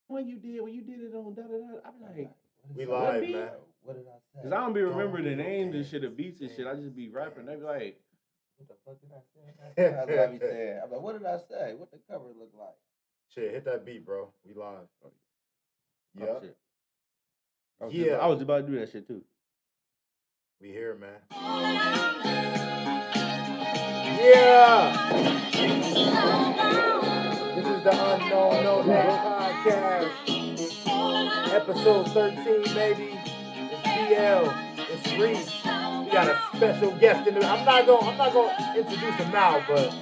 when you did it on da da da. I'm like, we live, beat? man. What did I say? Cause I don't be remembering the names and shit, the beats and shit. I just be rapping. They be like, what the fuck did I say? That's what I be saying. I'm like, what did I say? What the cover look like? Shit, hit that beat, bro. We live. oh, shit. Yeah. I was about to do that shit too. We here, man. Yeah. This is the Unknown No Name Podcast. Episode 13, baby. It's BL. It's Reese. We got a special guest in the. I'm not gonna introduce him now, but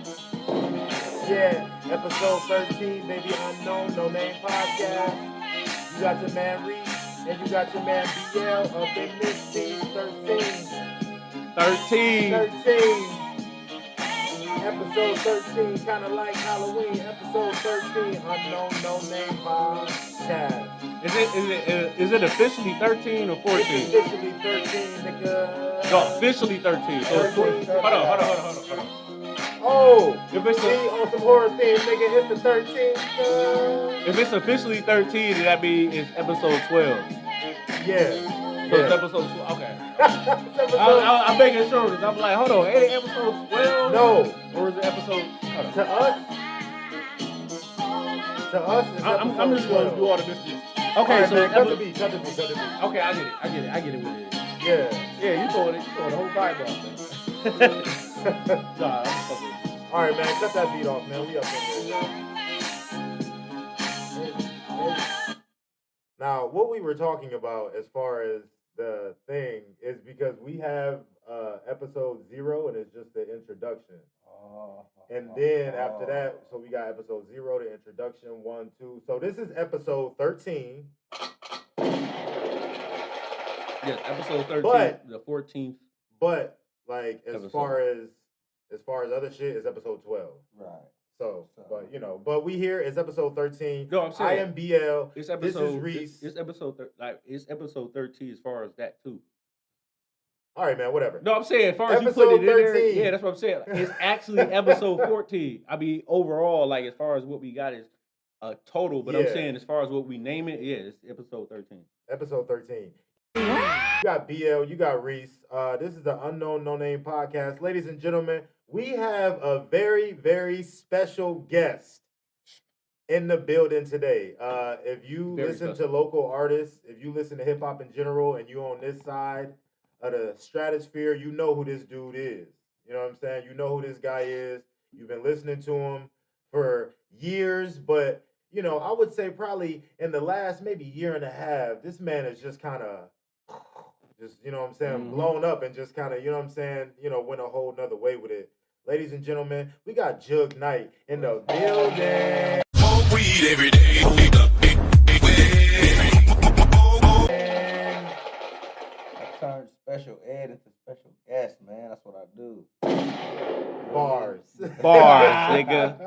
yeah, episode 13, baby. Unknown No Name Podcast. You got your man Reese. And you got your man BL up in this piece, 13. Episode 13, kind of like Halloween. Episode 13, Unknown No Name Podcast. Is it officially 13 or 14? It's officially 13, nigga. No, officially 13. So 13. Hold on. Oh, if it's on some horror theme, nigga, it's the 13th. If it's officially 13, then that means it's episode 12. Yeah. So it's episode 12. Okay. I'm making sure because I'm like, hold on, ain't it episode 12? No. Or is it episode? To us, it's I'm just going to do all the mystery. Okay, right, so man, cut the beat. Okay, I get it with it. Yeah, you throwing the whole vibe off, man. Nah, I'm fucking. All right, man, cut that beat off, man. We up in there. Now, what we were talking about as far as the thing is because we have episode 0 and it's just the introduction. And then after that, so we got episode 0, the introduction, 1, 2. So this is episode 13. Yes, episode 13, the 14th. But like as episode. far as other shit, it's episode 12. Right. So, but we here is episode 13. No, I'm saying I am BL. This episode, this is Reese. It's episode it's episode 13 as far as that too. All right, man. Whatever. No, I'm saying as far as episode you put it 13. In there, yeah, that's what I'm saying. It's actually episode 14. I mean, overall, like as far as what we got is a total. But I'm saying as far as what we name it, yeah, it's episode 13. Episode 13. You got BL. You got Reese. This is the Unknown No Name Podcast, ladies and gentlemen. We have a very, very special guest in the building today. If you listen to local artists, if you listen to hip hop in general, and you on this side of the stratosphere, you know who this dude is. You know what I'm saying? You know who this guy is. You've been listening to him for years, but you know, I would say probably in the last maybe year and a half, this man is just kind of just, you know what I'm saying, blown up and just kind of, you know what I'm saying, you know, went a whole nother way with it. Ladies and gentlemen, we got Jug Knight in the building. Smoke weed every day. I turned special ed into special guest, man. That's what I do. Bars, nigga.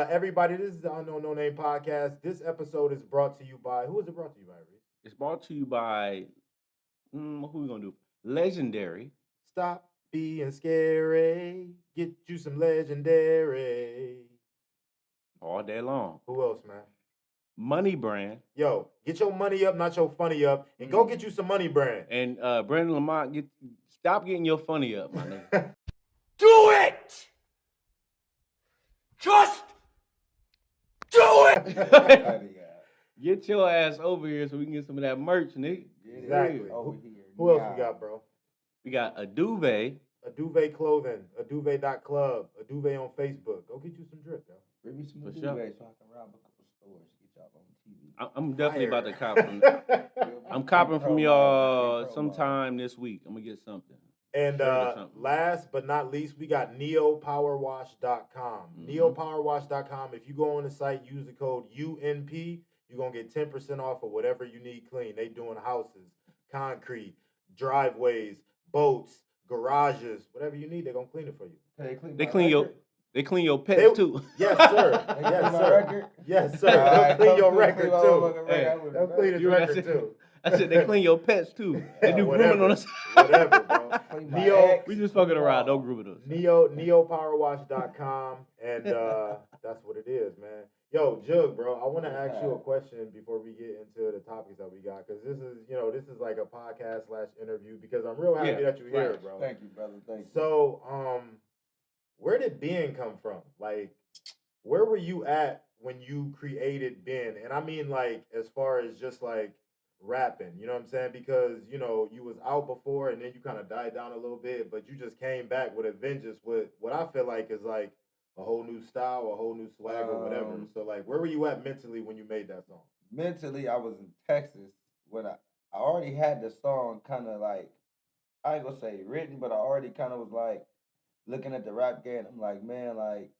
Everybody, this is the Unknown No Name Podcast. This episode is brought to you by, who is it brought to you by, Reese? It's brought to you by, who we gonna do? Legendary. Stop being scary. Get you some Legendary. All day long. Who else, man? Money Brand. Yo, get your money up, not your funny up, and go get you some Money Brand. And Brandon Lamont, stop getting your funny up, my nigga. Do it! Just do it! Get your ass over here so we can get some of that merch, nigga. Exactly. Over here. Who else we got, bro? We got a duvet. A duvet clothing. A duvet.club. A duvet on Facebook. Go get you some drip, yo. Bring me some For duvets sure. so I can rob a couple stores. Get y'all on TV. I'm definitely about to cop from. I'm copping from y'all sometime this week. I'm gonna get something. And last but not least, we got neopowerwash.com. Neopowerwash.com. If you go on the site, use the code UNP, you're going to get 10% off of whatever you need clean. They doing houses, concrete, driveways, boats, garages, whatever you need, they're going to clean it for you. They clean your pets too. Yes, sir. Yes, sir. Yes, sir. They'll clean your record too. They'll clean his record too. I said they clean your pets too. They do grooming on us. Whatever, bro. We just fucking around. Don't groom us. Neopowerwash.com, and that's what it is, man. Yo, Jug, bro, I want to What's ask you a that? question before we get into the topics that we got, because this is like a podcast / interview, because I'm real happy that you're here, right. bro. Thank you, brother. Thank you. So, where did Ben come from? Like, where were you at when you created Ben? And I mean, like, as far as just like rapping, you know what I'm saying? Because, you was out before and then you kind of died down a little bit, but you just came back with a vengeance with what I feel like is like a whole new style, a whole new swag or whatever. So, like, where were you at mentally when you made that song? Mentally, I was in Texas when I already had the song kind of like, I ain't gonna say written, but I already kind of was like looking at the rap game. I'm like, man, like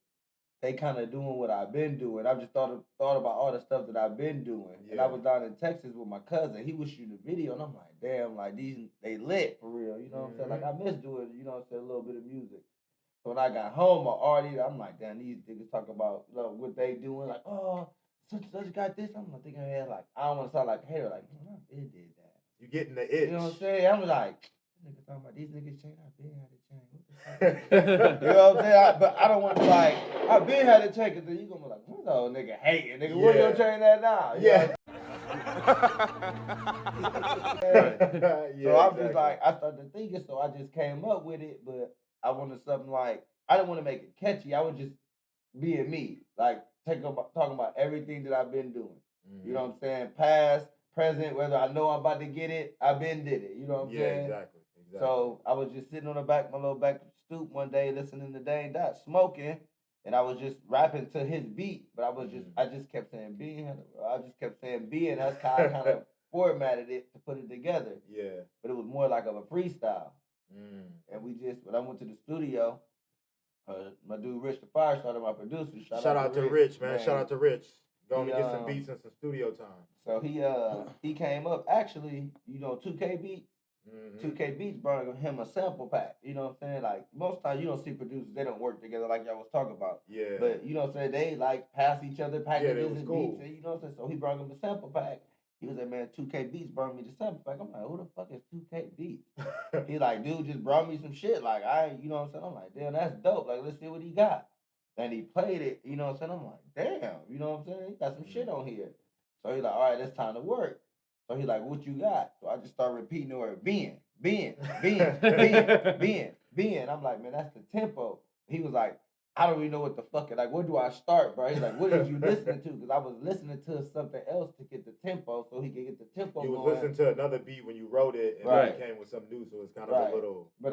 they kind of doing what I've been doing. I just thought about all the stuff that I've been doing. And I was down in Texas with my cousin. He was shooting a video, and I'm like, damn, like they lit for real. You know what I'm saying? Like I miss doing, you know what I'm saying, a little bit of music. So when I got home, I'm like, damn, these niggas talk about what they doing. Like, oh, such and such got this. I'm like thinking, man, like I don't want to sound like a hater. Like, man, I been did that. You getting the itch. You know what I'm saying? I'm like, niggas talking about these niggas chain. I been had a chain. What the fuck? You know what I'm saying? But I don't want to like, I been had a chain, because then you gonna be like, what's that old nigga hating? Nigga, where your chain at now? You know? So I'm just like, I started thinking, so I just came up with it, but I wanted something like, I didn't want to make it catchy. I was just being me, like talking about everything that I've been doing. You know what I'm saying? Past, present, whether I know I'm about to get it, I've been did it. You know what I'm saying? Exactly. So I was just sitting on my little back stoop one day, listening to Dane Dot smoking, and I was just rapping to his beat. But I just kept saying B, I just kept saying B, and that's how I kind of formatted it to put it together. Yeah. But it was more like of a freestyle. And when I went to the studio, my dude Rich the Fire started, my producer. Shout out to Rich, man. Shout out to Rich. Going to get some beats and some studio time. So he came up, actually, 2K Beats. 2K Beats brought him a sample pack. You know what I'm saying? Like, most times you don't see producers, they don't work together like y'all was talking about. Yeah. But, you know what I'm saying? They, like, pass each other packages and cool. beats. And, you know what I'm saying? So he brought him the sample pack. He was like, man, 2K Beats brought me the sample pack. I'm like, who the fuck is 2K Beats? He like, dude, just brought me some shit. Like, you know what I'm saying? I'm like, damn, that's dope. Like, let's see what he got. And he played it, you know what I'm saying? I'm like, damn, you know what I'm saying? He got some shit on here. So he's like, all right, it's time to work. So he like, what you got? So I just started repeating the word, Ben. I'm like, man, that's the tempo. He was like, I don't even know what the fuck, like, where do I start, bro? He's like, what did you listening to? Because I was listening to something else to get the tempo, so he could get the tempo You was going. listening to another beat when you wrote it, and then it came with something new, so it's kind of a little. But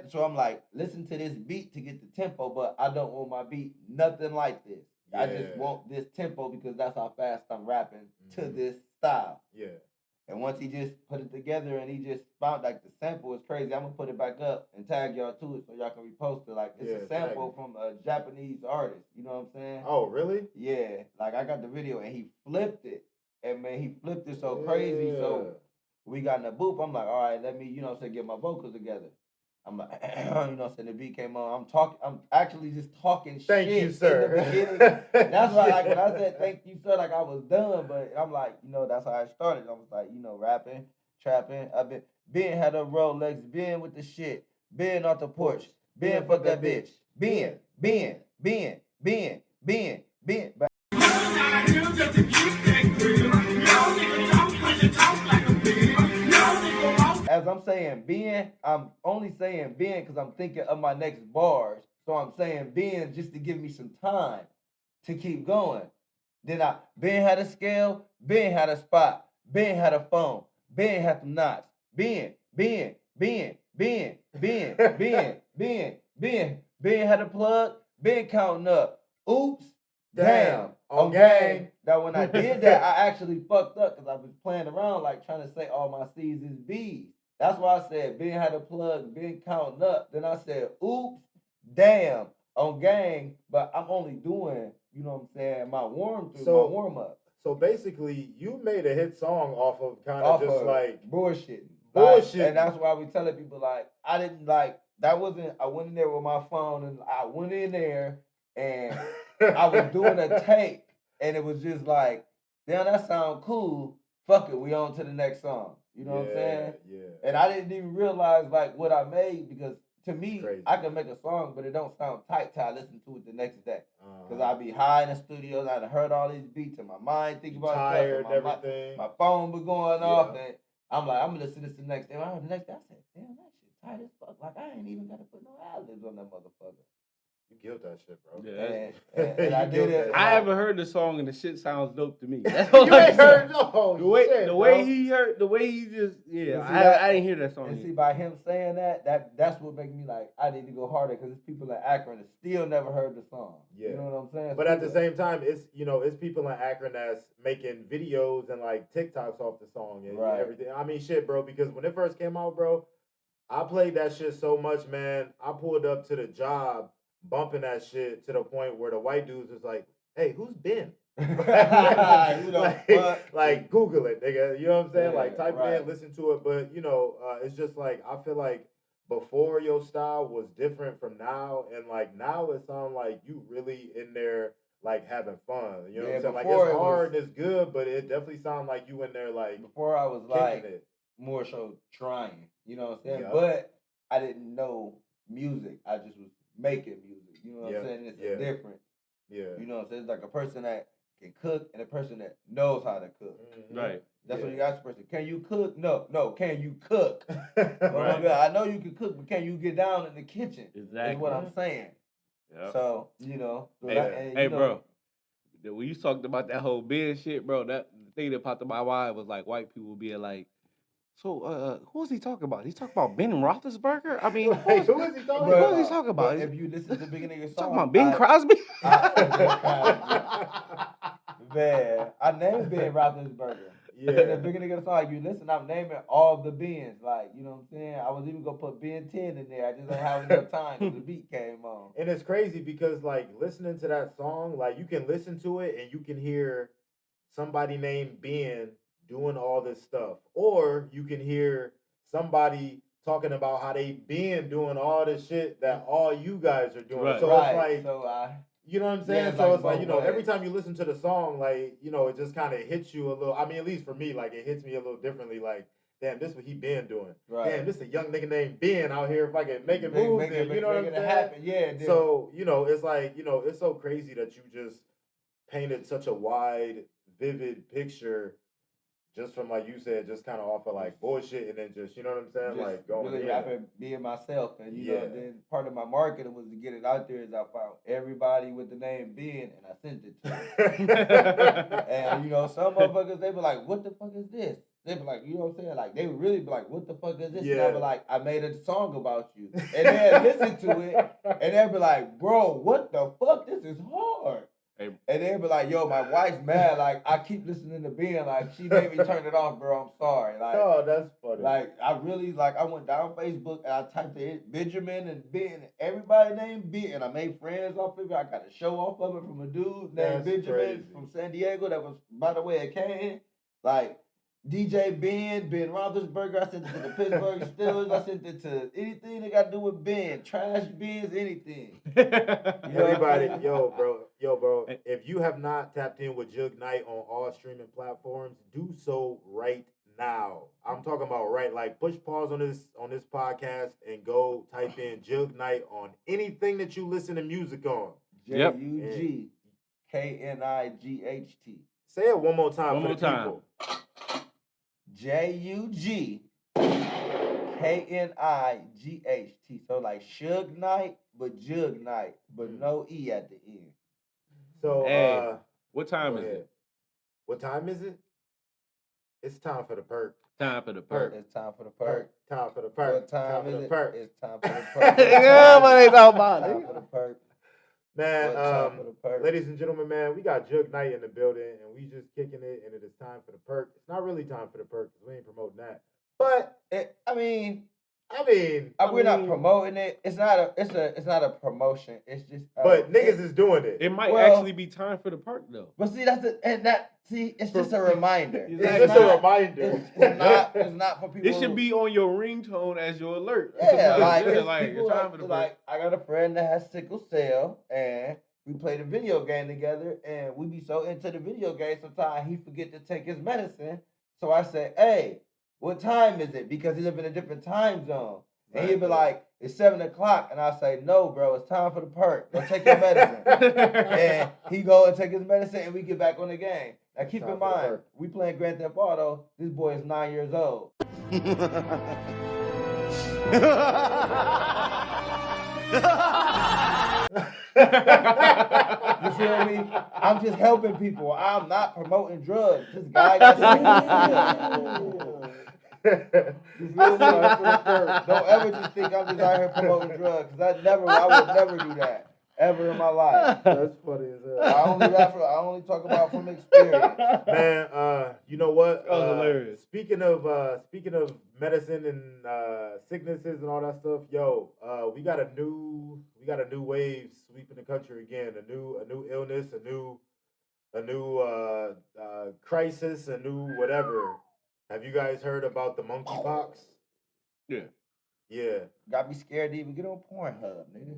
so I'm like, listen to this beat to get the tempo, but I don't want my beat nothing like this. Yeah. I just want this tempo because that's how fast I'm rapping to this style. Yeah. And once he just put it together and he just found, like, the sample is crazy. I'm going to put it back up and tag y'all to it so y'all can repost it. Like, it's a sample from a Japanese artist. You know what I'm saying? Oh, really? Yeah. Like, I got the video and he flipped it. And, man, he flipped it so crazy. So we got in the booth. I'm like, all right, let me, get my vocals together. I'm like, the beat came on. I'm actually just talking shit. Thank you, sir. In the beginning. That's why, like, when I said thank you, sir, like I was done. But I'm like, that's how I started. I was like, rapping, trapping. Ben had a Rolex, Ben with the shit, Ben off the porch, Ben fuck that bitch, Ben. As I'm saying Ben, I'm only saying Ben because I'm thinking of my next bars. So I'm saying Ben just to give me some time to keep going. Then Ben had a scale, Ben had a spot, Ben had a phone, Ben had some knots. Ben had a plug, Ben counting up. Oops, damn, on gang. Now when I did that, I actually fucked up because I was playing around like trying to say all my C's is B's. That's why I said Ben had a plug, Ben counting up. Then I said, oops, damn, on gang. But I'm only doing, my warm up. So basically, you made a hit song off of kind of just like bullshit. And that's why we telling people like I didn't like that wasn't. I went in there with my phone and I went in there and I was doing a take and it was just like, damn, that sound cool. Fuck it, we on to the next song. You know what I'm saying? Yeah. And I didn't even realize like what I made because to me, crazy. I can make a song, but it don't sound tight till I listen to it the next day. Because Uh-huh. I be high in the studios, I done heard all these beats, and my mind think about tired stuff, and and everything. my phone be going Yeah. off, and I'm like, I'm gonna listen to this the next day. When I heard the next day, I said, damn, that shit tight as fuck. Like, I ain't even gotta put no ad-libs on that motherfucker. You killed that shit, bro. Yeah, And I You did killed it. that I shit. haven't heard the song and the shit sounds dope to me. That's all You I ain't can say. heard no The way shit, the bro. way he heard, the way he just You see I that? didn't hear that song. And yet. see, by him saying that's what makes me like, I need to go harder, because there's people in Akron that still never heard the song. Yeah. You know what I'm saying? But at the same time, it's it's people in Akron that's making videos and like TikToks off the song and Right. everything. I mean, shit, bro. Because when it first came out, bro, I played that shit so much, man. I pulled up to the job bumping that shit to the point where the white dudes was like, "Hey, who's Ben?" like Google it, nigga. You know what I'm saying? Yeah, like type it right. in, listen to it. But it's just like I feel like before your style was different from now, and like now it sounds like you really in there like having fun. You know what I'm saying? Like before it's it hard was- and it's good, but it definitely sounds like you in there like Before I was kicking like it. more so trying, you know what I'm saying? Yeah. But I didn't know music. I just was making music. You know what Yeah, I'm saying? It's yeah. a difference. Yeah. You know what I'm saying? It's like a person that can cook and a person that knows how to cook. Mhm. Right. That's Yeah. when you ask the person, can you cook? No, can you cook? Right. Right. I know you can cook, but can you get down in the kitchen? Exactly. That's what I'm saying. Yeah. So, you know. So Hey, that, and, hey, you know, bro. When you talked about that whole Ben shit, bro, that the thing that popped in my mind was like white people being like, so who is he talking about? He's talking about Ben Roethlisberger? I mean, Like, who is he talking who about? is he talking about? But if you listen to the beginning of the Talking song, about Ben Crosby? Man, I named Ben Roethlisberger. Yeah. In the beginning of the song, you listen, I'm naming all the Bens. Like, you know what I'm saying? I was even going to put Ben 10 in there. I just didn't have enough time because the beat came on. And it's crazy because like listening to that song, like you can listen to it and you can hear somebody named Ben doing all this stuff. Or you can hear somebody talking about how they been doing all this shit that all you guys are doing. Right. So Right. it's like So you know what I'm saying? Yeah, it's So like it's like, both every ways. time you listen to the song, like, it just kind of hits you a little. I mean, at least for me, like, it hits me a little differently. Like, damn, this what he been doing. Right. Damn, this a young nigga named Ben out here fucking making moves. And, you know what I'm making it saying? happen. Yeah. Then. So, it's like, it's so crazy that you just painted such a wide, vivid picture just from, like you said, just kind of off of, like, bullshit and then just, you know what I'm saying? Just Like, going really in. rapping, being myself, and you know, Yeah. then part of my marketing was to get it out there. Is I found everybody with the name Ben, and I sent it to them. And some motherfuckers, they be like, "What the fuck is this?" They be like, you know what I'm saying? Like they would really be like, "What the fuck is this?" And I Yeah. be like, "I made a song about you," and then listen to it, and they be like, "Bro, what the fuck? This is hard." Hey. And they be like, "Yo, my wife's mad. Like I keep listening to Ben. Like she made me turn it off, bro. I'm sorry." Like. Oh, that's funny. Like I really I went down Facebook and I typed in Benjamin and Ben and everybody named Ben and I made friends off of it. I got a show off of it from a dude named That's Benjamin crazy. from San Diego that was, by the way, it came. Like DJ Ben Roethlisberger. I sent it to the Pittsburgh Steelers. I sent it to anything that got to do with Ben, trash bins, anything. You know what I'm Everybody, saying? yo, bro, if you have not tapped in with Jug Knight on all streaming platforms, do so right now. I'm talking about like push pause on this podcast and go type in Jug Knight on anything that you listen to music on. Yep. JUGKNIGHT. Say it one more time One for more the time. people. JUGKNIGHT. So like Jug Knight, but Jug Knight, but no E at the end. So Hey, what time go is ahead. it? What time is it? It's time for the perk. Time for the perk. It's time for the perk. Time for the perk. What time for is the it? perk. It's time for the perk. Yeah, what they talking about? Time for the perk. Man, What time for the perk? ladies and gentlemen, man, we got Jug Knight in the building, and we just kicking it, and it is time for the perk. It's not really time for the perk because we ain't promoting that, but We're not promoting it. It's not a promotion. It's just. But niggas is doing it. It might actually be time for the perk though. But see, it's just a reminder. It's just a reminder. It's not for people. It should be on your ringtone as your alert. Yeah, like, it's it's people time for the perk. like I got a friend that has sickle cell, and we played a video game together, and we be so into the video game sometimes he forget to take his medicine. So I said, "Hey, what time is it?" Because he live in a different time zone. And he'd be like, it's 7 o'clock. And I say, no, bro, it's time for the perk. Go take your medicine. And he go and take his medicine and we get back on the game. Now keep in mind, we playing Grand Theft Auto. This boy is 9 years old. You feel me? I'm just helping people. I'm not promoting drugs. This guy got you feel me? Don't ever just think I'm just out here promoting drugs, because I would never do that ever in my life. That's funny as hell. I only talk about from experience. Man, you know what? That was hilarious. Speaking of medicine and sicknesses and all that stuff, yo, we got a new wave sweeping the country again. A new illness, a new crisis, a new whatever. Have you guys heard about the monkeypox? Yeah. Yeah. Got me scared to even get on Pornhub, nigga.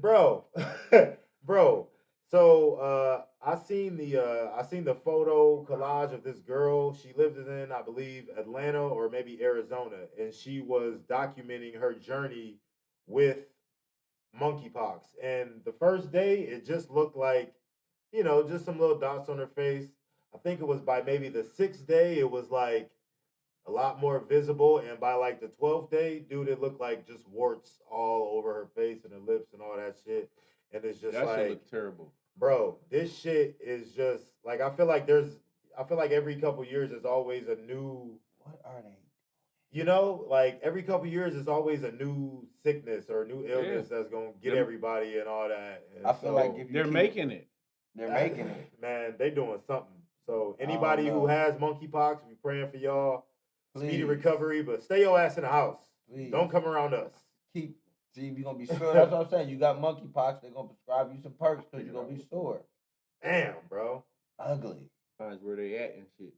Bro. So I seen the photo collage of this girl. She lives in, I believe, Atlanta or maybe Arizona, and she was documenting her journey with monkeypox. And the first day, it just looked like, just some little dots on her face. I think it was by maybe the 6th day, it was like a lot more visible, and by like the 12th day, dude, it looked like just warts all over her face and her lips and all that shit. And it's just that like, shit look terrible, bro. This shit is just like, I feel like every couple years there's always a new. What are they? Like every couple years there's always a new sickness or a new illness that's gonna get everybody and all that. And I feel like if they're making it. They're making it. Man, they doing something. So anybody who has monkeypox, we praying for y'all. Speedy recovery, but stay your ass in the house. Please. Don't come around us. See, you're going to be sore. That's what I'm saying. You got monkeypox, they're going to prescribe you some perks because you're going to be sore. Damn, bro. Ugly. That's where they at and shit.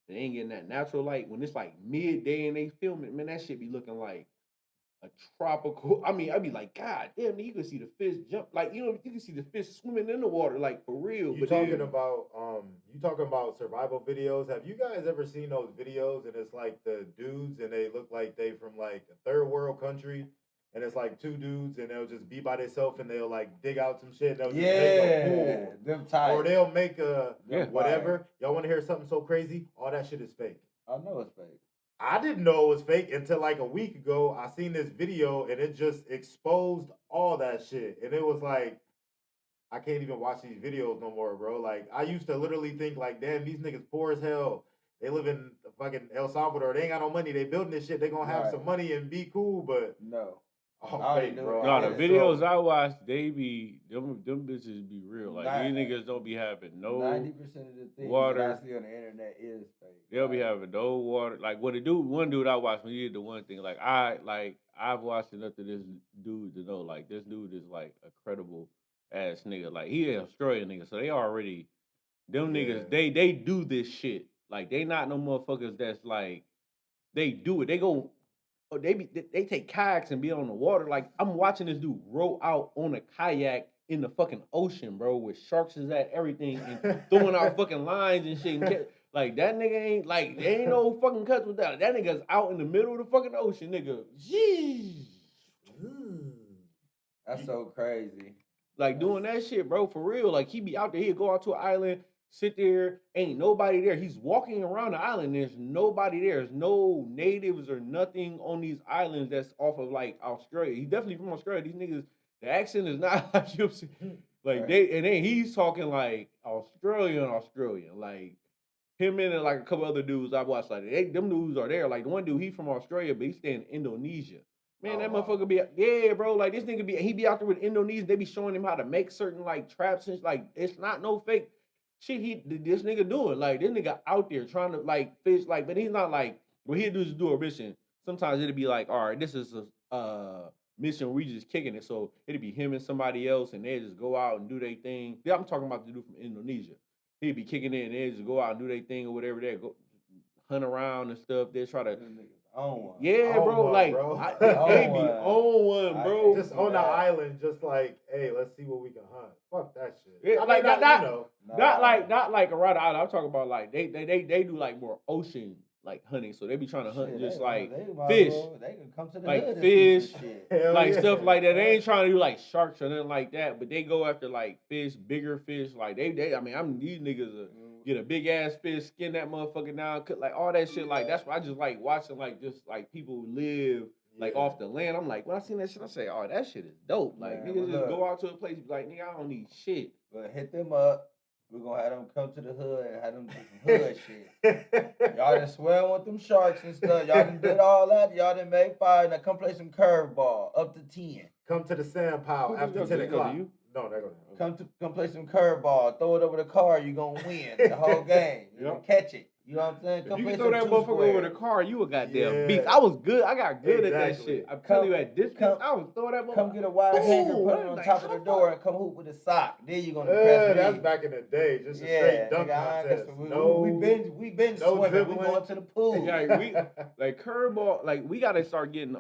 They ain't getting that natural light. When it's like midday and they film it, man, that shit be looking like a tropical. I mean, I'd be like, God damn, you can see the fish jump. Like, you can see the fish swimming in the water, like, for real. You talking about survival videos. Have you guys ever seen those videos and it's like the dudes and they look like they from like a third world country and it's like two dudes and they'll just be by themselves and they'll like dig out some shit and they'll just make a pool. Them type. Or they'll make a whatever. Fire. Y'all want to hear something so crazy? All that shit is fake. I know it's fake. I didn't know it was fake until like a week ago. I seen this video and it just exposed all that shit. And it was like, I can't even watch these videos no more, bro. Like, I used to literally think like, damn, these niggas poor as hell. They live in fucking El Salvador. They ain't got no money. They building this shit. They gonna have some money and be cool, but no. All fake, bro. No, the videos I watch, they be them bitches be real. Like these niggas don't be having no 90% of the things water. that I see on the internet is fake. They'll be having no water. Like one dude I watched when he did the one thing. I've watched enough of this dude to know like this dude is like a credible ass nigga. Like he an Australian nigga, so they already niggas. They do this shit. Like they not no motherfuckers that's like they do it. They go. They take kayaks and be on the water. Like I'm watching this dude row out on a kayak in the fucking ocean, bro, with sharks is at everything and throwing out fucking lines and shit. And like that nigga ain't like there ain't no fucking cuts with that. That nigga's out in the middle of the fucking ocean, nigga. Jeez. That's so crazy. Like doing that shit, bro, for real. Like he be out there, he'd go out to an island, sit there, ain't nobody there. He's walking around the island, there's nobody there. There's no natives or nothing on these islands that's off of like Australia. He's definitely from Australia. These niggas, the accent is not like you know, like right. And then he's talking like Australian. Like him and like a couple other dudes I watched, like them dudes are there. Like the one dude, he from Australia, but he stay in Indonesia. Man, that motherfucker be bro. Like this nigga he be out there with Indonesians. They be showing him how to make certain like traps and like it's not no fake shit. This nigga doing like this nigga out there trying to like fish like, but he's not like what he'll do is do a mission. Sometimes it'll be like, all right, this is a mission. We just kicking it, so it'll be him and somebody else, and they just go out and do their thing. Yeah, I'm talking about the dude from Indonesia. He'd be kicking it, and they just go out and do their thing or whatever. They go hunt around and stuff. They try to. On one. Yeah, bro. Like they be on one, bro. Just on the island, just like, hey, let's see what we can hunt. Fuck that shit. Yeah, not like around the island. I'm talking about like they do like more ocean like hunting, so they be trying to hunt Shit, just they like might as fish. well- they can come to the Like hood and see fish, some shit. Hell like yeah. stuff like that. They ain't trying to do like sharks or nothing like that, but they go after like fish, bigger fish. Like they I mean, these niggas get a big ass fish, skin that motherfucker down, cut like all that shit. Like that's why I just like watching like just like people live like Yeah. off the land. I'm like, when I seen that shit, I say, oh, that shit is dope. Like Man, niggas but just go look. out to a place, be like, nigga, I don't need shit. But hit them up. We're gonna have them come to the hood and have them do some hood shit. Y'all done swam with them sharks and stuff. Y'all done did all that. Y'all done made fire. Now come play some curveball up to 10. Come to the sand pile Who after goes 10 to- go to o'clock. you? No, they're going to. Come play some curveball. Throw it over the car. You gonna win the whole game. You Yep. gonna catch it. You know what I'm saying? If Come you play can throw some that two motherfucker over square. the car, you a goddamn Yeah. beast. I was good. I got good at that Exactly. shit. I'm telling you, at distance, come- I was throwing that motherfucker. Come get a wire hanger, Boom! put I it was on like, top of how the the door, fuck? and come hoop with a sock. Then you gonna impress me. That's back in the day. Just a Yeah, straight dunk nigga, I ain't contest. got some- No, we been no swimming. dribbling. We going to the pool. Yeah, we like curveball. Like we gotta start getting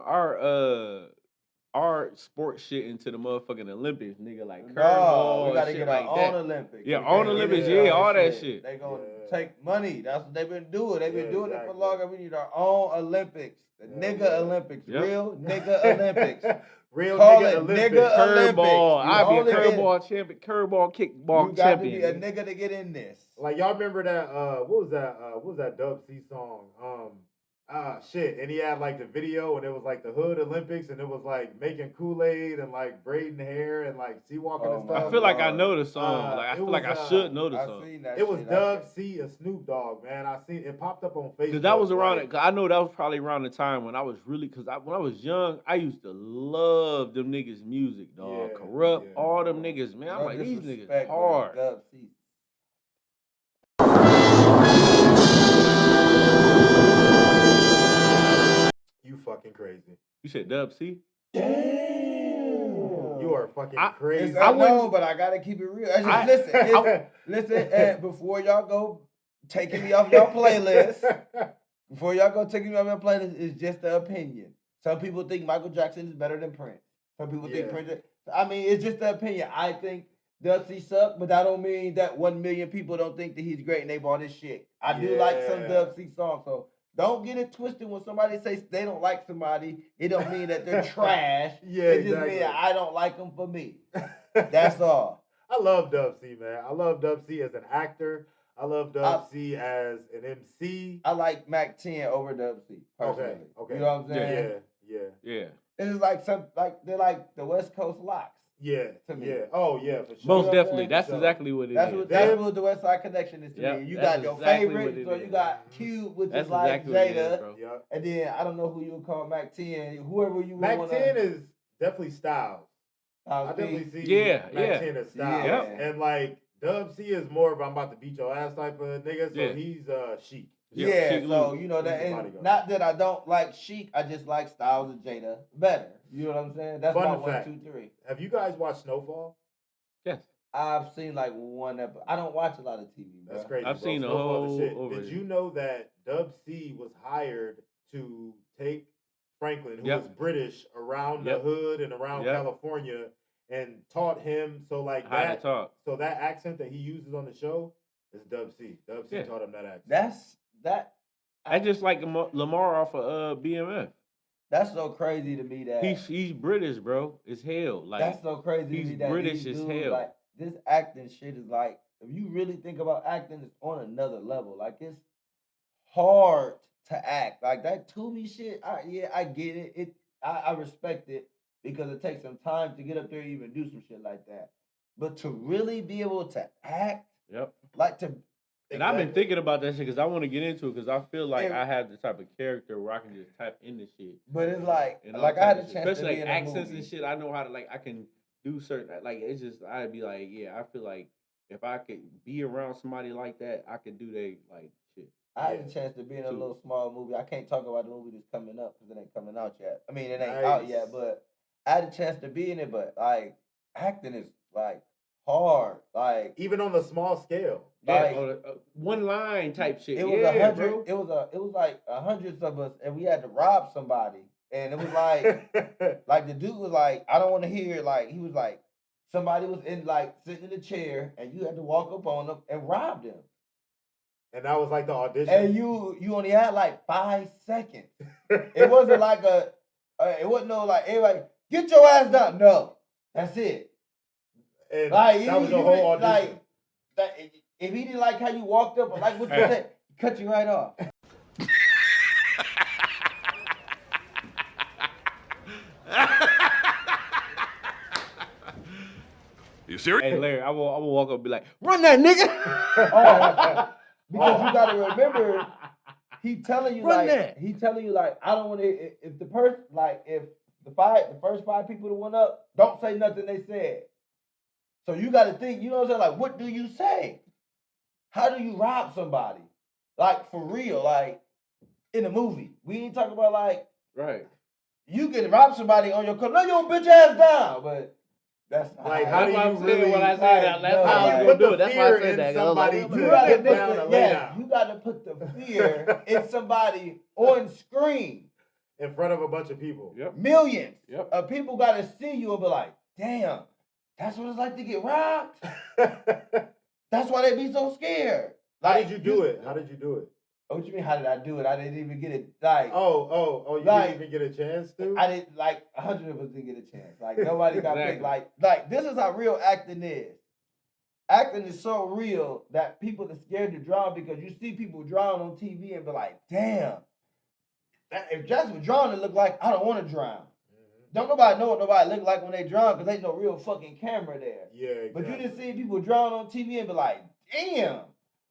our sports shit into the motherfucking Olympics, nigga. Like No, curveball, we gotta and get shit our like own that. Olympics. Yeah, We own can't get Olympics, into yeah, all that shit. They gonna Yeah. take money. That's what they've been doing. They've been Yeah, doing it exactly. for longer. We need our own Olympics. The Yeah, nigga yeah. Olympics. Yep. Real nigga Olympics. Real Call nigga it Olympics. nigga Olympics. Curveball. You I'd be a only get- curveball champion, curveball kickball You got champion. to be a nigga to get in this. Like y'all remember that? What was that Dub C song? Shit. And he had like the video, and it was like the Hood Olympics, and it was like making Kool-Aid and like braiding hair and like sea walking Oh and my stuff. I feel like I know the song. Like I it feel like was, I should know the I song. seen that. It was shit. Dub C and Snoop Dogg, man. I seen it popped up on Facebook. Cause that was around like, it. Cause I know that was probably around the time when I was really. Cause when I was young, I used to love them niggas' music, dog. Yeah, Corrupt, yeah. all them niggas, man. I'm No like these disrespect, niggas but hard. Dub C. You fucking crazy. You said Dub C? Damn. You are fucking I- crazy. It's I unknown, wouldn't- but I gotta keep it real. I just, I- listen, listen, and before y'all go taking me off your playlist, before y'all go taking me off your playlist, it's just an opinion. Some people think Michael Jackson is better than Prince. Some people think Yeah. Prince. I mean, it's just an opinion. I think Dub C suck, but that don't mean that 1 million people don't think that he's great and they bought his shit. I do like some Yeah. Dub C songs, so don't get it twisted when somebody says they don't like somebody. It don't mean that they're trash. Yeah, It just exactly. means I don't like them for me. That's all. I love Dub C, man. I love Dub C as an actor. I love Dub C as an MC. I like Mac 10 over Dub C personally. Okay. You know what I'm Yeah, saying? yeah, Yeah. It's like they're like the West Coast Locks. yeah, To me. yeah. Oh, yeah, for sure. Most You know what I'm definitely. saying? That's So, exactly what it is. That's what the West Side Connection is to Yep, me. You that's got your exactly what favorite, it so is. you got Cube, which That's is like exactly what it is, Jada, bro. Yep. and then I don't know who you would call Mac 10. Whoever you would Mac want 10 is definitely Styles. I definitely see Yeah, Mac yeah. 10 as Styles. Yep. And like Dub C is more of I'm about to beat your ass type of nigga, so Yeah. he's Chic. Yeah, Chic so Luke. you know that, He's a and bodyguard. not that I don't like Chic, I just like Styles and Jada better. You know what I'm saying? That's Fun my 1, fact. 2, 3. Have you guys watched Snowfall? Yes. I've seen like one episode. I don't watch a lot of TV, bro. That's crazy. I've bro. seen the Snowfall whole shit. over Did it. you know that Dub C was hired to take Franklin, who Yep. was British, around Yep. the hood and around Yep. California, and taught him How to that talk. so that accent that he uses on the show is Dub C. Dub C Yeah. taught him that accent. That That's just like Lamar off of BMF. that's so crazy to me that He's British, bro. It's hell. Like that's so crazy to he's me that British these as dudes, hell. like this acting shit is like if you really think about acting, it's on another level. Like it's hard to act. Like that Tubi shit, I get it. I respect it because it takes some time to get up there and even do some shit like that. But to really be able to act, Yep. like to And I've been thinking about that shit because I want to get into it because I feel like Yeah. I have the type of character where I can just tap into shit. but it's like And all I had type a of shit. chance to especially be like in a accents movie. and shit. I know how to like I can do certain like it's just I'd be like yeah I feel like if I could be around somebody like that I could do they like shit. I had Yeah. a chance to be in a Too. little small movie. I can't talk about the movie that's coming up because it ain't coming out yet. I mean, it ain't out yet, Nice. but I had a chance to be in it. But like acting is like hard. Like Even on the small scale. Yeah, Like- or, one line type shit. it was yeah, 100. bro. It was like hundreds of us, and we had to rob somebody. And it was like like the dude was like, I don't want to hear it. Like he was like somebody was in like sitting in a chair, and you had to walk up on them and rob them. And that was like the audition. And you only had like 5 seconds. It wasn't like it wasn't no like everybody get your ass down. No, that's it. And Like that was the whole audition. Like if he didn't like how you walked up or like what you said, he cut you right off. You serious? Hey Larry, I will walk up and be like, run that nigga. Because you gotta remember, he telling you Run like that. he telling you like I don't want to. If the person like if the first 5 people that went up don't say nothing they said, so you got to think. You know what I'm saying? Like, what do you say? How do you rob somebody? Like for real? Like in a movie, we ain't talking about like Right. you can rob somebody on your car. Lay your bitch ass down, but. That's not Like, how how do That's you why I'm saying really? when I say that, that's no, how I like, was put gonna do the it. That's why I fear said in that. somebody Like, to You gotta get put down the, and lay yes, down. you gotta put the fear in somebody on screen. In front of a bunch of people. Yep. Millions Yep. of people gotta see you and be like, damn, that's what it's like to get robbed. That's why they be so scared. How Like, did you do it? How did you do it? Oh, what you mean? How did I do it? I didn't even get it. Like, Oh, you like, didn't even get a chance to? I didn't like 100 of us didn't get a chance. Like nobody got picked. Exactly. Like this is how real acting is. Acting is so real that people are scared to drown because you see people drown on TV and be like, damn, if that's what drowning look like, I don't want to drown. Mm-hmm. Don't nobody know what nobody look like when they drown because ain't no real fucking camera there. Yeah, exactly. But you just see people drown on TV and be like, damn.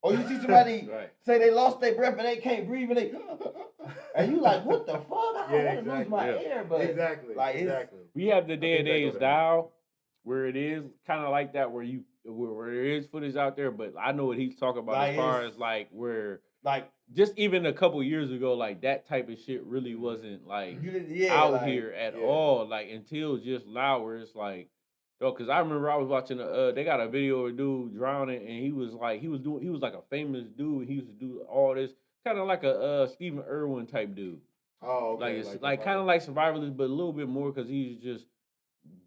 Or you see somebody Right. say they lost their breath and they can't breathe and they and you like, what the fuck? I don't want to lose my air, but exactly. like Exactly. We have the day and think that age goes now where it is kind of like that where there is footage out there, but I know what he's talking about Like, as far as like where like just even a couple years ago, like that type of shit really wasn't like you didn't out like, here at yeah. all. Like until just now, where it's like, yo, because I remember I was watching they got a video of a dude drowning, and he was like a famous dude. He used to do all this kind of like a Stephen Irwin type dude. Oh, okay. Like it's like kind of like survivalist, but a little bit more because he's just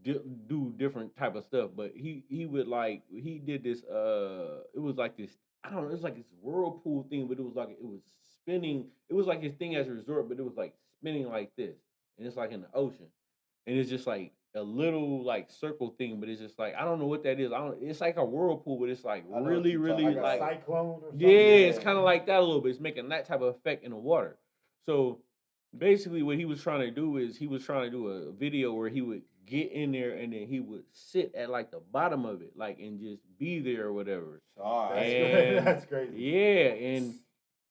do different type of stuff. But he would like he did this it was like this, I don't know, it was like this whirlpool thing, but it was spinning. It was like his thing as a resort, but it was like spinning like this, and it's like in the ocean, and it's just like a little like circle thing, but it's just like I don't know what that is. It's like a whirlpool, but it's like I know what really you're really talking like about. a cyclone or something. yeah, it's kind of like that a little bit. It's making that type of effect in the water. So basically what he was trying to do is he was trying to do a video where he would get in there and then he would sit at like the bottom of it, like, and just be there or whatever. all right. And That's crazy. yeah, and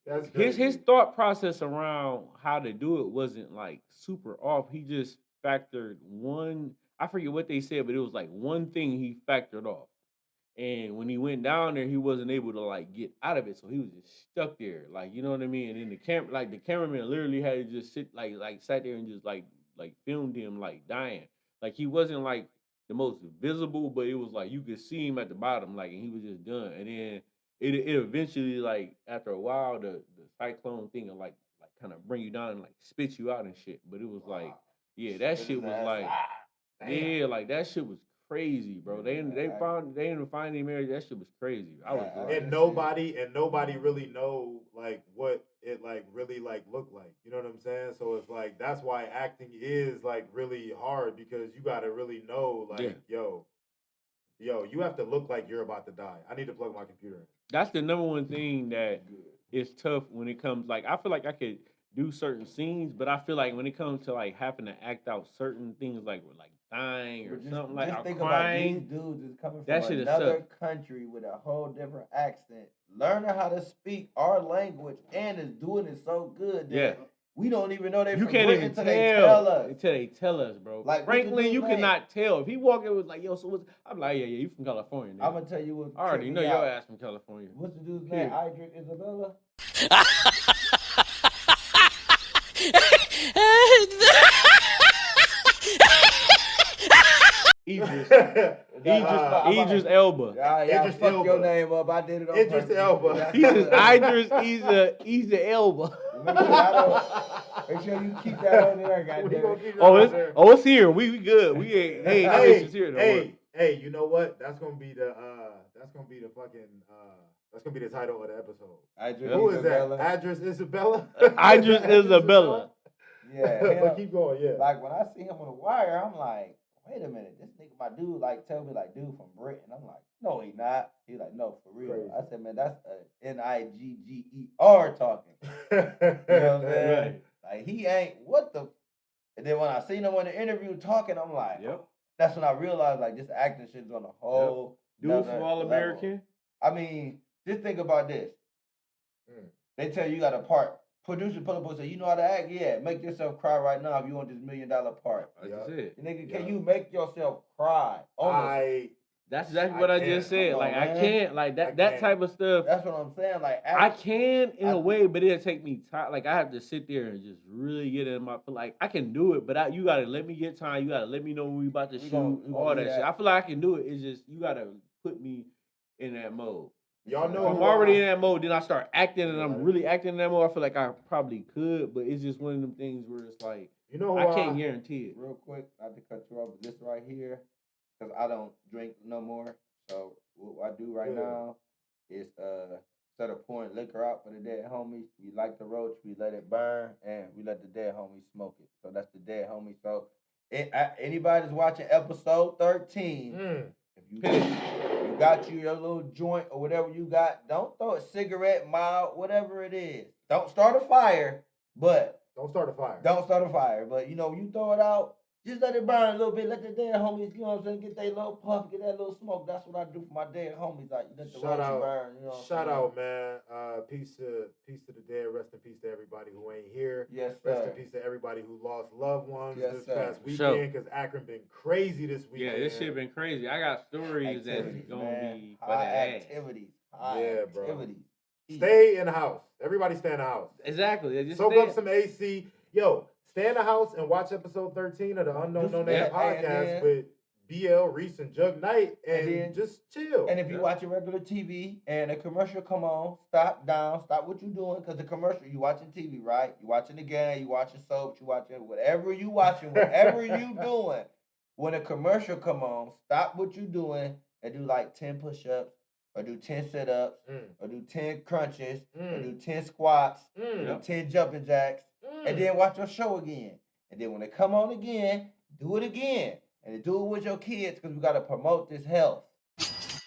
That's crazy. his thought process around how to do it wasn't like super off. He just factored one, I forget what they said, but it was like one thing he factored off. And when he went down there, he wasn't able to like get out of it, so he was just stuck there, like, you know what I mean. And then the cameraman literally had to just sit like sat there and just like filmed him like dying. Like he wasn't like the most visible, but it was like you could see him at the bottom, like, and he was just done. And then it eventually, like after a while, the cyclone thing will like kind of bring you down and like spit you out and shit. But it was like, yeah, that shit was like, yeah, like that shit was crazy, bro. They ended up finding him married. That shit was crazy. I was like, and nobody really know like what it like really like looked like. You know what I'm saying? So it's like that's why acting is like really hard because you gotta really know like yo, you have to look like you're about to die. I need to plug my computer in. That's the number one thing that is tough when it comes, like, I feel like I could do certain scenes, but I feel like when it comes to like having to act out certain things like dying or something like think crying, about these dudes is coming that from shit is another tough. country with a whole different accent, learning how to speak our language, and is doing it so good that we don't even know they You from can't Britain even until they tell us. until they tell us, bro. Like, Franklin, you name? cannot tell. If he walked in with like, yo, so what's, I'm like, yeah, you from California. I'm gonna tell you what. I already know your ass from California. What's the dude's name? Idric Isabella. Idris Elba. Yeah, Idris fuck Elba. your name up. I did it on Idris purpose. Elba. He's the Elba. Make sure you keep that on there, goddamn. It's here. We good. We ain't no issues here. Hey, you know what? That's gonna be the fucking That's gonna be the title of the episode. Idris Who is that? Isabella. Idris Isabella. Idris Isabella. Yeah, But him. keep going. Yeah. Like when I see him on the wire, I'm like, wait a minute, this nigga, my dude, like tell me like dude from Britain. I'm like, no, he not. He like, no, for real. Crazy. I said, man, that's a Nigger talking. You know what I'm saying? Right. Like he ain't what the. And then when I seen him on the interview talking, I'm like, Yep. that's when I realized like this acting shit's on a whole. Dude nother from All level. American. I mean, just think about this. They tell you got a part. Producer pull up and say, you know how to act? Yeah, make yourself cry right now if you want this $1 million part. Like Yeah. I said. Nigga, Yeah. can you make yourself cry? Honestly. That's exactly what I can't. just said. Come Like on, I man. can't. Like I that can't. type of stuff. That's what I'm saying. Like, I can in I a think- way, but it'll take me time. Like I have to sit there and just really get in my. Like I can do it, but you gotta let me get time. You gotta let me know when we about to We shoot. gon- we all gonna that do shit. that. I feel like I can do it. It's just you gotta put me in that mode. Y'all If know I'm who already I- in that mode, then I start acting, and Yeah. I'm really acting in that mode. I feel like I probably could, but it's just one of them things where it's like You know who I can't guarantee it. real quick, not to cut you off, but this right here, because I don't drink no more. So what I do right Yeah. now is instead of pouring liquor out for the dead homies, we light the roach, we let it burn, and we let the dead homies smoke it. So that's the dead homie. So anybody that's watching episode 13, if you got you your little joint or whatever you got, don't throw a cigarette, mild, whatever it is. Don't start a fire, but Don't start a fire. don't start a fire. But you know, you throw it out, just let it burn a little bit. Let the dead homies, you know what I'm saying, get their little puff, get that little smoke. That's what I do for my dead homies. Like you let the Shout roach out, burn. You know what I'm shout saying? out, man. Peace to the dead. Rest in peace to everybody who ain't here. Yes, Rest sir. in peace to everybody who lost loved ones Yes, this sir. past For sure. weekend. Because Akron been crazy this Yeah, weekend. this shit been crazy. I got stories that's Activities, gonna man. be for the High ass. activities. High Yeah, bro. activities. Stay in the house. Everybody stay in the house. Exactly. Just Soak stay- up some AC. Yo, stay in the house and watch episode 13 of the Unknown No Name Yeah, Podcast and then- with BL, Reese, and Jug Knight, and then- just chill. And if you Yeah. watching regular TV and a commercial come on, stop what you doing, because the commercial, you watching TV, right? You watching the game, you watching soaps, you watching whatever you watching, whatever you doing. When a commercial come on, stop what you doing and do like 10 push-ups, or do 10 sit-ups, or do 10 crunches, or do 10 squats, or do 10 jumping jacks, and then watch your show again. And then when it come on again, do it again. And do it with your kids, because we got to promote this health.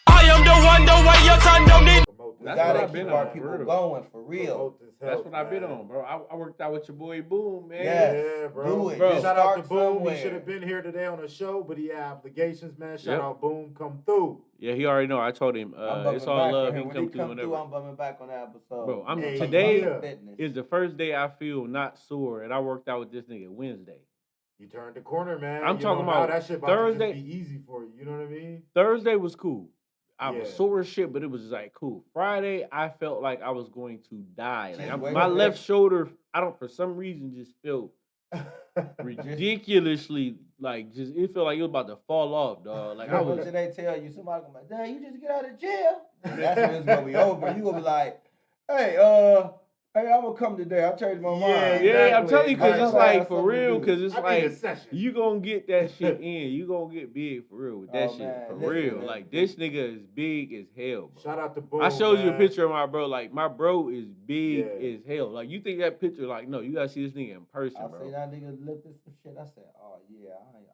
I am the one, the way your son don't need. Promote We this That's got what to I've keep been our on, people for real. going, for real. Promote this That's health, what I've been man. on, bro. I worked out with your boy Boom, man. Yes. Yeah, bro. Do it. Bro. Just Shout out to start Boom. somewhere. He should have been here today on the show, but he had obligations, man. Shout Yep. out Boom. Come through. Yeah, he already know. I told him I'm bumming it's all back love. on He him. can When come through whenever. I'm bumming back on that episode. Bro, I'm Hey, today yeah. Fitness. is the first day I feel not sore, and I worked out with this nigga Wednesday. You turned the corner, man. I'm You talking know, now about that shit about Thursday- to just be easy for you. You know what I mean? Thursday was cool. I was Yeah. sore as shit, but it was just like cool. Friday, I felt like I was going to die. Like Just wait my a minute. left shoulder, I don't for some reason just felt ridiculously like just it felt like it was about to fall off, dog. Like I What was should they tell you? Somebody gonna be like, "Dang, you just get out of jail." That's when it's gonna be over. You gonna be like, "Hey, I'm gonna come today. I changed my mind." Yeah, I'm telling you, cause I it's know I like have for something to real, do. cause it's I need a like session. you gonna get that shit in. You gonna get big for real with that Oh, shit. man, For listen, real. man. Like this nigga is big as hell, bro. Shout out to Boom. I showed you a man. picture of my bro. Like my bro is big Yeah. as hell. Like you think that picture? Like no, you gotta see this nigga in person, I bro. see that nigga lifting some shit. I said, "Oh yeah,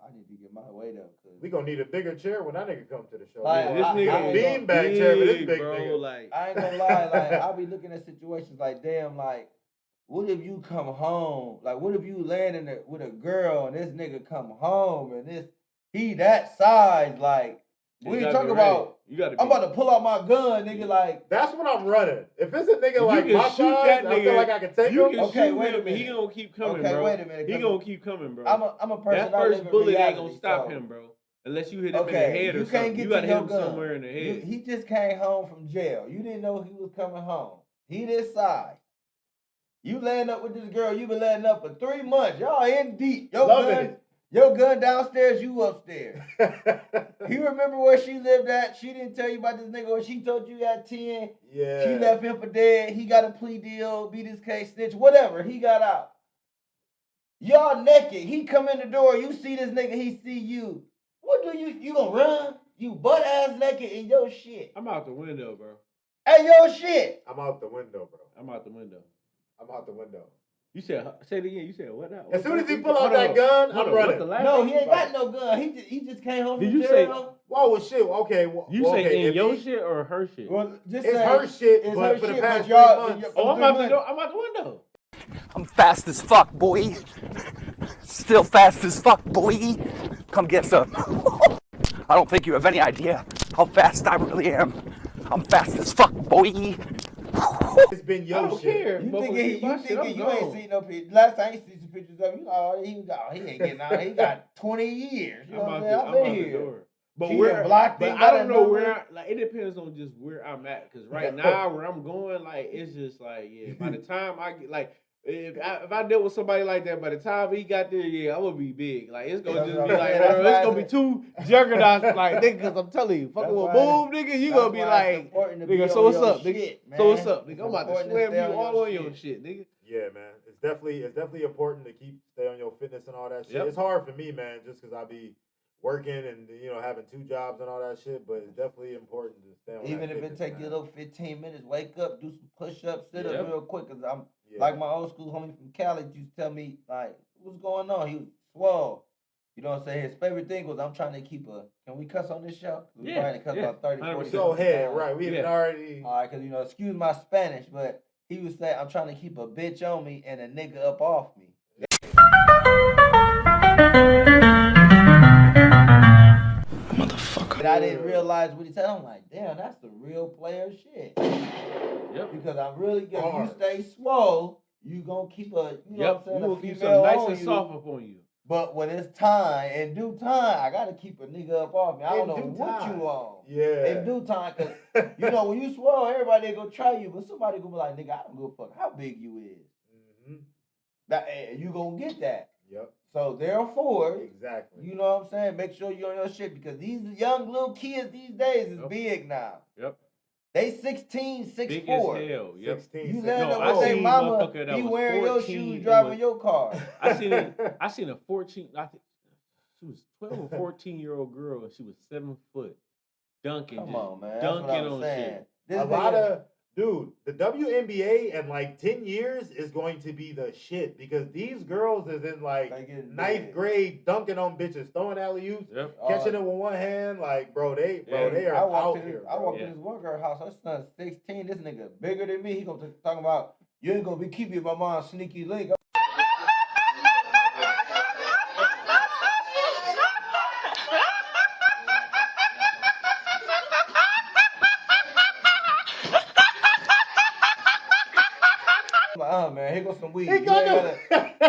I need to get my weight up." Cause We gonna need a bigger chair when that nigga come to the show. Like, We this gonna nigga need I- a I- beanbag chair for this big, big bro. nigga. Like I ain't gonna lie, like I be looking at situations like, damn, like, what if you come home? Like, what if you land with a girl and this nigga come home and he that size? Like, you we ain't gotta talking be ready. about. You gotta. I'm about to pull out my gun, nigga. Like, That's what I'm running. If it's a nigga You like can my shoot size, that I feel nigga. like I can take You him. can Okay, shoot wait a him, and he minute. gonna keep coming, okay, bro. wait a minute. He 'cause gonna keep coming, bro. I'm a person. That I live first in bullet ain't reality, gonna stop so- him, bro. Unless you hit him in the Okay, head or you something. can't get You gotta to hit your him gun. somewhere in the head. He just came home from jail. You didn't know he was coming home. He this size. You laying up with this girl. You been laying up for 3 months. Y'all in deep. Loving Your gun downstairs. You upstairs. it. He remember where she lived at. She didn't tell you about this nigga. Or she told you at 10. Yeah. She left him for dead. He got a plea deal. Beat his case, snitch, whatever. He got out. Y'all naked. He come in the door. You see this nigga. He see you. What do you gonna run? You butt ass naked in your shit. I'm out the window, bro. Hey, yo, shit. I'm out the window, bro. I'm out the window. I'm out the window. You said, say it again. You said what now? As soon as he What- pull out hold on, that gun, hold I'm on, running. what the last No, thing he you ain't said? got no gun. He just came home Did from you say- jail. Whoa, well, shit. Okay. You okay, say in if your he- shit or her shit? Well, just It's say her shit, it's but her for the shit, past but 3 y'all- months. Oh, I'm out the door. I'm out the window. I'm fast as fuck, boy. Still fast as fuck, boy. Come get some. I don't think you have any idea how fast I really am. I'm fast as fuck, boy. It's been I your don't shit. care. You Motherfucker, thinking see my shit, I'm you ain't gone. seen no pictures. Last time I seen some pictures of you, he ain't getting out. He got 20 years. You know what I'm saying? I've I'm been out the here. door. But She where? done blocked But him, I got don't a know number. where. Like it depends on just where I'm at. Cause right now where I'm going, like it's just like yeah. By the time I get like. If I dealt with somebody like that, by the time he got there, yeah, I would be big. Like it's gonna That's just what be I'm like, saying. That's bro, why it's I gonna be said- two juggernauts, like nigga. Cause I'm telling you, fucking That's with why boom, it's- nigga, you that's gonna be why it's like, important to be nigga. So on what's your up, nigga? shit, So what's man. up, nigga? It's I'm about to important to slam stay you on all your on your shit. shit, nigga. Yeah, man. It's definitely important to stay on your fitness and all that shit. Yep. It's hard for me, man, just because I be working and having 2 jobs and all that shit. But it's definitely important to stay on. Even that if it fitness, take you a man. little 15 minutes, wake up, do some push-ups, sit Yep. up real quick. Cause I'm Yeah. like my old school homie from Cali used to tell me like, what's going on? He was swole. You know what I'm saying? His favorite thing was I'm trying to keep a. Can we cuss on this show? We Yeah, probably cuss yeah, about 30, 40 100%. Go ahead, times. right? We Yeah. had already. All right, because, excuse my Spanish, but he would say, I'm trying to keep a bitch on me and a nigga up off me. Motherfucker. But I didn't realize what he said. I'm like, damn, that's the real player shit. Yep. Because I'm really good. You Hard. stay swole, you gonna keep a, you know Yep. what I'm saying, You a will keep female something nice on and you. soft up on you. But when it's time, in due time, I gotta keep a nigga up off me. I don't In know due what time. you on. Yeah. In due time, cause when you swole, everybody gonna try you, but somebody gonna be like, nigga, I don't give a fuck how big you is. Mhm. That you gonna get that. Yep. So therefore, Exactly. you know what I'm saying? Make sure you're on your shit because these young little kids these days is Yep. big now. Yep. They 16, 6'4". Big as hell. Yep. 16. You 16. land No, up I with their seen mama, motherfucker that he was wearing your 14 shoes, and driving was- your car. I seen a 14. I think she was 12 or 14-year-old girl, and she was 7 foot, dunking. Come just on, man. That's dunking what I'm on saying. shit. This A lot nigga- of the WNBA in like 10 years is going to be the shit because these girls is in like They getting 9th big. grade dunking on bitches, throwing alley-oops, Yep. catching it with one hand. Like, bro, they Yeah. are I walked out in here. I Bro. walked Yeah. in this one girl house. Her son's 16. This nigga bigger than me. He gonna talking about you ain't gonna be keeping my mom's sneaky link. I'm like, man, here goes some weed. He got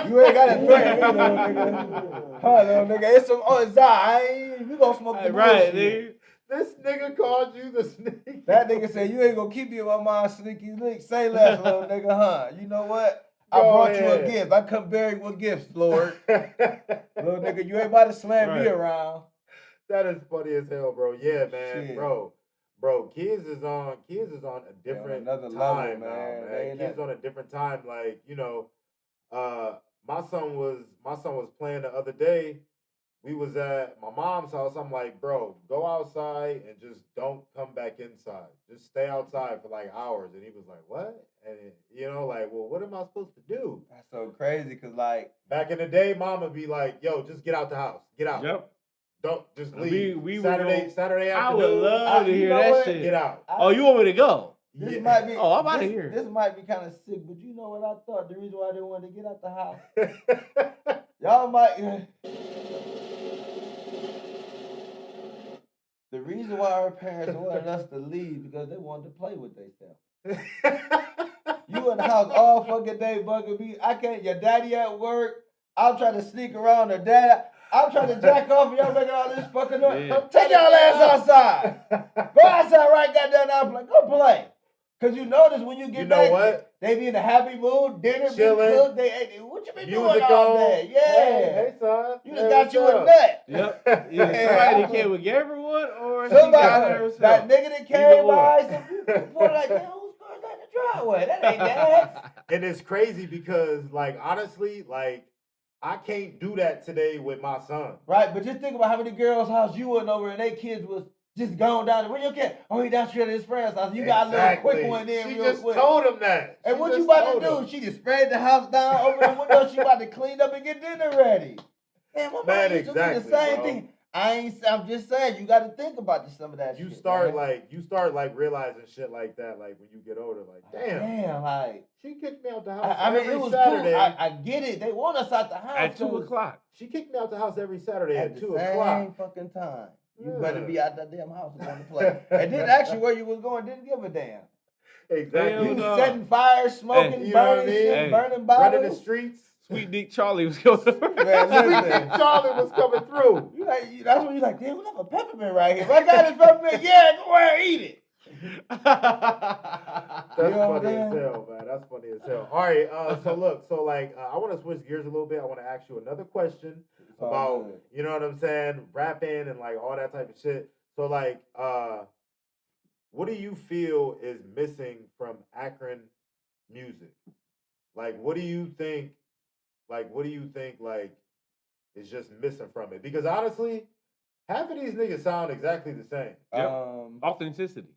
You ain't gotta threaten me, little nigga. Huh, little nigga. It's some it's we gonna smoke the Right, bullshit. nigga. This nigga called you the snake. That nigga said, you ain't gonna keep me in my mom's sneaky link. Say less, little nigga, huh? You know what? I Go brought you a ahead. gift. I come bearing with gifts, Lord. Little nigga, you ain't about to slam me Right. around. That is funny as hell, bro. Yeah, man, Shit. bro. Kids is on a different another level, time man. now, They man. ain't Kids that- on a different time. Like, my son was playing the other day. We was at my mom's house. I'm like, bro, go outside and just don't come back inside. Just stay outside for like hours. And he was like, what? And like, well, what am I supposed to do? That's so crazy, because, like, Back in the day, mom would be like, yo, just get out the house. Get out. Yep. Don't just And leave. we would Saturday go- Saturday I afternoon. would love to you hear know that what? shit. Get out. Oh, you want me to go? this Yeah. might be. Oh, I'm outta this- here. This might be kind of sick, but you know what I thought? The reason why I didn't want to get out the house. Y'all might. The reason why our parents wanted us to leave because they wanted to play with themselves. You in the house all fucking day bugging me. I can't. Your daddy at work. I'm trying to sneak around her dad. I'm trying to jack off and y'all making all this fucking noise. Yeah. Take y'all ass outside. Go outside right goddamn now. Play. Go play. Cause you notice when you get You know back, what? they be in a happy mood. Dinner be Chilling. cooked. What you been doing Music all on. day? Yeah. Hey, son. You Hey, done got what's you a up? nut. Yep. Yeah, Somebody I'm- came with everyone, or she got Somebody, herself. that nigga that came Either or. by, some people like, damn, who's going down the driveway? That ain't that. And it's crazy because, like, honestly, like, I can't do that today with my son. Right, but just think about how many girls' house you went over and they kids was just going down. Where you get? Oh, he down street at his friend's house. You got a little quick one in She real just quick. told him that. And She what just you about to told do? him. She just sprayed the house down, open the window. She about to clean up and get dinner ready. Man, my mom used to do the same thing. I'm just saying, you got to think about some of that You shit. start man. like realizing shit like that, like when you get older, like damn, like she kicked me out the house. I mean, every it was Saturday. cool. I get it. They want us out the house At 2 'cause o'clock. She kicked me out the house every Saturday at the 2 same o'clock. fucking time. You Yeah. better be out that damn house going to play. And then actually where you was going didn't give a damn. Exactly. Hell You no. setting fires, smoking, you know what I burning mean? shit, Hey. burning Running bottles. the streets. Sweet Dick Charlie was going. Man, Sweet listen. Dick Charlie was coming through. That's when you're like, damn, we have a peppermint right here. If I got this peppermint, yeah, go ahead and eat it. That's You know what funny I'm as saying? hell, man. That's funny as hell. All right, so look, I want to switch gears a little bit. I want to ask you another question all about, good. you know what I'm saying, rapping and like all that type of shit. So like, what do you feel is missing from Akron music? Like, what do you think? Like, is just missing from it? Because honestly, half of these niggas sound exactly the same. Authenticity.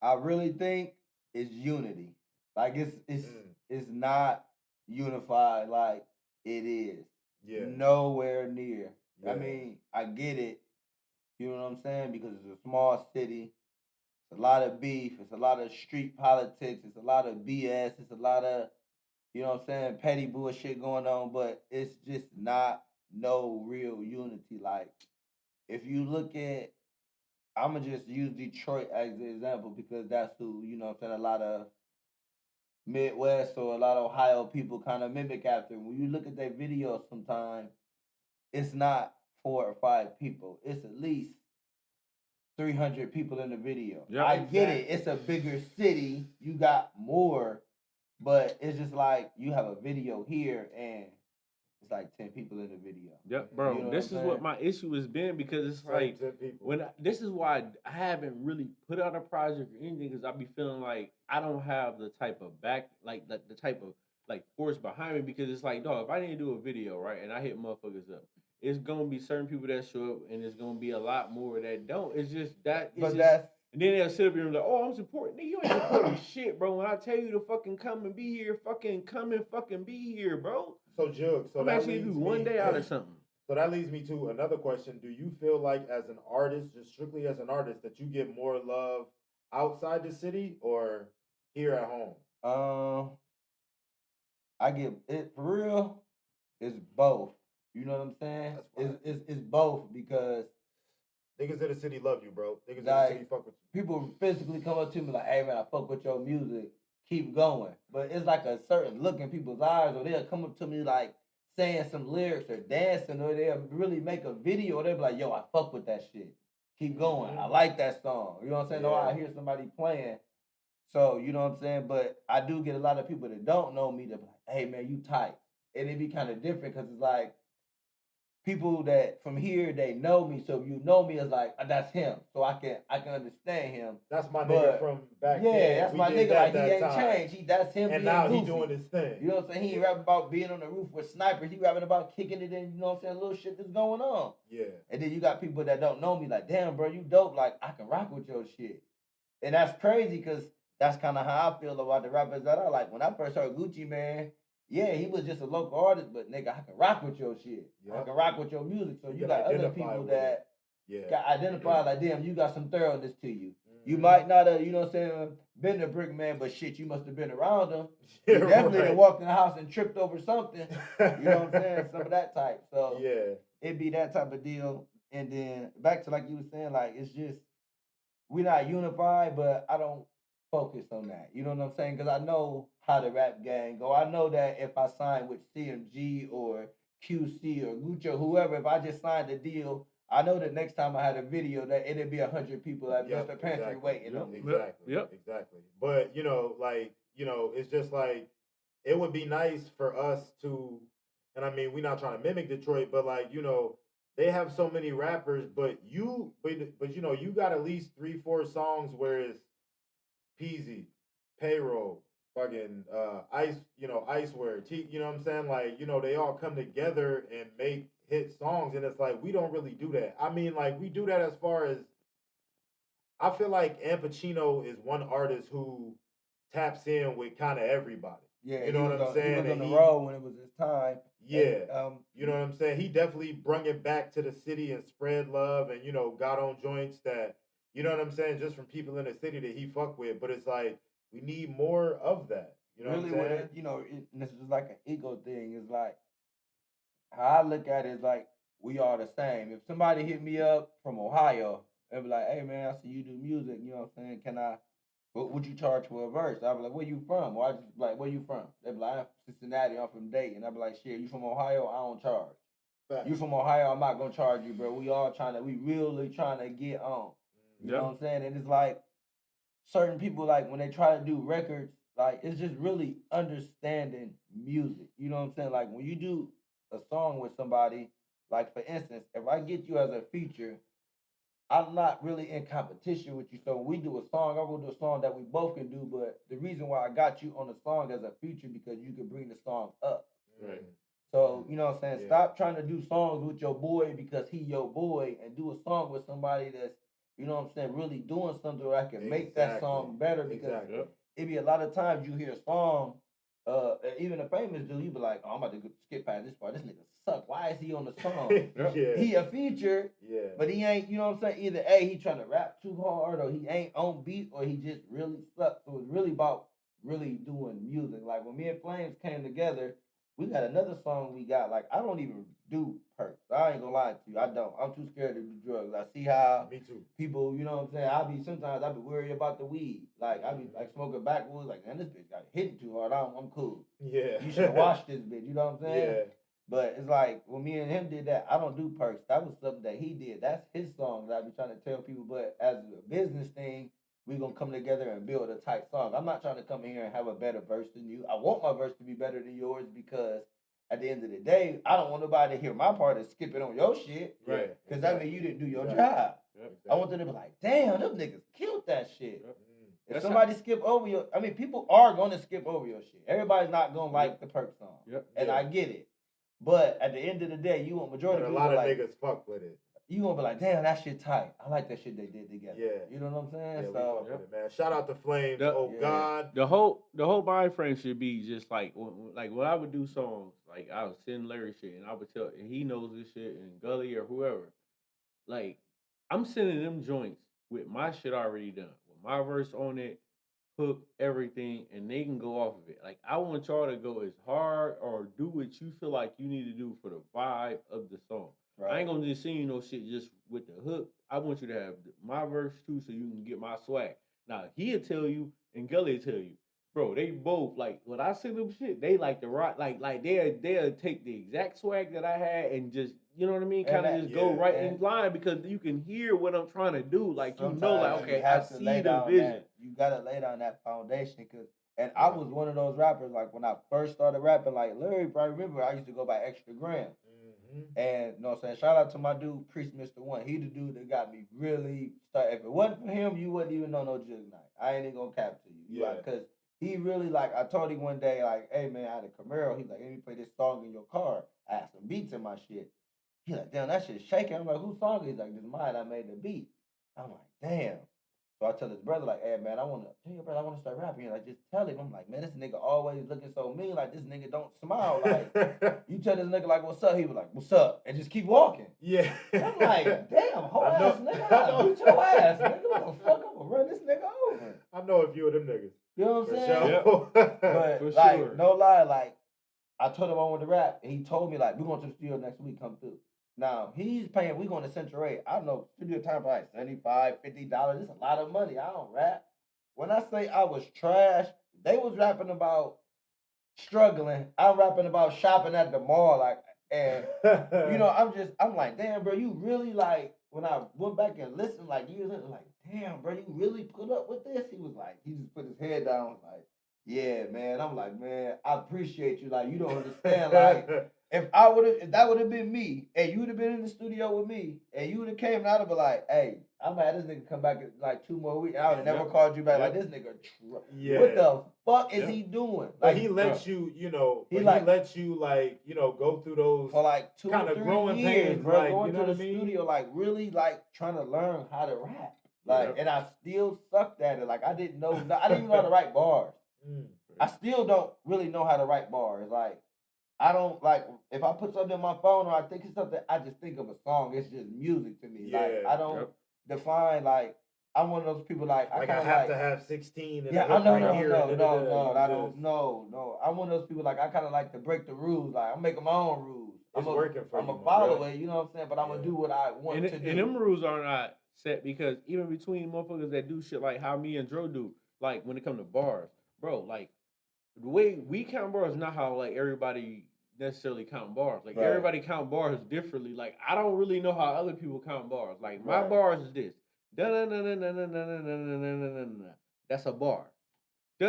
I really think it's unity. Like it's not unified like it is. Yeah. Nowhere near. Yeah. I mean, I get it. You know what I'm saying? Because it's a small city. It's a lot of beef. It's a lot of street politics. It's a lot of BS. It's a lot of, you know what I'm saying, petty bullshit going on. But it's just not no real unity. Like, if you look at, I'm going to just use Detroit as an example because that's who, you know what I'm saying, a lot of Midwest or a lot of Ohio people kind of mimic after. When you look at their videos sometimes, it's not 4 or 5 people. It's at least 300 people in the video. Yep, I get it. It's a bigger city. You got more, but it's just like you have a video here and it's like 10 people in the video. Yep, bro. You know This what is I'm what saying? my issue has been because it's like 10 people. this is why I haven't really put out a project or anything because I be feeling like I don't have the type of the type of like force behind me because it's like, dog, if I didn't do a video, right, and I hit motherfuckers up, it's gonna be certain people that show up and it's gonna be a lot more that don't. It's just that and then they'll sit up here and be like, oh, I'm supporting. Nigga, you ain't supporting shit, bro. When I tell you to fucking come and be here, fucking come and fucking be here, bro. So Jug, I'm actually do one day out of something. So that leads me to another question. Do you feel like as an artist, just strictly as an artist, that you get more love outside the city or here at home? I get it for real. It's both. You know what I'm saying? It's both because niggas in the city love you, bro. Niggas in like, the city fuck with you. People physically come up to me like, hey man, I fuck with your music. Keep going. But it's like a certain look in people's eyes, or they'll come up to me like saying some lyrics or dancing, or they'll really make a video, or they'll be like, yo, I fuck with that shit. Keep going. I like that song. You know what I'm saying? Yeah. No, I hear somebody playing. So, you know what I'm saying? But I do get a lot of people that don't know me that be like, hey man, you tight. And it be kind of different because it's like, people that from here, they know me. So if you know me, it's like, that's him. So I can understand him. That's my nigga from back then. Yeah, that's my nigga. Like, he ain't changed. That's him. And being now goofy. he doing his thing. You know what I'm saying? He ain't rapping about being on the roof with snipers. He rapping about kicking it in, you know what I'm saying, little shit that's going on. Yeah. And then you got people that don't know me like, damn, bro, you dope. Like, I can rock with your shit. And that's crazy because that's kind of how I feel about the rappers that I like. When I first heard Gucci, man, yeah, he was just a local artist, but nigga, I can rock with your shit. Yep. I can rock with your music. So you got other people that got identified like, damn, you got some thoroughness to you. Mm-hmm. You might not have, you know what I'm saying, been a brick man, but shit, you must have been around him. You definitely done walked in the house and tripped over something. You know what I'm saying? Some of that type. So it'd be that type of deal. And then back to like you were saying, like, it's just, we're not unified, but I don't focus on that. You know what I'm saying? Because I know how the rap gang go. I know that if I sign with CMG or QC or Gucci or whoever, if I just signed a deal, I know that next time I had a video that it'd be 100 people at Mr. Pantry waiting on me. Exactly. But, you know, like, you know, it's just like, it would be nice for us to, and I mean, we're not trying to mimic Detroit, but like, you know, they have so many rappers, but you know, you got at least 3-4 songs where it's Peasy, Payroll, fucking Ice, Icewear, you know what I'm saying? Like, they all come together and make hit songs, and it's like we don't really do that. I mean, like we do that as far as I feel like Al Pacino is one artist who taps in with kind of everybody. Yeah, you know what I'm saying? He was on And the road when it was his time. Yeah, And, you know what I'm saying? He definitely brung it back to the city and spread love and, got on joints that, you know what I'm saying, just from people in the city that he fuck with. But it's like, we need more of that. You know really, what I'm saying? and this is like an ego thing. It's like, how I look at it is like, we are the same. If somebody hit me up from Ohio and be like, hey, man, I see you do music, you know what I'm saying? What would you charge for a verse? I'd be like, where you from? Or I just be like, where you from? They'd be like, I'm from Cincinnati, I'm from Dayton. I'd be like, shit, you from Ohio? I don't charge. Fact. You from Ohio? I'm not gonna charge you, bro. We really trying to get on. You know what I'm saying? And it's like certain people, like when they try to do records, like it's just really understanding music. You know what I'm saying? Like when you do a song with somebody, like for instance, if I get you as a feature, I'm not really in competition with you. So when we do a song, I will do a song that we both can do. But the reason why I got you on the song as a feature because you can bring the song up. Right. So, you know what I'm saying? Yeah. Stop trying to do songs with your boy because he your boy and do a song with somebody that's, you know what I'm saying, really doing something where I can make that song better because it be a lot of times you hear a song, even a famous dude, you be like, oh, I'm about to skip past this part. This nigga suck. Why is he on the song? He a feature, but he ain't, you know what I'm saying? Either A, he trying to rap too hard or he ain't on beat or he just really sucks. So it's really about really doing music. Like when me and Flames came together, we got another song we got. Like, I don't even do perks. I ain't gonna lie to you. I don't. I'm too scared to do drugs. I see how people, you know what I'm saying? Sometimes I be worried about the weed. Like, I be like smoking backwoods. Like, man, this bitch got hit too hard. I'm cool. Yeah. You should have washed this bitch. You know what I'm saying? Yeah. But it's like, when me and him did that, I don't do perks. That was something that he did. That's his song that I be trying to tell people. But as a business thing, we gonna come together and build a tight song. I'm not trying to come in here and have a better verse than you. I want my verse to be better than yours because at the end of the day, I don't want nobody to hear my part and skip it on your shit. Right. Because that means you didn't do your job. I want them to be like, damn, them niggas killed that shit. If somebody skip over people are gonna skip over your shit. Everybody's not gonna like the perk song. And I get it. But at the end of the day, you want majority of people a lot of niggas fuck with it. You gonna be like, damn, that shit tight. I like that shit they did together. Yeah. You know what I'm saying? Yeah, so we fuck with it, man. Shout out to Flames. God. The whole mind frame should be just like when I would do songs, like I would send Larry shit and I would tell, and he knows this shit, and Gully or whoever. Like, I'm sending them joints with my shit already done, with my verse on it, hook, everything, and they can go off of it. Like, I want y'all to go as hard or do what you feel like you need to do for the vibe of the song. Right. I ain't gonna just sing you no shit just with the hook. I want you to have my verse too, so you can get my swag. Now he'll tell you, and Gully will tell you, bro. They both like when I send them shit. They like the rock, like they'll take the exact swag that I had and just, you know what I mean, kind of just go right in line because you can hear what I'm trying to do. Like you know, like okay, I see the vision. You gotta lay down that foundation because. And I was one of those rappers, like when I first started rapping, like Larry probably remember I used to go by Extra Gram. And you know what I'm saying? Shout out to my dude, Priest Mr. One. He the dude that got me really started. If it wasn't for him, you wouldn't even know no Jug Knight. I ain't even gonna cap to you. Yeah. Because he really I told him one day, like, hey man, I had a Camaro. He's like, let me play this song in your car. I had some beats in my shit. He's like, damn, that shit's shaking. I'm like, whose song is it? He's like, this is mine. I made the beat. I'm like, damn. So I tell his brother, like, hey, man, I want to start rapping. Like, just tell him. I'm like, man, this nigga always looking so mean. Like, this nigga don't smile. Like, you tell this nigga, like, what's up? He was like, what's up? And just keep walking. Yeah. I'm like, damn, whole ass nigga. I beat your ass, nigga. What the fuck? I'm going to run this nigga over. I know a few of them niggas. You know what I'm saying? Sure. But, for like, sure. No lie, like, I told him I wanted to rap. And he told me, like, we're going to the studio next week. Come through. Now, he's paying, we going to Central 8. I don't know, studio time for like $75, $50. It's a lot of money. I don't rap. When I say I was trash, they was rapping about struggling. I'm rapping about shopping at the mall. Like, and, you know, I'm like, damn, bro, you really like, when I went back and listened like years later, like, damn, bro, you really put up with this? He was like, he just put his head down, was like, yeah, man. I'm like, man, I appreciate you. Like, you don't understand, like, if that would have been me, and you would have been in the studio with me, and you would have came and I'd have been like, hey, I'm mad this nigga come back in like 2 more weeks. I would have never called you back. Like this nigga. Yeah. What the fuck is he doing? But Like he lets you, you know, he lets you like, you know, go through those for like 2 kind or of 3 growing years, pains, bro. like, Going you know to what the I mean? studio, like really like trying to learn how to rap. Like, and I still sucked at it. Like I didn't even know how to write bars. I still don't really know how to write bars. Like I don't like if I put something in my phone or I think of something, I just think of a song. It's just music to me. Yeah. Like I don't define like I'm one of those people like I have to have 16 and yeah, no. I'm one of those people like I kind of like to break the rules. Like I'm making my own rules. It's working for I'm you. a follower, you know what I'm saying? But I'm gonna do what I want to do. And them rules are not set because even between motherfuckers that do shit like how me and Dro do, like when it comes to bars, bro, like the way we count bars is not how like everybody necessarily count bars. Like everybody count bars differently. Like I don't really know how other people count bars. Like my bars is this. That's a bar. That's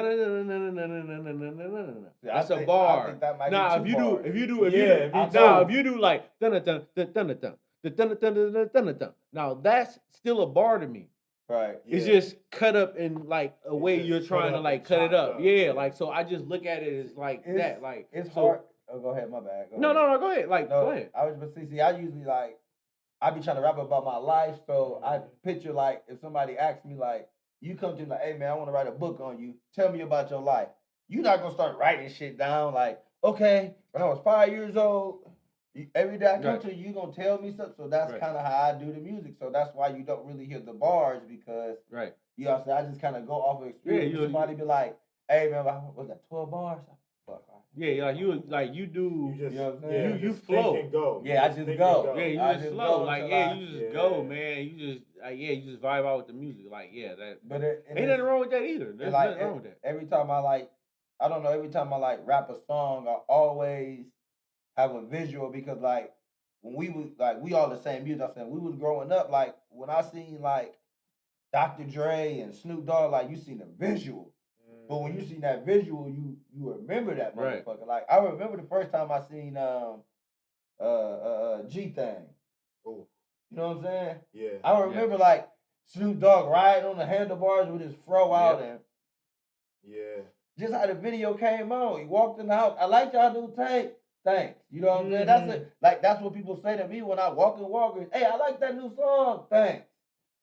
a bar. Now if you do like now that's still a bar to me. Right. It's just cut up in like a way you're trying to like cut it up. Yeah, like so I just look at it as like that. Like it's hard. Oh, go ahead, my bad. No, go ahead. Like go ahead. I was just see, I usually like I be trying to rap about my life, so I picture like if somebody asks me like, you come to me like, hey man, I want to write a book on you. Tell me about your life. You're not gonna start writing shit down like, okay, when I was 5 years old, every day I come to you, gonna tell me something. So that's kind of how I do the music. So that's why you don't really hear the bars because you know what I'm saying? I just kind of go off of experience. Yeah, somebody be like, hey man, was that 12 bars? Fuck. Yeah, you do. You know what I'm saying? You flow. And go. Yeah, I just go. Yeah, you just flow. Like you just go, man. You just vibe out with the music. Like that. But ain't nothing wrong with that either. There's nothing wrong with that. Every time I rap a song, I always have a visual because like when we all the same music. I'm saying we was growing up. Like when I seen like Dr. Dre and Snoop Dogg, like you seen the visual. But when you see that visual, you remember that motherfucker. Right. Like I remember the first time I seen G Thing. Oh. You know what I'm saying? Yeah. I remember like Snoop Dogg riding on the handlebars with his fro out and just how the video came on. He walked in the house. I like y'all new tape. Thanks. You know what I'm saying? That's it. Like that's what people say to me when I walk. Hey, I like that new song. Thanks.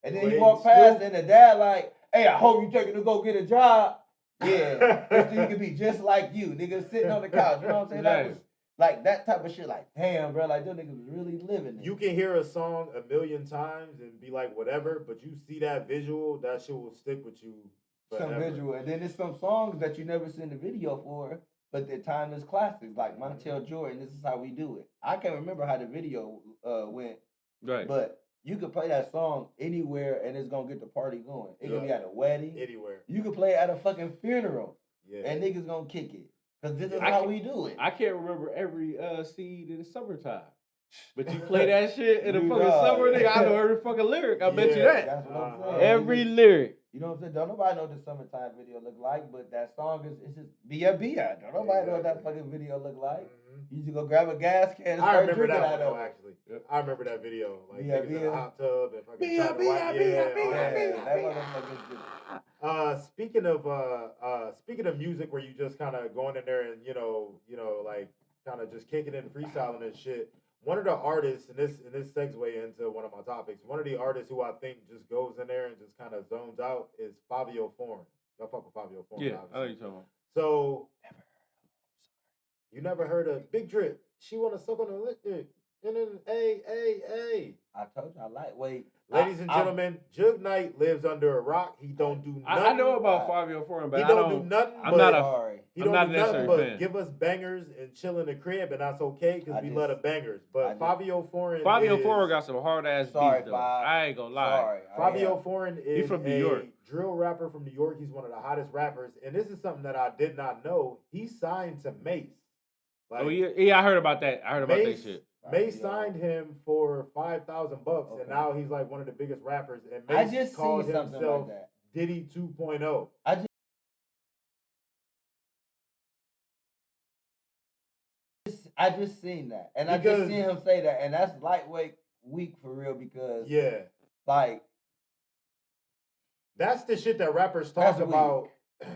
And then he walked past and the dad like, hey, I hope you taking to go get a job. Yeah, so you can be just like you, nigga, sitting on the couch. You know what I'm saying? That was like that type of shit. Like, damn, bro, like those niggas really living it. You can hear a song 1,000,000 times and be like, whatever, but you see that visual, that shit will stick with you forever. Some visual, and then there's some songs that you never seen the video for, but they're timeless classics. Like Montel Jordan, This Is How We Do It. I can't remember how the video went, but you could play that song anywhere and it's gonna get the party going. It could be at a wedding. Anywhere. You could play it at a fucking funeral. And niggas gonna kick it. Cause this is how we do it. I can't remember every seed in the summertime. But you play that shit in the fucking summer, nigga. I know every fucking lyric. I bet you that. That's what I'm saying. Every lyric. You know what I'm saying? Don't nobody know what the summertime video look like, but that song is just B.I. Don't nobody know what that fucking video look like. You used to go grab a gas can and start drinking out of it. Actually. I remember that video. Like niggas in B.I. a hot tub and fucking Speaking of music where you just kind of going in there and you know like kind of just kicking it and freestyling and shit. One of the artists, and this segue into one of my topics, one of the artists who I think just goes in there and just kind of zones out is Fabio Foreign. Y'all fuck with Fabio Foreign. Yeah, I know you're talking about. So, you never heard of Big Drip? She want to suck on the liquor. And then, hey. I told you I lightweight. Ladies and gentlemen, Jug Knight lives under a rock. He don't do nothing. I know about Fabio Foreign, but he don't do nothing. I'm not a He don't do nothing but give us bangers and chill in the crib, and that's okay because we love the bangers. But Fabio Foreign got some hard ass beats though. I ain't gonna lie. Fabio Foreign is from New York. Drill rapper from New York. He's one of the hottest rappers, and this is something that I did not know. He signed to Mace. Like, I heard about that. I heard about that shit. Mace signed him for $5,000, and now he's like one of the biggest rappers. And Mace called himself Diddy 2.0. I just seen that, and I just seen him say that, and that's lightweight weak for real because like That's the shit that rappers That's talk about.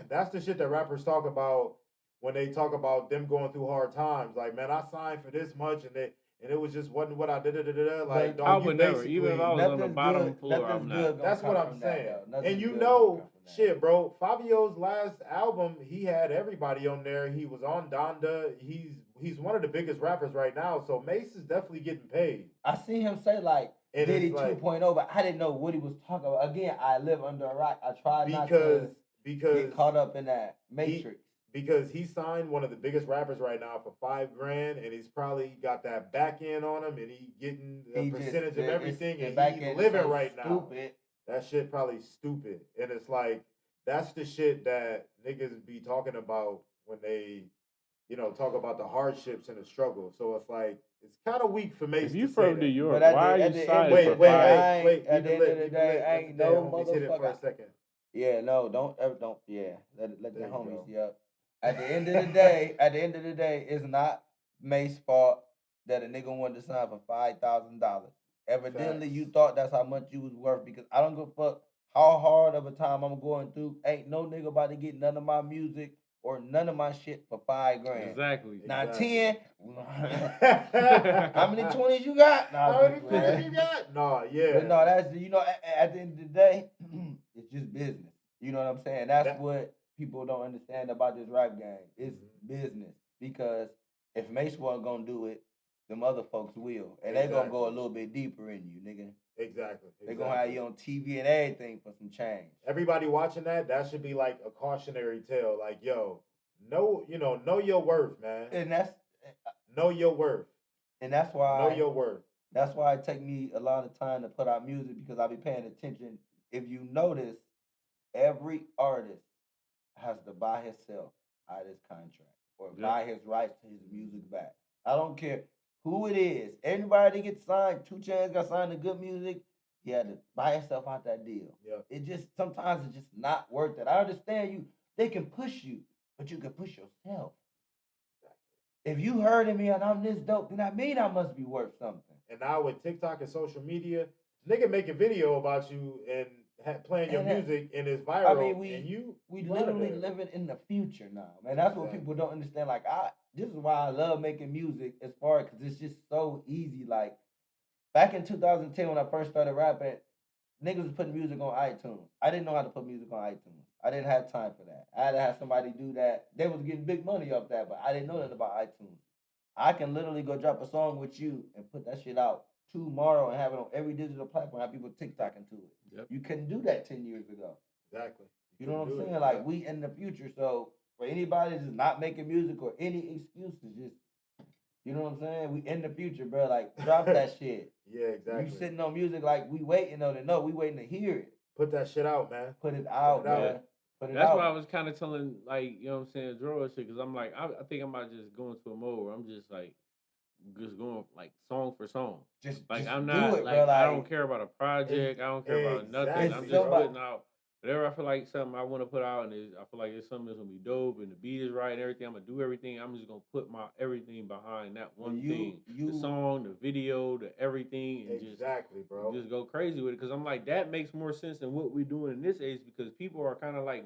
That's the shit that rappers talk about when they talk about them going through hard times. Like, man, I signed for this much, and it was just wasn't what I did. Like, But I dog, you would never, basically. even if I was on the nothing's bottom good. floor, Nothing's I'm good not. gonna That's what come I'm from that, saying. though. Nothing's And you good gonna know, come from that. shit, bro. Fabio's last album, he had everybody on there. He was on Donda. He's one of the biggest rappers right now. So Mace is definitely getting paid. I see him say like And Diddy it's like- 2.0, but I didn't know what he was talking about. Again, I live under a rock. I try not Because to because get caught up in that matrix. because he signed one of the biggest rappers right now for $5,000, and he's probably got that back end on him, and he getting a He just- percentage of it's- everything, the and back he end is living so right now. Stupid. That shit probably stupid, and it's like that's the shit that niggas be talking about when they, talk about the hardships and the struggle. So it's like it's kind of weak for Mace. If you to say from that. New York, But at why the- are at you the end- signing Wait, for wait, five? wait. At the end of the day, ain't no homies hit it for a motherfucker. second. Yeah, no, don't. Yeah, let the There you homies go. see up. At the end of the day, it's not Mace's fault that a nigga wanted to sign for $5,000. Evidently, Facts. you thought that's how much you was worth because I don't give a fuck how hard of a time I'm going through. Ain't no nigga about to get none of my music or none of my shit for $5,000. Exactly. Now Exactly. 10. How many 20s you got? Nah, How I'm many just playing. pictures you got? No, yeah. But no, that's at the end of the day, it's just business. You know what I'm saying? That's That- what people don't understand about this rap game. It's business because if Mace wasn't gonna do it, them other folks will, and they gonna go a Exactly. little bit deeper in you, nigga. Exactly. They gonna have you on TV and everything for some change. Everybody watching that should be like a cautionary tale. Like, yo, know your worth, man. And that's Know your worth. why Know your worth. That's why it take me a lot of time to put out music because I be paying attention. If you notice, every artist has to buy himself out of his contract or buy his rights to his music back. I don't care who it is. Anybody that gets signed, 2 Chainz got signed to Good Music, he had to buy himself out that deal. Yep. It just sometimes it's just not worth it. I understand you. They can push you, but you can push yourself. If you heard of me and I'm this dope, then that mean I must be worth something. And now with TikTok and social media, nigga make a video about you and playing your And that- music and it's viral. I mean, and you We you out literally there. living in the future now, man. That's what Exactly. people don't understand. Like, this is why I love making music as far because it's just so easy. Like, back in 2010 when I first started rapping, niggas was putting music on iTunes. I didn't know how to put music on iTunes. I didn't have time for that. I had to have somebody do that. They was getting big money off that, but I didn't know nothing about iTunes. I can literally go drop a song with you and put that shit out tomorrow and have it on every digital platform, have people TikTok into it. Yep. You couldn't do that 10 years ago. Exactly. You know what I'm couldn't do saying? it, Like, yeah. we in the future, so for anybody that's not making music or any excuses, just, you know what I'm saying? We in the future, bro. Like, drop that shit. Yeah, exactly. You sitting on music like we waiting on it. No, we waiting to hear it. Put that shit out, man. Put it out, it out. man. Put it That's out. why I was kind of telling, like, you know what I'm saying, Dro and shit, because I'm like, I think I'm about to just go into a mode where I'm just going like song for song. Just I'm do not it, like bro. I like, don't care about a project. I don't care about nothing. I'm Exactly. just Somebody- putting out whatever I feel like something I want to put out, and I feel like it's something that's gonna be dope, and the beat is right, and everything. I'm gonna do everything. I'm just gonna put my everything behind that one thing: the song, the video, the everything, and Exactly, bro. just go crazy with it. Because I'm like, that makes more sense than what we're doing in this age. Because people are kind of like,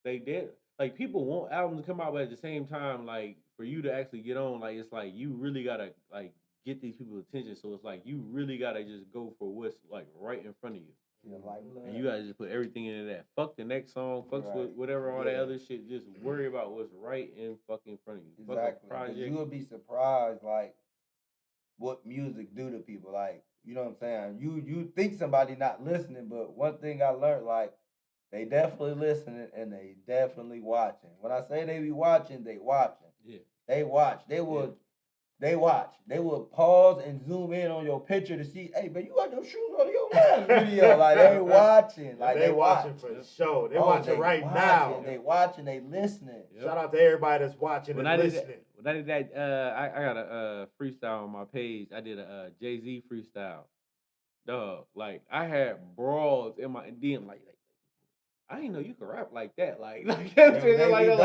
they did. Like, people want albums to come out, but at the same time, like, for you to actually get on, like, it's like you really gotta like get these people's attention. So it's like you really gotta just go for what's like right in front of you. Yeah, like, And you gotta just put everything into that. Fuck the next song. Fuck Right. whatever, all that Yeah. other shit. Just worry about what's right in fucking front of you. Exactly. Fuck a 'Cause project. you would be surprised, like, what music do to people. Like, you know what I'm saying? You think somebody not listening, but one thing I learned, like, they definitely listening and they definitely watching. When I say they be watching, they watching. Yeah. They watch. They would. They watch. They will pause and zoom in on your picture to see, hey, man, you got them shoes on your last video. Like, they watching. Like, they watching watch. for sure. They Oh, watching they right watching, now. They watching. They listening. Yep. Shout out to everybody that's watching When and I did listening. that, I got a freestyle on my page. I did a Jay-Z freestyle. Dog, like, I had brawls in my DM, like I didn't know you could rap like that. Like They I be didn't know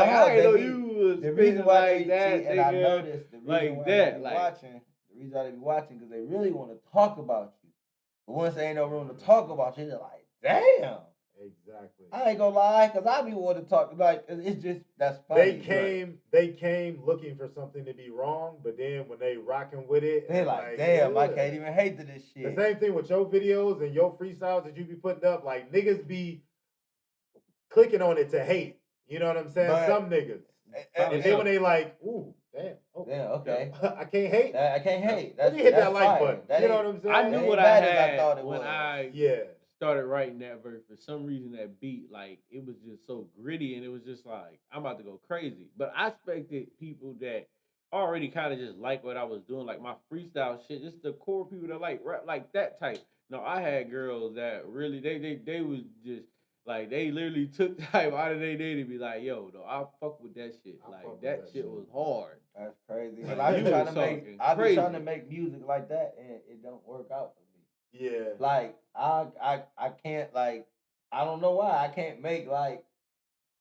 dogs. you was The reason spitting why like they that, see, and I nigga. noticed the reason like why that, they be like- watching, the reason why they be watching because they really want to talk about you. But once there ain't no room to talk about you, they're like, damn. Exactly. I ain't gonna lie, cause I be wanting to talk like it's just that's funny. They came looking for something to be wrong, but then when they rocking with it, They like, damn, I can't even hate to this The shit. same thing with your videos and your freestyles that you be putting up. Like niggas be clicking on it to hate. You know what I'm saying? But- Some niggas. And then when they like, ooh, damn, okay. I can't hate. I can't hate. Let me hit that like fire. button. That You know ain't- what I'm saying? I knew ain't what I bad as I had thought it when was. I started writing that verse. For some reason, that beat, like, it was just so gritty, and it was just like, I'm about to go crazy. But I expected people that already kind of just like what I was doing, like my freestyle shit, just the core people that like rap, like that type. No, I had girls that really, they was just, like, they literally took time out of their day to be like, yo, though, I fuck with that shit. Like, that shit was hard. That's crazy. Like, I be you trying was to make talking I be crazy. trying to make music like that, and it don't work out for me. Yeah. Like I can't, like, I don't know why I can't make, like,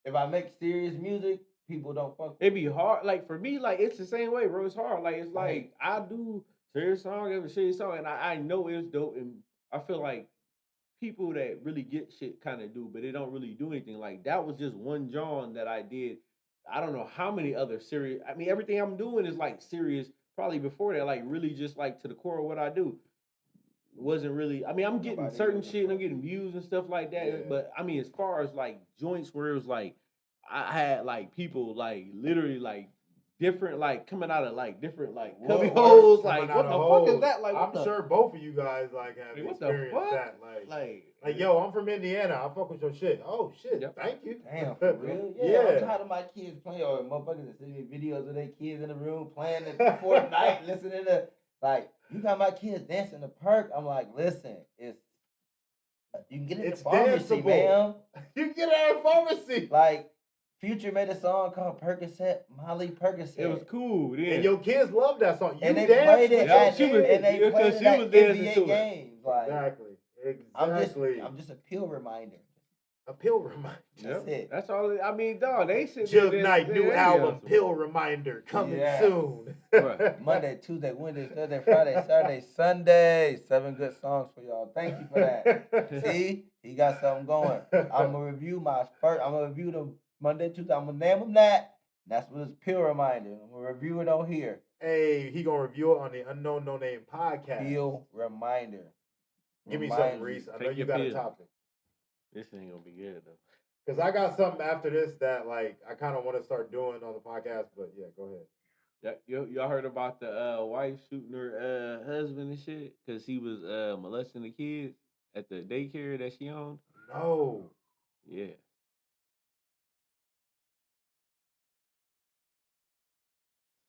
if I make serious music, people don't fuck with It'd be hard. Like, for me, like, it's the same way, bro. It's hard. Like, it's like, I do serious song, every serious song, and I know it's dope, and I feel like people that really get shit kind of do, but they don't really do anything. Like, that was just one John that I did. I don't know how many other serious. I mean, everything I'm doing is like serious. Probably before that, like really just like to the core of what I do. Wasn't really. I mean, I'm getting Nobody certain gives a shit and I'm fuck. getting views and stuff like that. Yeah. But I mean, as far as like joints where it was like, I had like people like literally like different, like coming out of like different like cubby What? holes. Coming Like, out what of the fuck holes. is that? Like, what I'm the, sure both of you guys like have like, what the experienced fuck? that. Like, yeah. yo, I'm from Indiana. I fuck with your shit. Oh shit, Yep. thank you. Damn, for real? Yeah, I'm tired of my kids playing, or motherfuckers that send me videos of their kids in the room playing at Fortnite, listening to, like, you got my kids dancing in the park. I'm like, listen, you can get it in the It's pharmacy, danceable. man. You can get it at a pharmacy. Like, Future made a song called Percocet, Molly Percocet. It was cool. Then. And your kids love that song. And You they danced played with it your at, she was- and they yeah, 'cause played it she at was dancing NBA to it. games. Like, Exactly. I'm just a pill reminder. A pill reminder. That's it. That's all. I mean, dog, they sit Jug there, Knight, new album, awesome. Pill Reminder, coming Yeah. soon. Right. Monday, Tuesday, Wednesday, Thursday, Friday, Saturday, Sunday. 7 good songs for y'all. Thank you for that. See, he got something going. I'm gonna review the Monday, Tuesday. I'm gonna name them that. That's what it's pill reminder. I'm gonna review it on here. Hey, he gonna review it on the Unknown No Name podcast. Pill reminder. Give me Remind something, you. Reese. I know Take you your got a pill. topic. This ain't gonna be good though. Because I got something after this that like I kind of want to start doing on the podcast, but yeah, go ahead. Y'all heard about the wife shooting her husband and shit because he was molesting the kids at the daycare that she owned? No. Yeah.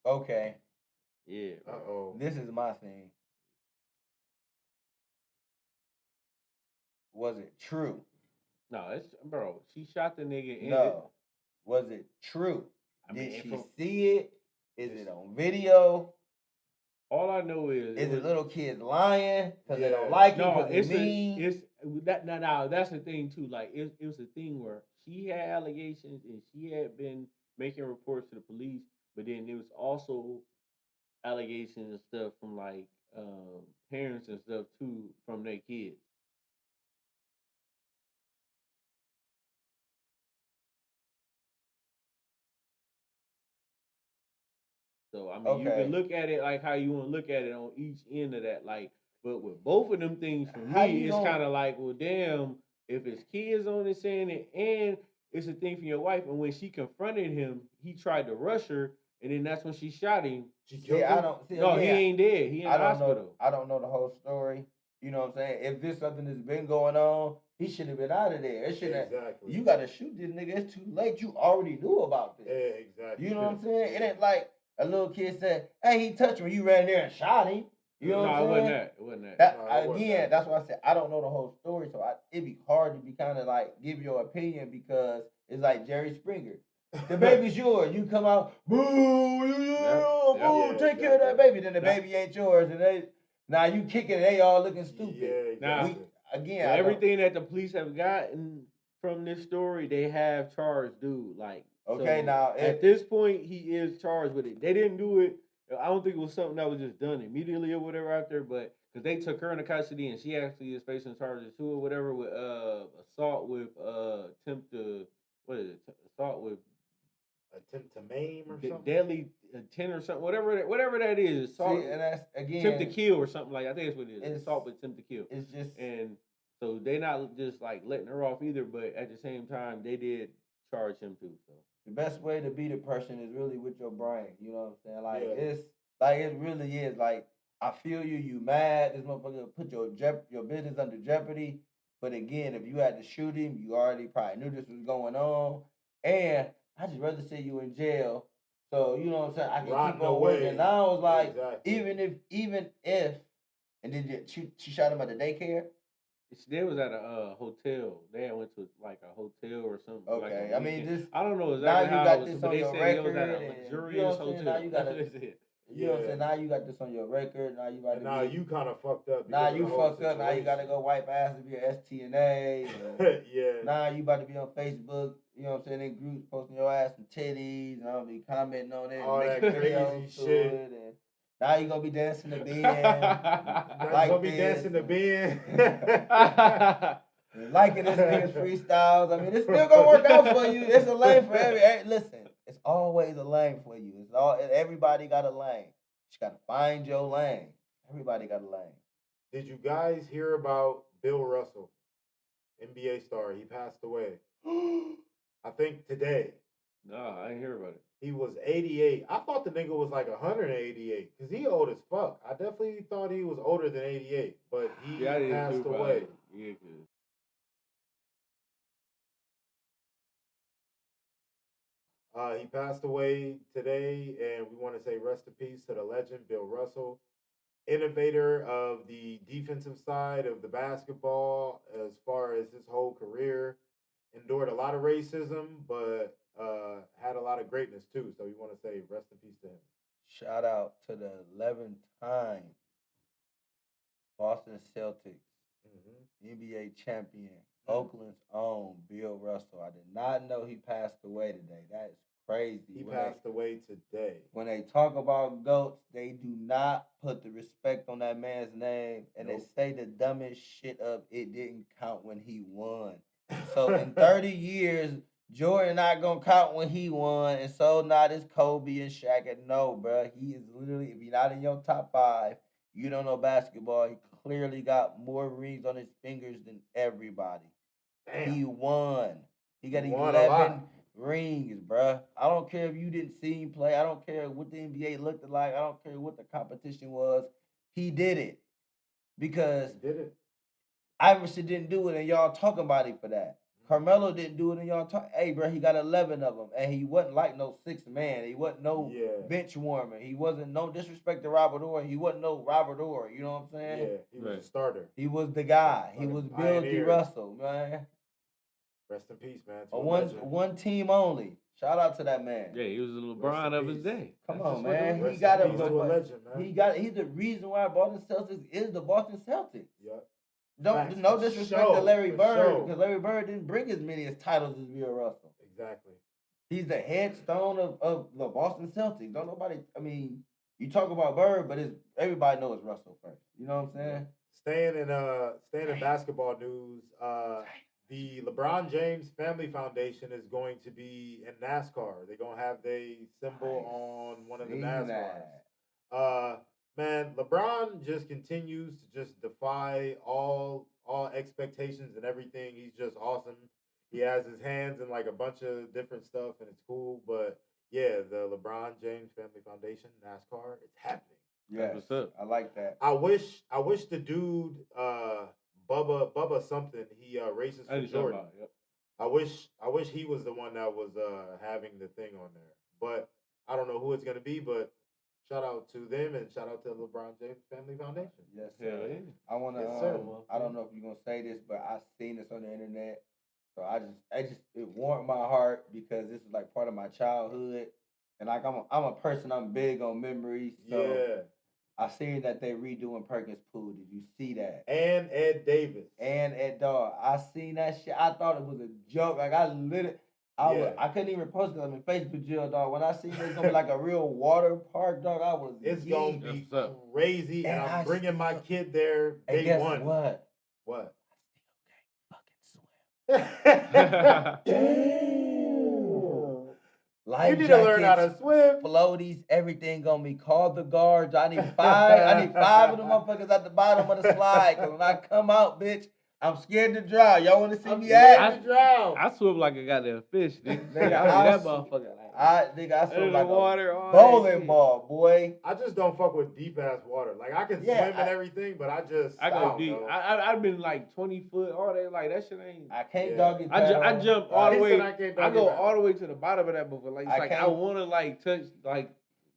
Okay, Yeah. Uh bro. oh. this is my thing. Was it true? No, it's bro. She shot the nigga in No. Was it true? I mean, Did she from- see it? Is it on video? All I know is Is was- it little kids lying because they Yeah. don't like it No, because it's they mean? it's that now that's the thing too. Like it was a thing where she had allegations and she had been making reports to the police, but then there was also allegations and stuff from like parents and stuff too from their kids. So I mean, you Okay. can look at it like how you want to look at it on each end of that. Like, but with both of them things, for How me, you it's gonna- kind of like, well, damn, if it's kids on it saying it, and it's a thing for your wife, and when she confronted him, he tried to rush her, and then that's when she shot him. She killed See, I him? don't see. No, he again, ain't dead. He in I the don't hospital. know. I don't know the whole story. You know what I'm saying? If this something that's been going on, he should have been out of there. It should have. Exactly. You got to shoot this nigga. It's too late. You already knew about this. Yeah, exactly. You know what I'm saying? It ain't like a little kid said, "Hey, he touched me." You ran there and shot him. You know No, what I'm it saying? wasn't that. It wasn't that. That No, it wasn't again, that. that's why I said I don't know the whole story, so it'd be hard to be kind of like give your opinion because it's like Jerry Springer. The baby's yours. You come out, boo, boo, Yeah, take care of that exactly. baby. Then the baby ain't yours, and now you kicking, they all looking stupid. Yeah, Nah. exactly. Again, So I don't- everything that the police have gotten from this story, they have charged dude. Like, Okay, so now, at this point, he is charged with it. They didn't do it. I don't think it was something that was just done immediately or whatever out there. But because they took her into custody and she actually is facing charges too or whatever with assault with attempt to assault with attempt to maim or something. Deadly intent or something, whatever that is. Assault, See, and that's again attempt to kill or something like I think that's what it is. Assault with attempt to kill. It's just and so they not just like letting her off either, but at the same time they did charge him too. So the best way to beat a person is really with your brain. You know what I'm saying? Like Yeah. it's like it really is. Like I feel you. You mad? This motherfucker put your business under jeopardy. But again, if you had to shoot him, you already probably knew this was going on. And I just rather see you in jail. So you know what I'm saying? I can Rotting keep on away. working. And I was like, Exactly. even if, and then she shot him at the daycare. they was at a hotel. They went to like a hotel or something. Okay, like I mean, just I don't know now exactly you how got it was, this but on they your said it was record. at a And, luxurious you know what I'm saying? hotel. Now you got That's what they said. You know what I'm saying? Now you got this on your record. Now you about And to now be, you kind of fucked up. Now because of you the whole fucked up. Now you got to situation. go wipe ass of your STNA. Yeah. Now you about to be on Facebook. You know what I'm saying? In groups posting your ass and titties. And I'll be commenting on it. All making that videos crazy to shit. it, and now you gonna be dancing to Ben. Now like you gonna be this, dancing to Ben. and liking this nigga's freestyles. I mean, it's still gonna work out for you. It's a lane for listen, it's always a lane for you. Everybody got a lane. You just gotta find your lane. Everybody got a lane. Did you guys hear about Bill Russell, NBA star? He passed away. I think today. No, I didn't hear about it. He was 88. I thought the nigga was like 188 because he old as fuck. I definitely thought he was older than 88, but he I did passed too, away. probably. Yeah, 'cause He passed away today, and we want to say rest in peace to the legend, Bill Russell, innovator of the defensive side of the basketball as far as his whole career. Endured a lot of racism, but had a lot of greatness too. So we want to say rest in peace to him. Shout out to the 11-time Boston Celtics NBA champion, Oakland's own Bill Russell. I did not know he passed away today. That is crazy. He passed away today. When they talk about GOATs, they do not put the respect on that man's name, and Nope. they say the dumbest shit up. It didn't count when he won. So in 30 years, Jordan not gonna count when he won, and so not is Kobe and Shaq. And no, bro, he is literally, if you're not in your top 5, you don't know basketball. He clearly got more rings on his fingers than everybody. Damn. He won. He got He won a 11 lot. rings, bruh. I don't care if you didn't see him play. I don't care what the NBA looked like. I don't care what the competition was. He did it. Because He did it. Iverson didn't do it, and y'all talking about him for that. Carmelo didn't do it, and y'all talk. Hey, bro, he got 11 of them, and he wasn't like no 6th man. He wasn't no bench warmer. He wasn't no disrespect to Robert Orr. He wasn't no Robert Orr. You know what I'm saying? Yeah, he was a starter. He was the guy. He Like a was Bill D. pioneer. Russell, man. Rest in peace, man. To A a one legend. one team only. Shout out to that man. yeah, he was the Rest LeBron in of his peace. day. Come That's on, just what it man. was. He got Rest in peace to a a legend, man. he's the reason why Boston Celtics is the Boston Celtics. Yep. No Facts, disrespect for to Larry sure, Bird, for sure. because Larry Bird didn't bring as many as titles as Bill Russell. Exactly. He's the headstone of the Boston Celtics. Don't nobody, I mean, you talk about Bird, but everybody knows Russell first. You know what I'm saying? Staying in basketball news, the LeBron James Family Foundation is going to be in NASCAR. They're gonna have their symbol on one of the Seen NASCARs. that. Man, LeBron just continues to just defy all expectations and everything. He's just awesome. He has his hands in like a bunch of different stuff, and it's cool. But yeah, the LeBron James Family Foundation NASCAR, it's happening. Yes, what's up. I like that. I wish the dude Bubba something, he races I for didn't know Jordan. about it. Yep. I wish he was the one that was having the thing on there. But I don't know who it's gonna be, but shout out to them and shout out to LeBron James Family Foundation. Yes, Hell sir. yeah. I want to. Yes, sir. I don't know if you're gonna say this, but I seen this on the internet, so it warmed my heart because this is like part of my childhood, and like I'm a person. I'm big on memories. So Yeah. I seen that they redoing Perkins Pool. Did you see that? And Ed Davis. And at dog, I seen that shit. I thought it was a joke. Like I I couldn't even post it on my Facebook jail, dog. When I seen it's gonna be like a real water park, dog, I was It's gonna be That's what's up. crazy, and And I'm I bringing my still- kid there And day guess one. what? What? Fucking swim. You Life need to learn how jackets, to swim. floaties, everything gonna be called the guards. I need five of them motherfuckers at the bottom of the slide. Cause when I come out, bitch, I'm scared to drown. Y'all wanna see I'm me scared act? to drown. I swim like a goddamn fish, nigga. Nigga, I I that sw- motherfucker. Like, I under swim the like water, a all that bowling shit. ball, boy. I just don't fuck with deep ass water. Like I can Yeah, swim and everything, but I I go don't deep. know. I've been like 20 foot, all that. Like that shit ain't. I can't Yeah. doggy I paddle. jump all the He way. said I can't I doggy go paddle. all the way to the bottom of that motherfucker. Like it's I like I can't- want to like touch like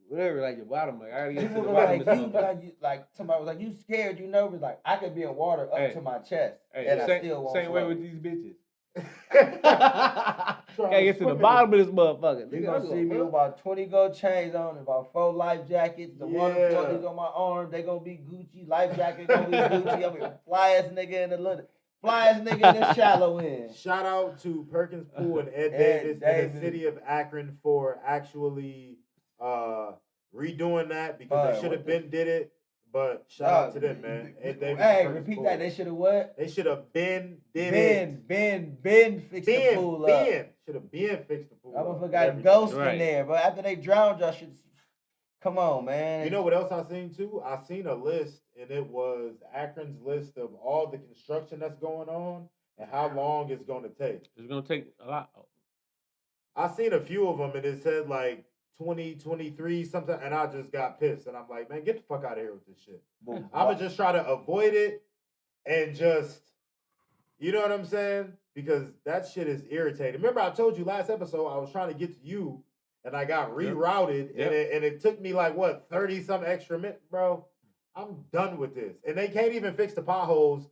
whatever, like your bottom. Like I gotta get to People the were bottom. like, of this you, motherfucker. like somebody was like, you scared, you nervous? Like I could be in water up Hey. to my chest, Hey, and I same, still won't same way float. with these bitches. Trying Can't get to the swim in bottom of this motherfucker. You Nigga, gonna I'm see going, me bro. with about 20 gold chains on, about 4 life jackets, the water Yeah. floaties on my arm, they gonna be Gucci, life jacket gonna be Gucci. I'm the flyest nigga in the little, flyest nigga in the shallow end. Shout out to Perkins Pool and Ed Ed Davis and Davis. the city of Akron for actually redoing that because Bud, they should what have the been did it. But shout out to them, man. Ed Davis and Hey, Perkins repeat Pool. that. They should have what? They should have been did it. Ben fixed the pool up. Should have been fixed the pool. That up motherfucker and got everything. ghosts Right. in there, but after they drowned, y'all should. Come on, man. You know what else I seen too? I seen a list, and it was Akron's list of all the construction that's going on and how long it's going to take. It's gonna take a lot. I seen a few of them, and it said like 2023 something, and I just got pissed, and I'm like, man, get the fuck out of here with this shit. But I'm gonna just try to avoid it and just, you know what I'm saying? Because that shit is irritating. Remember, I told you last episode I was trying to get to you, and I got rerouted, Yep. and it took me like what 30 some extra minutes, bro. I'm done with this, and they can't even fix the potholes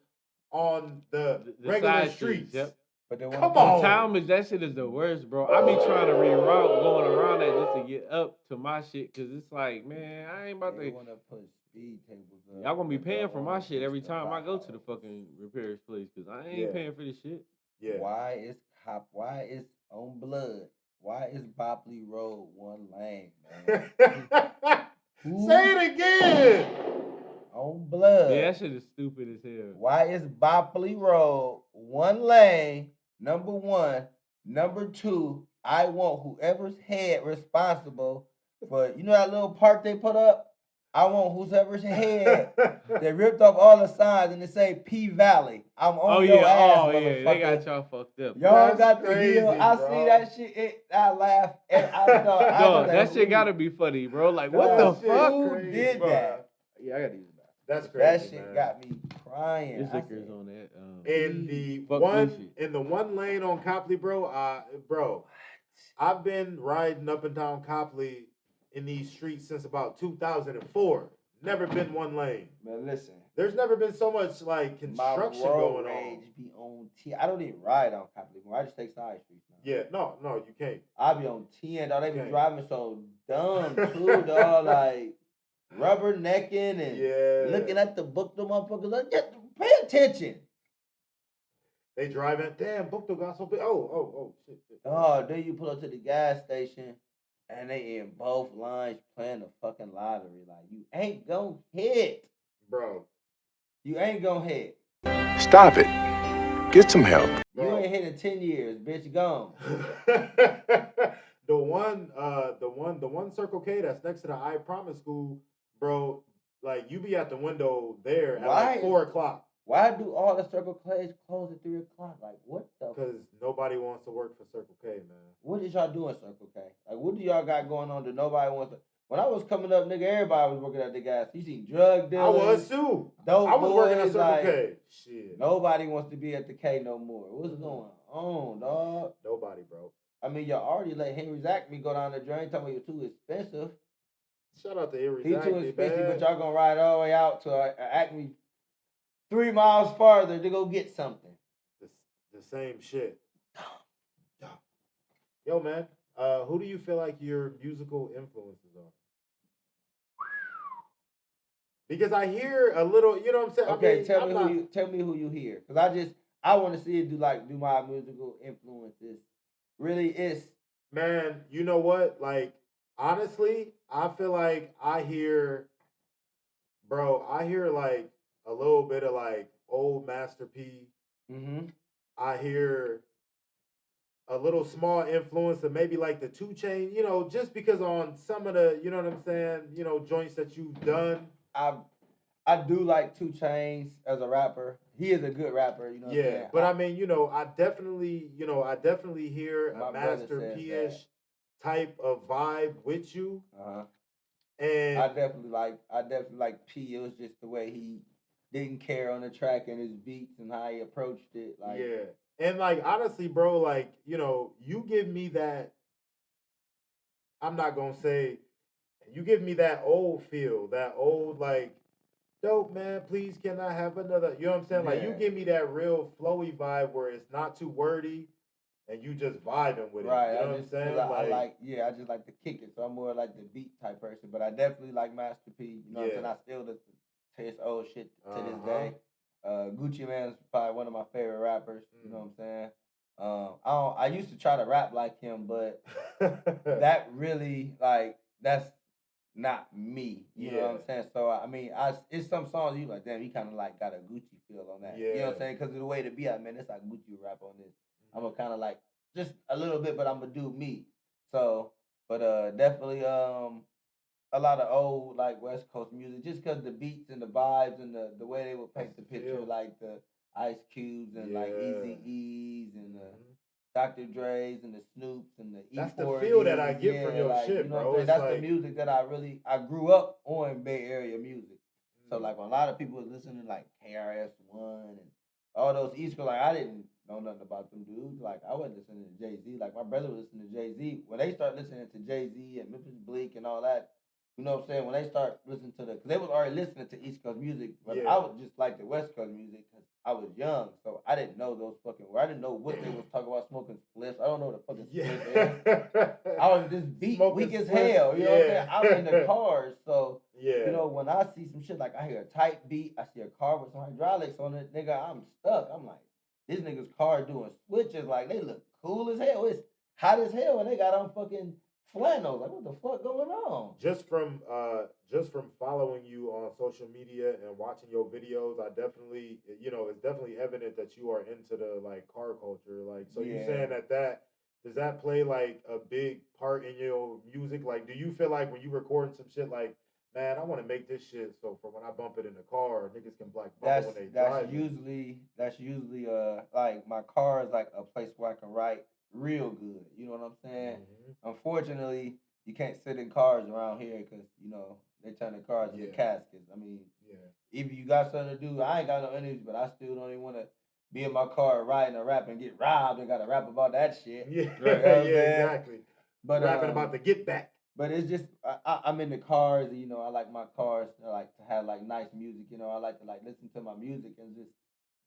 on the regular side streets. Yep. But they Come want on. Time is that shit is the worst, bro. I be trying to reroute going around that just to get up to my shit, cause it's like, man, I ain't about They to. want to put speed tables up. Y'all gonna be but paying don't for my wanna shit fix every the time I go to the potholes. fucking repairs place, cause I ain't Yeah. paying for this shit. Yeah. Why is on blood? Why is Bopley Road one lane, man? Say it again. On blood. Yeah, that shit is stupid as hell. Why is Bopley Road one lane? Number one. Number two, I want whoever's head responsible for, you know that little park they put up? I want whoever's head. They ripped off all the signs and they say P Valley. I'm on Oh your yeah, ass, oh yeah, they motherfucker. got y'all fucked up. Y'all That's got the crazy, heel. I bro. see that shit. I laugh. Dog, that shit gotta be funny, bro. Like, what the That shit fuck? is Who crazy, did bro. that? Yeah, I gotta use that. That's That crazy, shit man. got me crying. There's I liquors said, on that. In the Fuck one bullshit. in the one lane on Copley, bro, I've been riding up and down Copley in these streets since about 2004. Never been one lane. Man, listen. There's never been so much like My construction road going on. rage be on 10. I don't even ride on Copley. I just take side streets now. Yeah, no, you can't. I be on 10, dog. They be Okay. driving so dumb too, dog. Like rubbernecking and Yeah. looking at the book, the motherfuckers. Like, just pay attention. They drive in. Damn, Bookto got so big. Oh, shit. Oh, then you pull up to the gas station and they in both lines playing the fucking lottery. Like, you ain't gonna hit. Bro. You ain't gonna hit. Stop it. Get some help. You Bro. ain't hit in 10 years, bitch. Gone. the one Circle K that's next to the I Promise School, bro. Like you be at the window there at Why? like 4:00 Why do all the Circle K's close at 3 o'clock? Like, what the? because nobody wants to work for Circle K, man. What is y'all doing, Circle K? Like, what do y'all got going on that nobody wants to? When I was coming up, nigga, everybody was working at the gas. You see drug dealers. I was too. Dope I was working at boys, Circle like, K. Shit. Nobody wants to be at the K no more. What's going on, dog? Nobody, bro. I mean, y'all already let Henry Zachary go down the drain, talking about you're too expensive. Shout out to Henry He too Zachary, expensive, man. but y'all gonna ride all the way out to Acme 3 miles farther to go get something. The same shit. Yo, man. Who do you feel like your musical influences are? Because I hear a little, you know what I'm saying? Okay, I mean, tell I'm me not- who you hear, cause I want to see it do my musical influences really is. Man, you know what? Like, honestly, I feel like I hear like a little bit of like old Master P. Mm-hmm. I hear a little small influence of maybe like the 2 Chain, just because on some of the, you know what I'm saying, joints that you've done. I do like 2 Chainz as a rapper. He is a good rapper, you know what I'm saying? But I mean, I definitely hear My a brother Master says P-ish that. type of vibe with you. Uh-huh. And I definitely like P. It was just the way he didn't care on the track and his beats and how he approached it. Like, yeah. And like honestly, bro, like, you give me that, I'm not gonna say, you give me that old feel, that old like, dope man, please can I have another? You know what I'm saying? Like you Yeah. give me that real flowy vibe where it's not too wordy and you just vibing with right. it. You know what I'm saying? I just like to kick it. So I'm more like the beat type person. But I definitely like Master P. You know what I'm saying? I still listen to his old shit to this day. Gucci Mane's probably one of my favorite rappers. You know what I'm saying? I used to try to rap like him, but that really that's not me. You know what I'm saying? So I mean, it's some songs you like, damn, you kind of like got a Gucci feel on that. You know what I'm saying? Because of the way to be, man, it's like Gucci rap on this. I'm gonna kind of like just a little bit, but I'm gonna do me. So, but definitely a lot of old like West Coast music, just because the beats and the vibes and the way they would paint the picture, like the Ice Cubes and like Easy E's and the Dr. Dre's and the Snoops and the That's E40s. the feel that I get from your shit, you know bro. What I'm saying? That's the music that I grew up on Bay Area music. So like when a lot of people was listening to like KRS-One and all those East Coast, like I didn't know nothing about them dudes. Like I wasn't listening to Jay-Z. Like my brother was listening to Jay-Z. When they start listening to Jay-Z and Memphis Bleak and all that, you know what I'm saying? When they start listening to because they was already listening to East Coast music, but I was just like the West Coast music because I was young, so I didn't know those fucking words. I didn't know what they was talking about smoking spliffs. I don't know what the fucking spliff is. I was just beat weak as hell. You know what I'm saying? I was in the cars, so you know when I see some shit like I hear a tight beat, I see a car with some hydraulics on it, nigga, I'm stuck. I'm like, this nigga's car doing switches, like they look cool as hell. It's hot as hell, and they got on fucking flannels. Like, what the fuck going on? Just from following you on social media and watching your videos, I definitely, it's definitely evident that you are into the like car culture. Like, so you saying that does that play like a big part in your music? Like, do you feel like when you recording some shit like, man, I want to make this shit so for when I bump it in the car, niggas can like bump when they drive. That's usually like my car is like a place where I can write real good. You know what I'm saying? Unfortunately, you can't sit in cars around here because they turn the cars into caskets. I mean, if you got something to do, I ain't got no energy, but I still don't even want to be in my car writing a rap and get robbed and got to rap about that shit. Exactly. But rapping about the get back. But it's just I'm in the cars. I like my cars. I like to have like nice music. I like to like listen to my music and just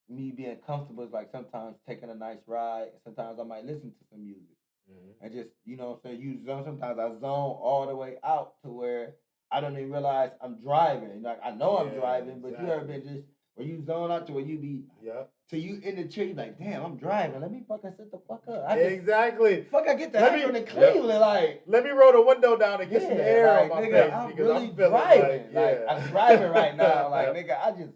me being comfortable is like sometimes taking a nice ride. Sometimes I might listen to some music. And just, what I'm saying, you zone. Sometimes I zone all the way out to where I don't even realize I'm driving. Like I know I'm driving, but you ever been just where you zone out to where you be till you in the tree like, damn, I'm driving. Let me fucking sit the fuck up. Fuck, I get the Akron in Cleveland. Like, let me roll the window down and get some air on my nigga, face I'm because really I'm feeling driving. I'm driving right now. Like, nigga, I just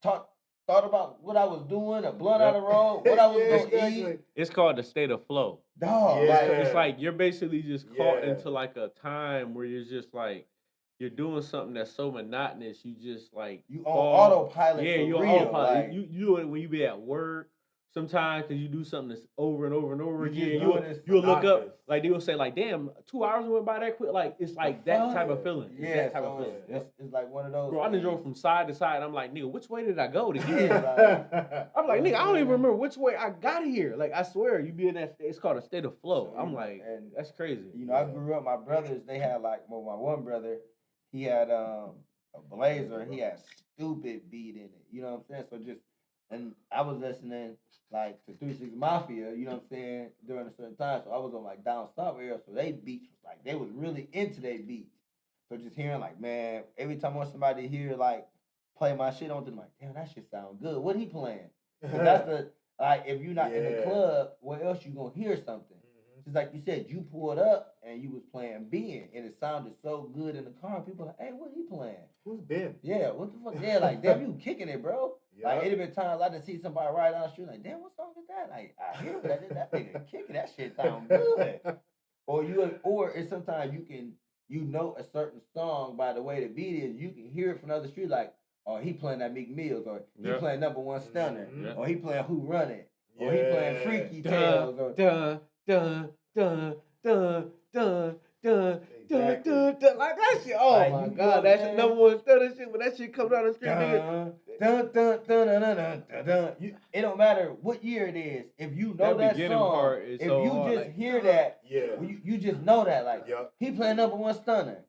thought about what I was doing, a blunt on the road, what I was gonna eat. It's called the state of flow. Dog, it's like you're basically just caught into like a time where you're just like you're doing something that's so monotonous. You just like you on autopilot. Yeah, you're on real, autopilot. like, You do it when you be at work. Sometimes because you do something that's over and over and over again, you'll look up like they will say like, "Damn, 2 hours went by that quick." Like it's like that type of feeling. It's that type of feeling. It's like one of those. Bro, I just drove from side to side. I'm like, nigga, which way did I go to get here? I'm like, nigga, I don't even remember which way I got here. Like I swear, you be in that. It's called a state of flow. I'm like, and that's crazy. I grew up. My brothers, they had like, my one brother, he had a Blazer, and he had stupid beat in it. You know what I'm saying? So just. And I was listening like to 3 6 Mafia, you know what I'm saying, during a certain time. So I was on like down south area, so they beats was like they was really into their beats. So just hearing like, man, every time I want somebody to hear like play my shit on them, like, damn, that shit sound good. What he playing? Because that's the like if you're not in the club, where else you gonna hear something? Just like you said, you pulled up and you was playing Ben, and it sounded so good in the car. People like, hey, what he playing? Who's Ben? Yeah, what the fuck? Yeah, like, damn, you kicking it, bro. Like, Yup. it'd been times I done see somebody ride down the street, like, damn, what song is that? Like, I hear that nigga kicking, that shit sound good. Or it's sometimes you know a certain song by the way the beat is, you can hear it from the other street, like, oh, he playing that Meek Mills, or he playing Number One Stunner, or he playing Who Run It, or he playing Freaky Tales, or dun, dun, dun, dun, dun, dun, dun, dun, dun, like that shit. Oh Like, my you know God, what that's I'm your saying? number one stunner shit. When that shit comes out of the street, nigga. dun, dun, dun, dun, dun, dun, dun, dun. It don't matter what year it is. If you know that beginning song, part is if so you hard, just like, hear that, Yeah. you just know that. Like, Yup. he playing Number One Stunner.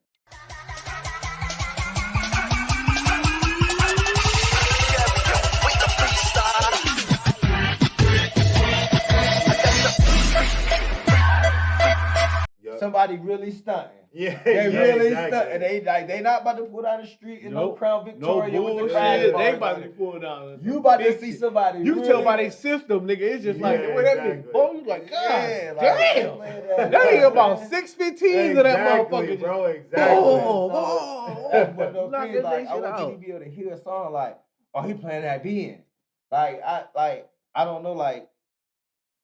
Yup. Somebody really stunting. Yeah. They yeah, really exactly. stunting. They not about to put out the street in no Nope. Crown No Victoria with the crash bullshit. They bars about on to it. pull down. You about to big see shit. somebody. You really, tell by their system, nigga. It's just like Yeah, the way that exactly. nigga blow. You like, God Yeah, like, damn. they play That that- nigga about 6'15" of that Exactly, motherfucker. bro. Exactly. Oh, That's one of those Knock things. that Like, I shit want you out. to be able to hear a song like, oh, he playing that Ben. I don't know, like,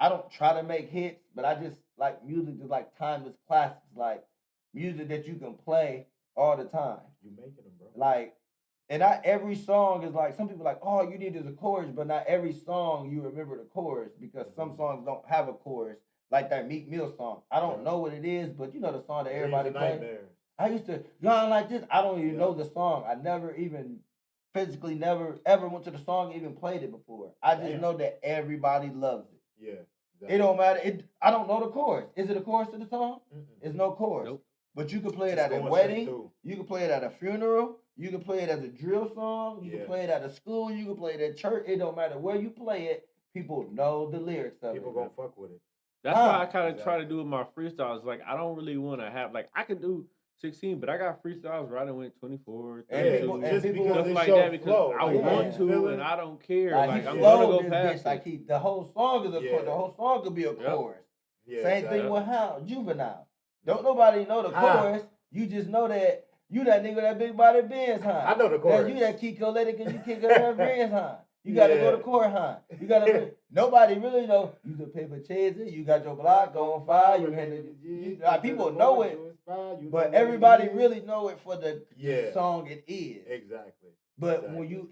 I don't try to make hits, but I just like music that's like timeless classics, like music that you can play all the time. You making them, bro. Like, and not every song is like, some people are like, all you need is a chorus, but not every song you remember the chorus, because some songs don't have a chorus, like that Meek Mill song. I don't know what it is, but you know the song that everybody Dreams and plays. nightmares. I used to, yawn like this. I don't even know the song. I never even physically never ever went to the song and even played it before. I just Damn. know that everybody loves it. Yeah. It don't matter. I don't know the chorus. Is it a chorus to the song? Mm-mm. It's no chorus. Nope. But you can play it Just at a going wedding. straight through. You can play it at a funeral. You can play it as a drill song. You Yeah. can play it at a school. You can play it at church. It don't matter where you play it. People know the lyrics of People it. gonna fuck with it. That's why I kind of Exactly. try to do with my freestyles. Like, I don't really want to have, like, I could do 16, but I got freestyles where I done went 24, And 32, people- just people- because stuff it's like your that, because flow. I Like, want yeah. to Feel and it? I don't care. Like, Like, he I'm flowed gonna go this past bitch like the whole song is a Yeah. chorus. The whole song could be a Yep. chorus. Yeah. Same exactly. thing with how Juvenile. Don't nobody know the Huh. chorus. You just know that you that nigga with that big body Benz, huh? I know the That chorus. you that Kiko lady because you kick her that Benz, huh? You gotta go to court, huh? You gotta. Nobody really know. You the paper chaser. You got your block on fire. People know it, but everybody really know it for the song it is. Exactly. But when you,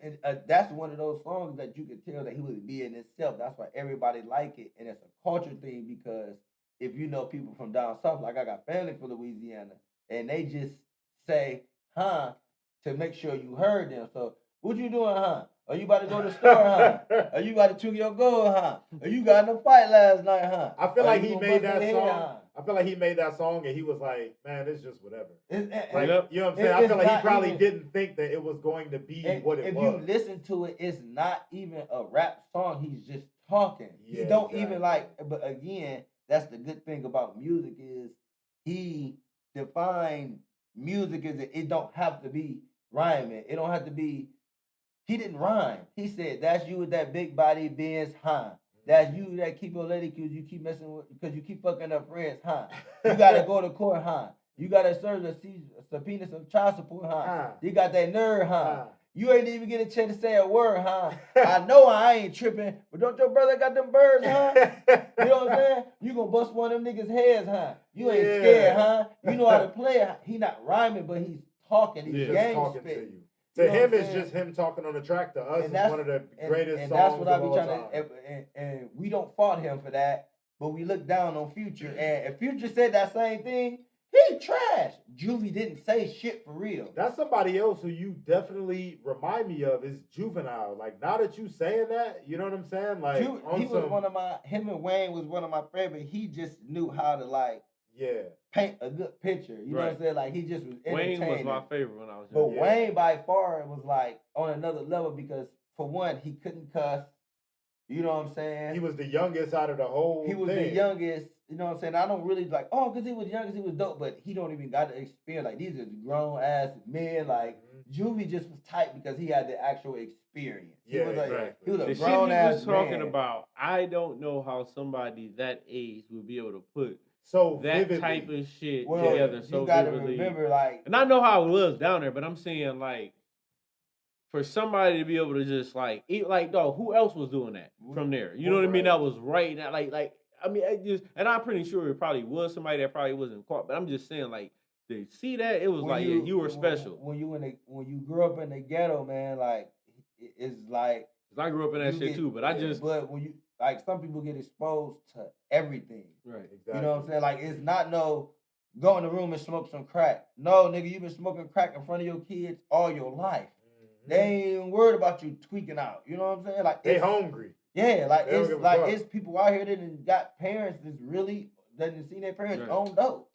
that's one of those songs that you can tell that he was being himself. That's why everybody like it, and it's a culture thing, because if you know people from down south, like I got family from Louisiana, and they just say, huh, to make sure you heard them. So, what you doing, huh? Are you about to go to the store, huh? Are you about to took your goal, huh? Are you got in a fight last night, huh? I feel Are like you he gonna made bust that their song. head, huh? I feel like he made that song and he was like, man, it's just whatever. Like, Yep. you know what I'm saying? I It's feel like he not probably even- didn't think that it was going to be what it if was. you listen to it, it's not even a rap song. He's just talking. He Yeah, don't exactly. even like. But again, that's the good thing about music is he defined music as it don't have to be rhyming. It don't have to be. He didn't rhyme. He said, "That's you with that big body Benz, huh? That's you that keep your lady because you keep messing with because you keep fucking up friends, huh? You gotta go to court, huh? You gotta serve a subpoena some child support, huh? You got that nerve, huh? You ain't even get a chance to say a word, huh? I know I ain't tripping, but don't your brother got them birds, huh? You know what I'm saying? You gonna bust one of them niggas' heads, huh? You ain't Yeah. scared, huh? You know how to play it. He not rhyming, but he's talking. He's He's just game talking to spit. you. You To know him, what I'm it's saying? just him talking on the track. To us, And it's one of the greatest and songs that's what I of be all trying time. to, and we don't fault him for that, but we look down on Future. And if Future said that same thing, he trash. Juvie didn't say shit for real. That's somebody else who you definitely remind me of is Juvenile. Like, now that you saying that, you know what I'm saying? Like, He was him and Wayne was one of my favorite. He just knew how to like paint a good picture. You know what I'm saying? Like, he just was entertaining. Wayne was my favorite when I was But young. Wayne by far was like on another level because for one, he couldn't cuss. You know what I'm saying? He was the youngest out of the whole He was thing. the youngest, you know what I'm saying? I don't really like, because he was youngest, he was dope, but he don't even got the experience. Like, these are grown ass men. Like, Juvie just was tight because he had the actual experience. He was like, exactly. he was a The shit grown he ass was talking man. about, I don't know how somebody that age would be able to put so that vividly. type of shit Well, together so you gotta vividly. remember, like, And I know how it was down there, but I'm saying like for somebody to be able to just like eat like dog, who else was doing that from there? You know what I mean? Right. That was right now, like I mean, it just, and I'm pretty sure it probably was somebody that probably wasn't caught, but I'm just saying like to see that it was when like yeah, you were special. When you grew up in the ghetto, man, like it's like 'Cause I grew up in that you shit get- too, but I just but when you like some people get exposed to everything. right. Exactly. You know what I'm saying? Like it's not no go in the room and smoke some crack. No, nigga, you been smoking crack in front of your kids all your life. Mhm. They ain't even worried about you tweaking out. You know what I'm saying? Like They it's, hungry. Yeah, like They don't it's give a like fuck. it's people out here that done got parents that's really that done seen their parents Right. on dope.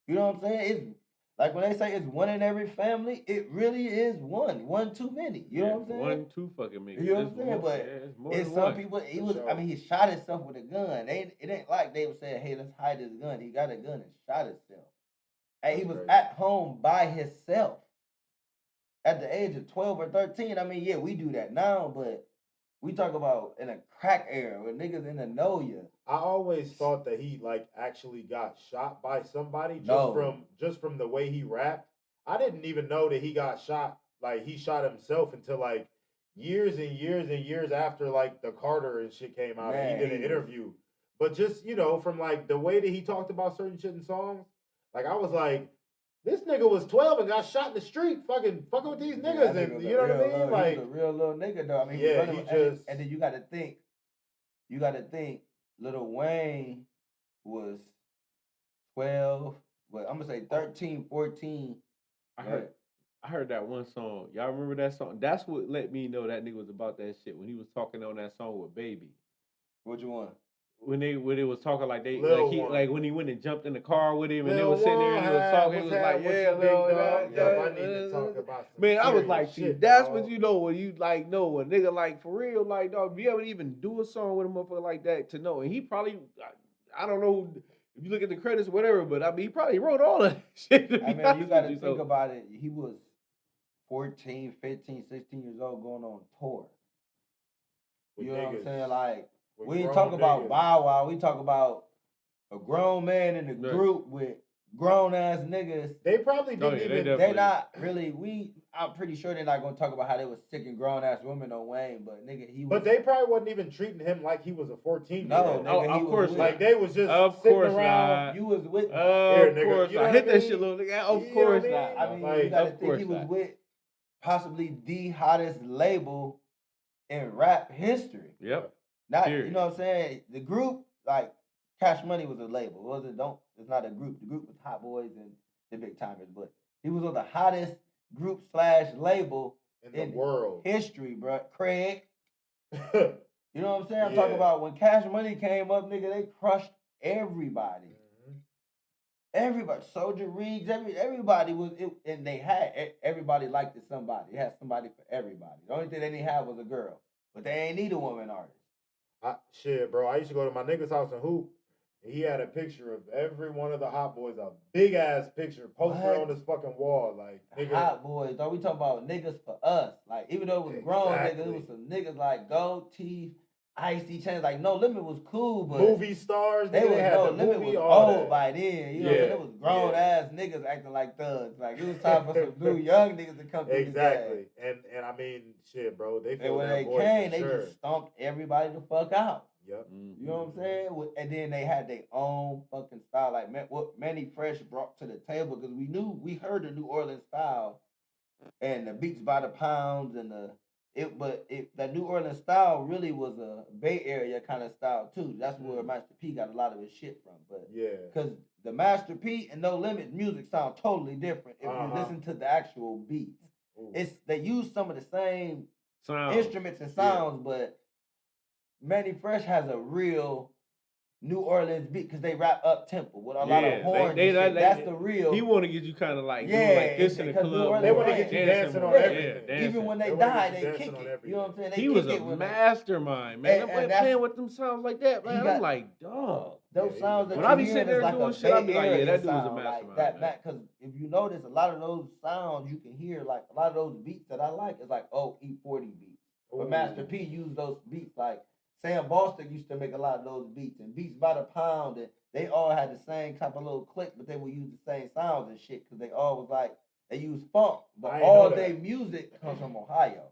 You know what I'm saying? It's like when they say it's one in every family, it really is one too many. You know what I'm saying? 1, 2 fucking minutes. You know what I'm saying? But it's more it's than some one. people. He For was. sure. I mean, he shot himself with a gun. It ain't like they were saying, "Hey, let's hide his gun." He got a gun and shot himself. And he That's was crazy. at home by himself at the age of 12 or 13. I mean, yeah, we do that now, but we talk about in a crack era where niggas in the know you. I always thought that he like actually got shot by somebody No. just from the way he rapped. I didn't even know that he got shot. Like he shot himself until like years and years and years after like the Carter and shit came out and Man, he did he an was- interview. But just from like the way that he talked about certain shit in songs, like I was like, this nigga was 12 and got shot in the street, fucking with these Yeah, niggas, that nigga and was you a know what I real mean? little- Like he was a real little nigga though. I mean, Yeah, he he was running, just- and then you got to think, Lil Wayne was 12, but I'm gonna say 13, 14. I heard that one song. Y'all remember that song? That's what let me know that nigga was about that shit when he was talking on that song with Baby. What you want? When they was talking like they Lil like he One. like when he went and jumped in the car with him and they Lil was sitting there and he was One, talking, it what's was like, happening with yeah, you, big Lil, dog? Yup, I need to talk about some man, I was serious like, see, shit, that's dog. what you know when you like know a nigga like for real, like dog, be able to even do a song with a motherfucker like that to know. And he probably I don't know if you look at the credits or whatever, but I mean he probably wrote all of that shit. To I be mean, you honest got to with think so- about it. He was 14, 15, 16 years old going on tour. With You know what I'm niggas, saying? Like, with we ain't grown talk about niggas. Bow Wow. We talk about a grown man in a Right. group with grown ass niggas. They probably Oh, didn't yeah, they even. definitely- They not really. I'm pretty sure they're not gonna talk about how they was sick and grown ass women on Wayne, but nigga, he was. But they probably wasn't even treating him like he was a 14. No, year nigga, Oh, he of was course with- Like they was just Of sitting course around. not. You was with. Here, Of nigga, course you know not. what Hit I that mean? shit, little nigga. You know Of what I course mean? not. I mean, Like, you gotta of think course he was not. with possibly the hottest label in rap history. Yep. Not, Period. you know what I'm saying? The group, like Cash Money was a label. It wasn't it's not a group. The group was Hot Boys and the Big Timers, but he was on the hottest group / label in the in world. history, bro. Craig. You know what I'm saying? I'm Yeah. talking about when Cash Money came up, nigga, they crushed everybody. Mhm. Everybody, Soldier Reeves, everybody was, and they had everybody liked it. Somebody, it had somebody for everybody. The only thing they didn't have was a girl, but they ain't need a woman artist. Shit, bro. I used to go to my nigga's house and hoop. And he had a picture of every one of the Hot Boys, a big ass picture posted What? on his fucking wall. Like, The nigga, Hot Boys, though, we talking about niggas for us. Like, even though it was grown niggas, Exactly. it was some niggas like Gold Teeth, Icy Chains. Like, No Limit was cool, but movie stars. they Nigga, was they had No the Limit movie, was all old that. by then. You know what I'm saying? Yeah, It was grown yeah. ass niggas acting like thugs. Like, it was time for some new young niggas to come through the Exactly. game. And I mean, shit, bro. They And filled when that they void came, for they sure. just stomped everybody the fuck out. Yep. You know what I'm saying? And then they had their own fucking style. Like what Manny Fresh brought to the table, because we heard the New Orleans style and the beats by the pounds and that New Orleans style really was a Bay Area kind of style too. That's where Master P got a lot of his shit from. But Yeah. because the Master P and No Limit music sound totally different if you listen to the actual beats. Ooh. They use some of the same Sound. instruments and sounds, but Manny Fresh has a real New Orleans beat because they rap up tempo with a lot of horns. They, and shit. they- That's the real. He want to get you kind of like Yeah, doing like this in the because New club. Orleans They more, wanna like get you dancing on more. everything. Yeah, Even dancing. when they They wanna die, get you they dancing kick on it. You know what I'm saying? They He kick was it a when mastermind, man. And I'm that's- playing with them sounds like that, man. got- I'm like, dog. those Yeah, sounds that when you I be hear sitting there is like doing a shit, I be Bay like, yeah, Area that dude's a sound, mastermind, like that. man. Because if you notice, a lot of those sounds you can hear, like a lot of those beats that I like, is like E40 beats. But Ooh. Master P used those beats like Sam Boston used to make a lot of those beats and Beats by the Pound and they all had the same type of little click, but they would use the same sounds and shit because they all was like they use funk, but all their music comes from Ohio.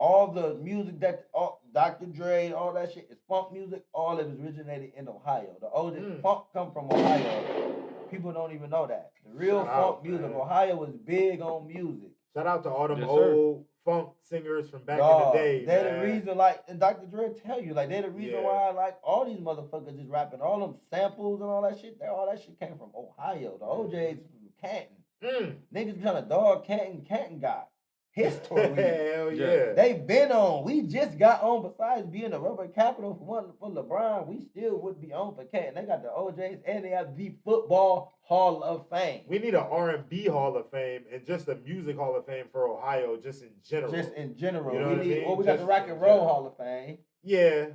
All the music that Dr. Dre, all that shit is funk music. All of it originated in Ohio. The oldest funk come from Ohio. People don't even know that. The real funk music, Ohio was big on music. Shout out to all them old funk singers from back in the day. They're the reason, like, and Dr. Dre tell you, like, they're the reason why, like, all these motherfuckers is rapping, all them samples and all that shit. All that shit came from Ohio. The OJ's from Canton. Niggas trying to dog Canton. Canton got history. Hell yeah. They been on. We just got on. Besides being the rubber capital for LeBron, we still would be on for Canton. They got the OJs and they have the Football Hall of Fame. We need an R&B Hall of Fame and just a Music Hall of Fame for Ohio, just in general. Just in general. You know what I mean? We got the Rock and Roll Hall of Fame. Yeah.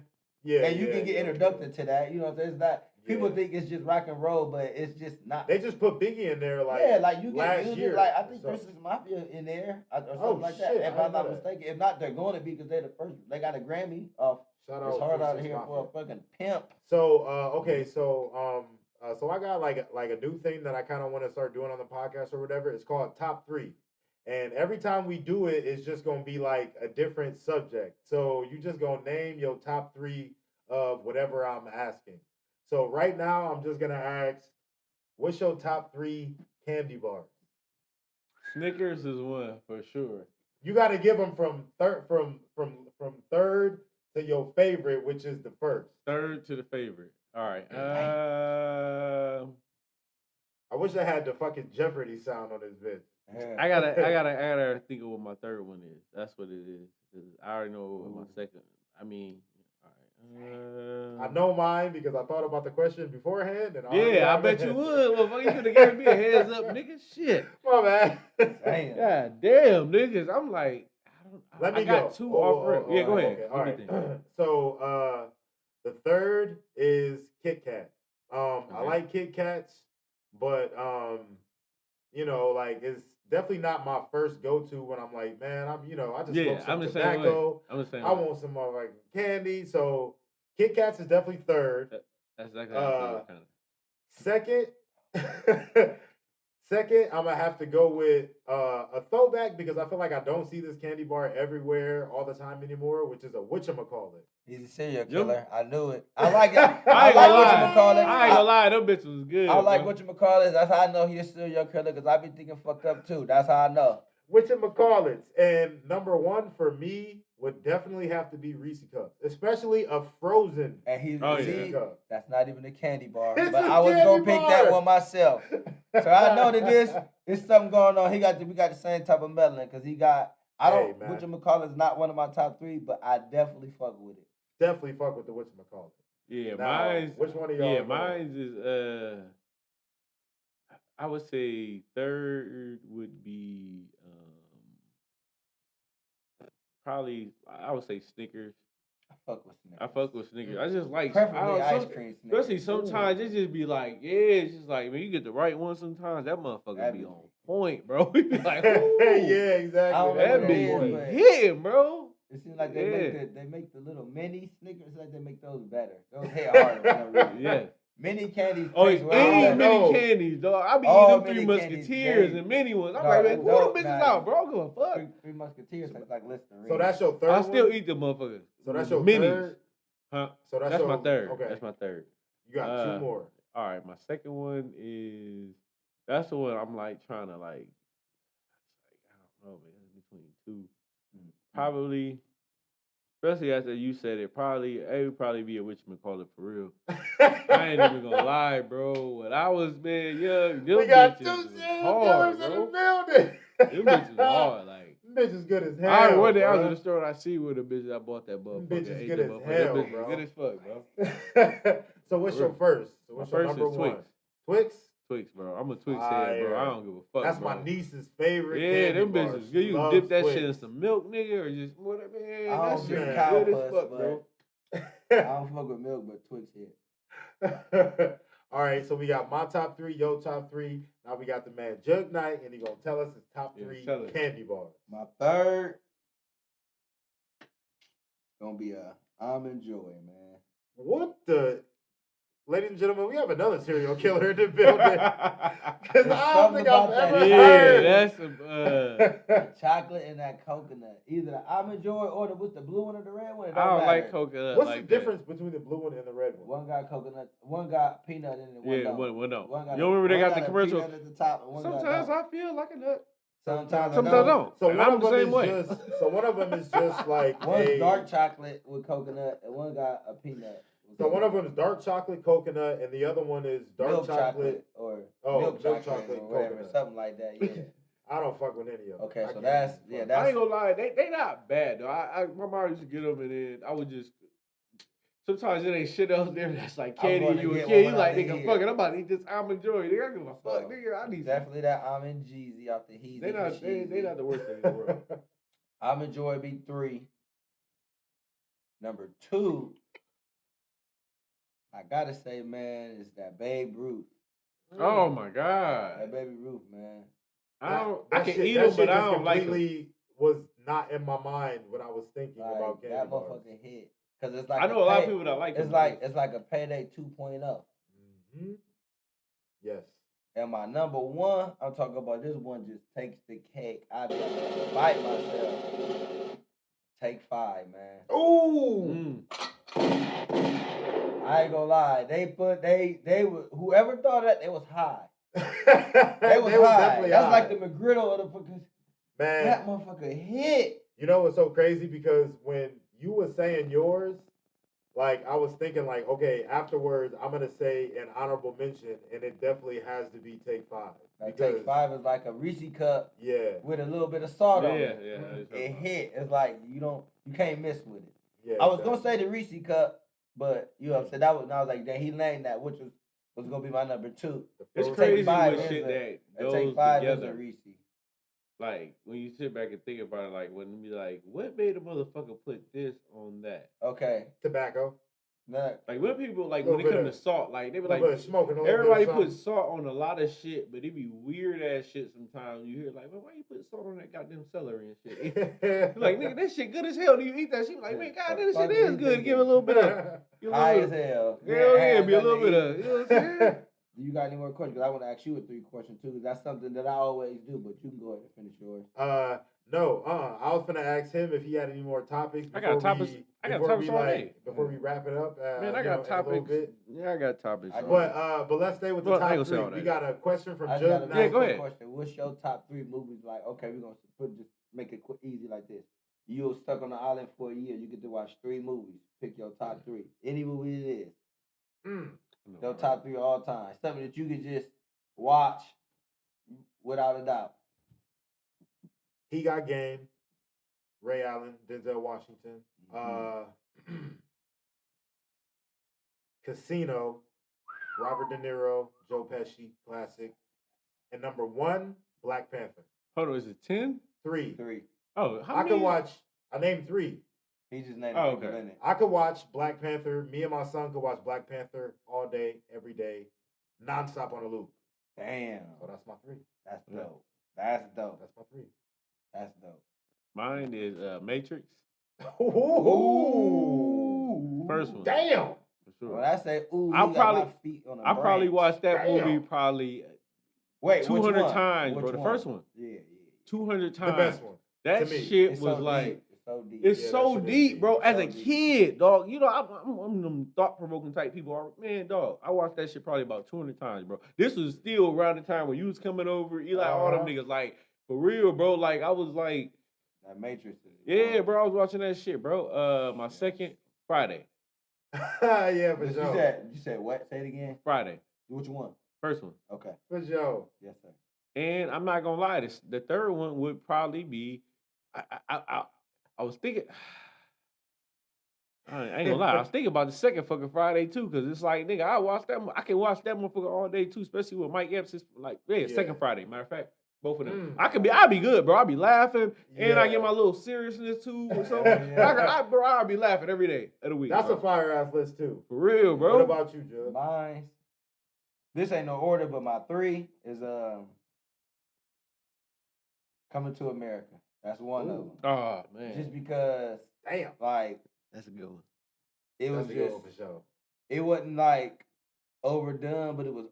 And you can get introduced to that. You know what I'm saying? It's not. People think it's just rock and roll, but it's just not. They just put Biggie in there, like you get last music, year. like I think Christmas Mafia in there or something like that. If I'm not mistaken, if not, they're going to be because they're the first. They got a Grammy off. Shout It's hard out here for a fucking pimp. So okay, so I got like a new thing that I kind of want to start doing on the podcast or whatever. It's called Top 3. And every time we do it, it's just gonna be like a different subject. So you just gonna name your top 3 of whatever I'm asking. So right now, I'm just gonna ask, what's your top 3 candy bars? Snickers is one for sure. You got to give them from third to your favorite, which is the first. Third to the favorite. All right. I wish I had the fucking Jeopardy sound on this bitch. I gotta think of what my third one is. That's what it is. 'Cause I already know what my second. I mean. I know mine because I thought about the question beforehand. And I bet you would. Well, you could have given me a heads up, nigga. Shit. My bad. Damn. God damn, niggas. I'm like, I got 2 off rip. Yeah, go ahead. Okay, all right. So the third is Kit Kat. I like Kit Kats, but you know, like it's definitely not my first go-to when I'm like, man, I just smoke some tobacco. I'm the same I want some like candy. So Kit Kats is definitely third. That's exactly kind of. Second, I'm gonna have to go with a throwback because I feel like I don't see this candy bar everywhere all the time anymore, which is a whatchamacallit. He's a serial killer. I knew it. I like it. I ain't gonna lie, them bitches was good. I like whatchamacallit. That's how I know he's a serial killer because I be thinking fucked up too. That's how I know. Whatchamacallits. And number 1 for me would definitely have to be Reese Cups, especially a frozen. And he's cup. That's not even a candy bar. It's but a I was gonna candy pick bar. that one myself. So I know that there's something going on. We got the same type of melanin because he got. Whatchamacallit is not one of my top 3, but I definitely fuck with it. Definitely fuck with the whatchamacallit. Yeah, now, mine's. Which one of y'all? Yeah, mine's is. I would say third would be probably. I would say Snickers. I fuck with Snickers. I just like preferably ice cream Snickers. Especially sometimes it just be like, it's just like when you get the right one. Sometimes that motherfucker be on point, bro. We be like, ooh, yeah, exactly. That bitch be hitting, bro. It seems like they make the little mini Snickers. Like they make those better. Those hit harder for no reason. Yeah. Mini candies. Mini candies, dog. I be eating them 3 Musketeers and mini ones. I'm like, man, pull them bitches out, bro. I don't give a fuck. 3 Musketeers taste like Listerine. So that's your third. I still eat them motherfuckers. So that's your minis. third. Huh? So that's my third. Okay. That's my third. You got 2 more. All right, my second one is that's the one I'm like trying to like. I don't know, man. It's between 2. Probably. Especially after you said it, it would probably be a whatchamacallit for real. I ain't even gonna lie, bro. When I was young, them we got 2 bitches serial hard, killers in bro. the building. Them bitches hard, like. Them bitches good as hell. I one day I was in the store and I see where the bitches I bought that motherfucker. Bitches good as hell, them bitches bro. good as fuck, bro. So what's your first? So what's your number 1? Twix? Twix, bro. I'm a Twix head, bro. I don't give a fuck. That's bro. my niece's favorite. Yeah, candy them bars. bitches. You can dip that shit in some milk, nigga, or just whatever. Man, I that don't shit drink cow good as puss, fuck, but bro. I don't fuck with milk, but Twix hit. All right, so we got my top 3, your top 3. Now we got the man Jug Knight, and he gonna tell us his top 3 candy bars. My third gonna be Almond Joy, man. What the? Ladies and gentlemen, we have another serial killer in the building. Because There's I don't think something I've about that. ever Yeah, heard. that's The chocolate and that coconut. Either the almond joy or the blue one or the red one. It I don't matter. like coconut. What's like the difference between the blue one and the red one? One got coconut, one got peanut in it, one Yeah, don't. one don't. One got You remember they one got the a commercial? peanut at the top and one Sometimes got I feel like a nut. Sometimes Sometimes I don't. So And one I'm of the them same is way. just. So one of them is just like One's a dark chocolate with coconut and one got a peanut. So one of them is dark chocolate coconut, and the other one is dark milk chocolate. or milk chocolate chocolate or whatever, coconut. something like that. Yeah. I don't fuck with any of them. Okay, I so can't that's fuck. yeah, that's I ain't gonna lie, they not bad though. My mom used to get them and then I would just. Sometimes there ain't shit else there that's like candy and gonna you a get kid. one You like when I nigga, leave fuck it. here. I'm about to eat this almond joy. Nigga, I give a fuck. So, Nigga, I need definitely that almond Jeezy out the heat. They not the worst thing in the world. Almond Joy be 3. Number 2, I gotta say, man, is that Babe Ruth. Oh my god. That Baby Ruth, man. I can shit, eat that them, but shit I just don't like them. completely was not in my mind when I was thinking Like, about candy that bars. motherfucker hit. Cause it's like I know a lot of people that like them. It's like a Payday 2.0. Mm-hmm. Yes. And my number 1, I'm talking about this one just takes the cake. I be fight myself. Take 5, man. Ooh. I ain't gonna lie. They were whoever thought that they was high. They was was high. definitely That's high. like the McGriddle of the fuckers. Man, That motherfucker hit. you know what's so crazy? Because when you were saying yours, like I was thinking like, okay, afterwards I'm gonna say an honorable mention, and it definitely has to be Take 5. Like Because, Take 5 is like a Reese cup yeah, with a little bit of salt on Yeah, it. yeah. It hit. It's like you can't miss with it. yeah. I was gonna exactly. say the Reese cup, but you upset that was. And I was like, then he named that, which was gonna be my number 2. It's Take crazy five with is shit a- that And goes Take 5 is a together. Reese. Like when you sit back and think about it, like when you be like, what made a motherfucker put this on that? Okay. Tobacco. Nah, Like when people like Little when it bit comes of- to salt, like they be A little like bit of smoking. A little everybody bit of puts salt on a lot of shit, but it be weird ass shit sometimes. You hear like, well, why you put salt on that goddamn celery and shit? something. Like nigga, that shit good as hell. Do you eat that shit? Like man, god, this Fuck shit you is good. thinking? Give it a little bit of, give it a high little as bit. hell. Hell yeah, had be a nothing little to bit eat. of. You know what I'm saying? Do you got any more questions? Because I want to ask you a 3 question too. Because that's something that I always do. But you can go ahead and finish yours. No, I was gonna ask him if he had any more topics. I got topics. I got topics all day. Before we wrap it up. Man, I got in a little topics. bit. Yeah, I got topics. I all do. day. But let's stay with the Well, I top ain't gonna say 3. all We that. got a question from I Jug got a Knight. Yeah, go quick ahead. question. What's your top 3 movies? Like, okay, we're gonna just make it quick, easy like this. You were stuck on the island for a year. You get to watch 3 movies. Pick your top 3. Any movie it is. Mm. Your top 3 all time. Something that you can just watch without a doubt. He Got Game. Ray Allen, Denzel Washington. Casino. Robert De Niro, Joe Pesci, classic. And number 1, Black Panther. Hold on, is it 10? 3. 3. Oh, how I many? could watch. I named 3. He just named Oh, people okay. in it. I could watch Black Panther. Me and my son could watch Black Panther all day, every day, nonstop on a loop. Damn. So that's my 3. That's Yeah. dope. That's dope. That's my 3. That's dope. Mine is Matrix. Ooh. First one. Damn. For sure. When I say ooh, I'll you got probably- my feet on a I probably branch. watched that Damn. movie probably Wait, which 200 one? times, Which bro. The one? first one. Yeah. The 200 times. best one. That to me. shit It's was so like, deep. It's so deep. it's Yeah, that so shit is deep, deep. bro. It's As so a deep. kid, dog, you know, I'm them thought-provoking type people. Man, dog, I watched that shit probably about 200 times, bro. This was still around the time when you was coming over, Eli, all them niggas, like, for real, bro. Like, I was like, That Matrix is yeah, bro, I was watching that shit, bro. My second Friday. Yeah, for You sure. said what? Say it again. Friday. Which one? First one. Okay. For sure. Yes, sir. And I'm not gonna lie, the third one would probably be. I was thinking. I ain't gonna lie, I was thinking about the second fucking Friday too, cause it's like nigga, I can watch that motherfucker all day too, especially with Mike Epps. It's like Yeah. second Friday. Matter of fact, both of them. Mm. I'll be good, bro. I'll be laughing, and I Yeah. get my little seriousness too or something. Yeah. I'll be laughing every day of the week. That's bro. a fire ass list too. For real, bro. What about you, Jug? Mine. This ain't no order, but my 3 is Coming to America. That's one of them. Oh man, Just because, Damn. like, that's a good one. it was That's a good just, one for sure. it wasn't like overdone, but it was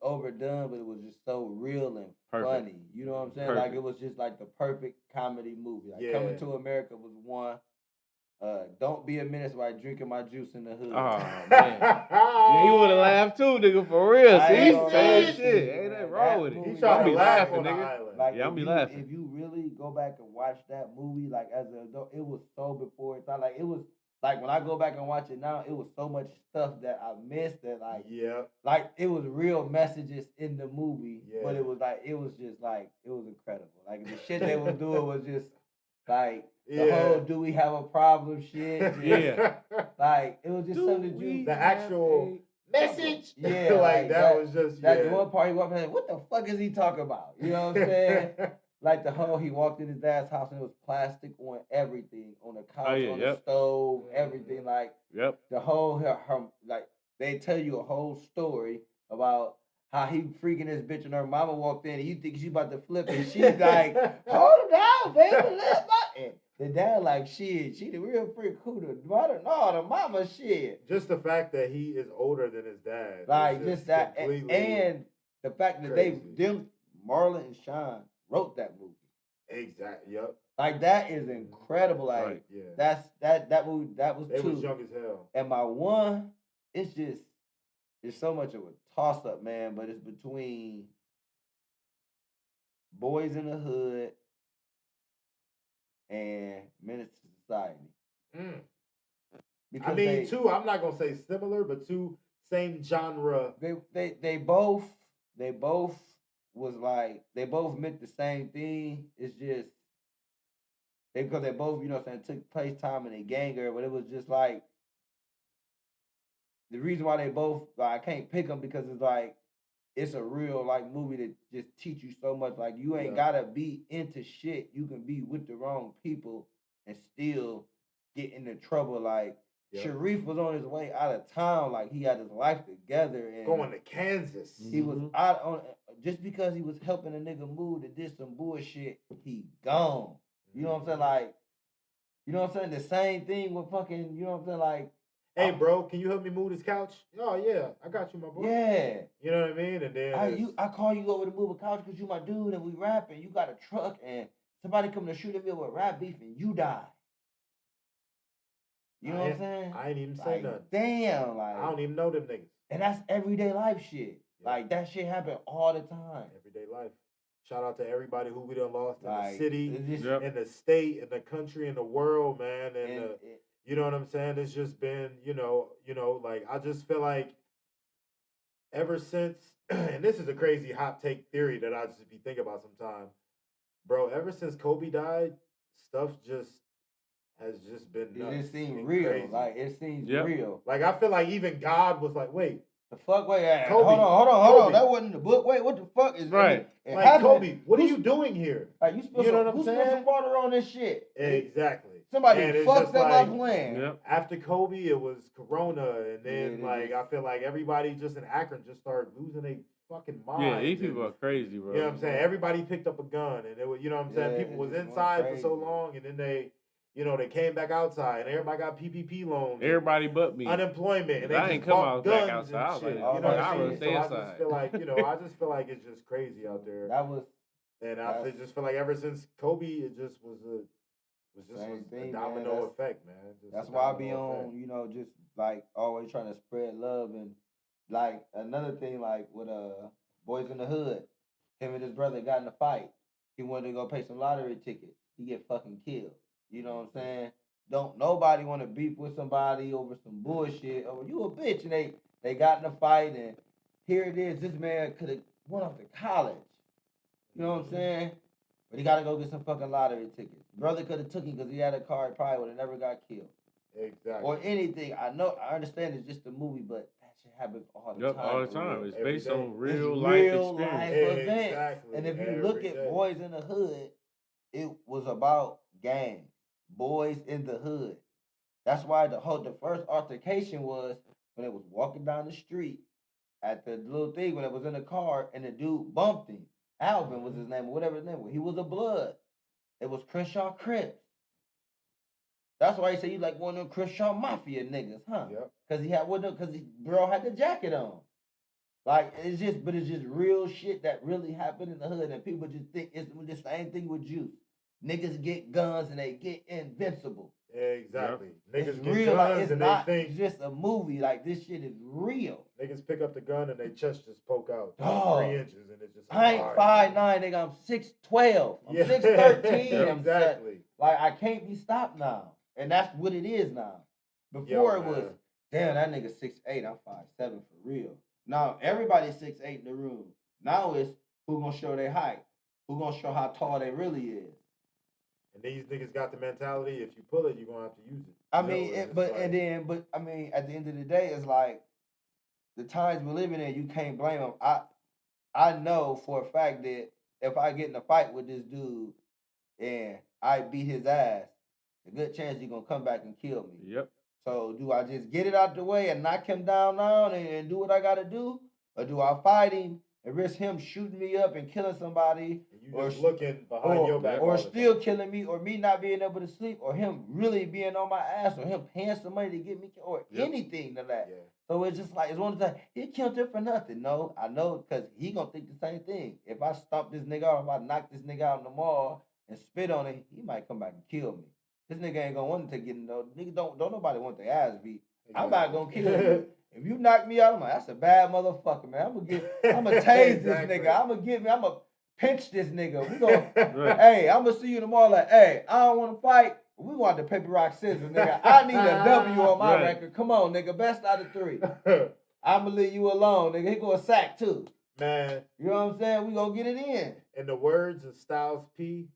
just so real and Perfect. funny. You know what I'm saying? Like Perfect. it was just like the perfect comedy movie. Like Yeah. Coming to America was one. Don't Be a Menace while drinking my juice in the hood. Oh man, yeah, he would have laughed too, nigga, for real. I See, ain't gonna lie same to shit. you, Ain't man. nothing wrong That with it. movie- He He tried I'll to be laugh laughing, on the nigga. island. Like Yeah, I'll if be you, laughing. If you really go back and watch that movie, like as an adult, it was so before its time. Like it was like when I go back and watch it now, it was so much stuff that I missed that Yeah. like it was real messages in the movie, but Yeah. it was incredible. Like the shit they was doing was just like the Yeah. whole "do we have a problem" shit. just, Yeah. like it was just Do something we you. The actual message. Yeah, like that was just that the one part he walked in, what the fuck is he talking about? You know what I'm saying? yeah. Like the whole he walked in his dad's house and it was plastic on everything, on the couch, yeah, on yep. the stove, everything. Like Yep. the whole her like they tell you a whole story about how he freaking this bitch and her mama walked in and you think she about to flip and she's like, hold it down, baby, let my and the dad like shit, she the real freak. Who the mother? No, the mama shit. Just the fact that he is older than his dad. is Like just that completely and the fact that crazy. Marlon and Sean wrote that movie. Exactly. Yep. Like that is incredible. Like Right. Yeah. that movie that was They two. was young as hell. And my one, it's so much of a toss up, man. But it's between Boys in the Hood and Menace to Society. Mm. Because I mean, two. I'm not gonna say similar, but two same genre. they both was like they both meant the same thing. It's just because they both, you know what I'm saying, took place time in a gang era, but it was just like the reason why they both like I can't pick them because it's like it's a real like movie that just teach you so much. Like you ain't gotta be into shit. You can be with the wrong people and still get into trouble. Like Sharif was on his way out of town, like he had his life together and Going to Kansas. he was out on just because he was helping a nigga move that did some bullshit, he gone. You know what I'm saying? Like, you know what I'm saying? The same thing with fucking, you know what I'm saying? Like, hey, bro, can you help me move this couch? Oh, yeah, I got you, my boy. yeah. You know what I mean? And then I call you over to move a couch because you my dude and we rapping. You got a truck and somebody coming to shoot at me with rap beef and you die. You know what I'm saying? I ain't even say like, nothing. Damn, like I don't even know them niggas. And that's everyday life shit. Yeah. Like that shit happen all the time. Everyday life. Shout out to everybody who we done lost in Like, the city, just, in the state, in the country, in the world, man. And you know what I'm saying? It's just been, you know, like I just feel like ever since, and this is a crazy hot take theory that I just be thinking about sometimes, bro. Ever since Kobe died, stuff just has just been nuts. It just seems real. Crazy. Like it seems real. Like I feel like even God was like, wait. The fuck? Wait, Kobe, hold on. That wasn't in the book. Wait, what the fuck is right? Like Kobe, what are you doing here? Like you spilled some water on this shit. Exactly. Somebody fucked up my plan. Yep. After Kobe, it was Corona, and then I feel like everybody just in Akron just started losing their fucking mind. Yeah, these people are crazy, bro. You know what I'm saying? Everybody picked up a gun, and it was, you know what I'm saying? People was inside for so long, and then they came back outside, and everybody got PPP loans. Everybody but me. Unemployment, and they I just ain't come out guns back outside. I was and shit. like, You know what I I would mean? stay So I inside. just feel like, I just feel like it's just crazy out there. That was, and I just feel like ever since Kobe, it just was a domino effect, man. That's why I be on, just like always trying to spread love and like another thing, like with Boys in the Hood, him and his brother got in a fight. He wanted to go pay some lottery tickets. He get fucking killed. You know what I'm saying? Don't nobody want to beef with somebody over some bullshit. Or you a bitch, and they got in a fight, and here it is. This man could have went off to college. You know what I'm saying? But he got to go get some fucking lottery tickets. Brother could have took him because he had a car. He probably would have never got killed. Exactly. Or anything. I understand it's just a movie, but that shit happens all the time. All the time. It's based on real life experience. events. Exactly. And if you look at Boys in the Hood, it was about gangs. Boys in the Hood. That's why the first altercation was when it was walking down the street at the little thing when it was in the car and the dude bumped him. Alvin was his name, or whatever his name was. He was a blood. It was Crenshaw Crips. That's why he said you like one of them Crenshaw Mafia niggas, huh? Yep. Because he had because bro had the jacket on. Like it's just real shit that really happened in the hood, and people just think it's the same thing with Juice. Niggas get guns and they get invincible. Exactly. Yep. Niggas It's get real, guns like, it's and not they think just a movie. Like this shit is real. niggas pick up the gun and their chest just poke out Dog. 3 inches and it's just. I ain't 5'9", nigga. I'm 6'12". I'm 6'13". I'm exactly. like I can't be stopped now, and that's what it is now. Before it was, damn, that nigga 6'8". I'm 5'7" for real. Now everybody's 6'8" in the room. Now it's who gonna show their height, who gonna show how tall they really is. And these niggas got the mentality: if you pull it, you're gonna have to use it. I mean, but at the end of the day, it's like the times we're living in. You can't blame them. I know for a fact that if I get in a fight with this dude and I beat his ass, a good chance he's gonna come back and kill me. Yep. So do I just get it out the way and knock him down now and do what I gotta do, or do I fight him and risk him shooting me up and killing somebody, or just looking behind your back, or still killing me, or me not being able to sleep, or him really being on my ass, or him paying somebody to get me killed, or anything to that. Yeah. So it's just like, it's one of the things, he killed him for nothing. No, I know, because he gonna think the same thing. If I stomp this nigga out, if I knock this nigga out in the mall and spit on him, he might come back and kill me. This nigga ain't gonna want to get no nigga. Don't nobody want their ass beat. I'm not gonna kill you. If you knock me out, I'm like, that's a bad motherfucker, man. I'm gonna tase this nigga. I'm gonna pinch this nigga. We gonna, hey, I'm gonna see you tomorrow. Like, hey, I don't want to fight. We want the paper rock scissors, nigga. I need a W on my record. Come on, nigga. Best out of 3. I'm gonna leave you alone, nigga. He go a sack too, man. You know what I'm saying? We gonna get it in. In the words of Styles P,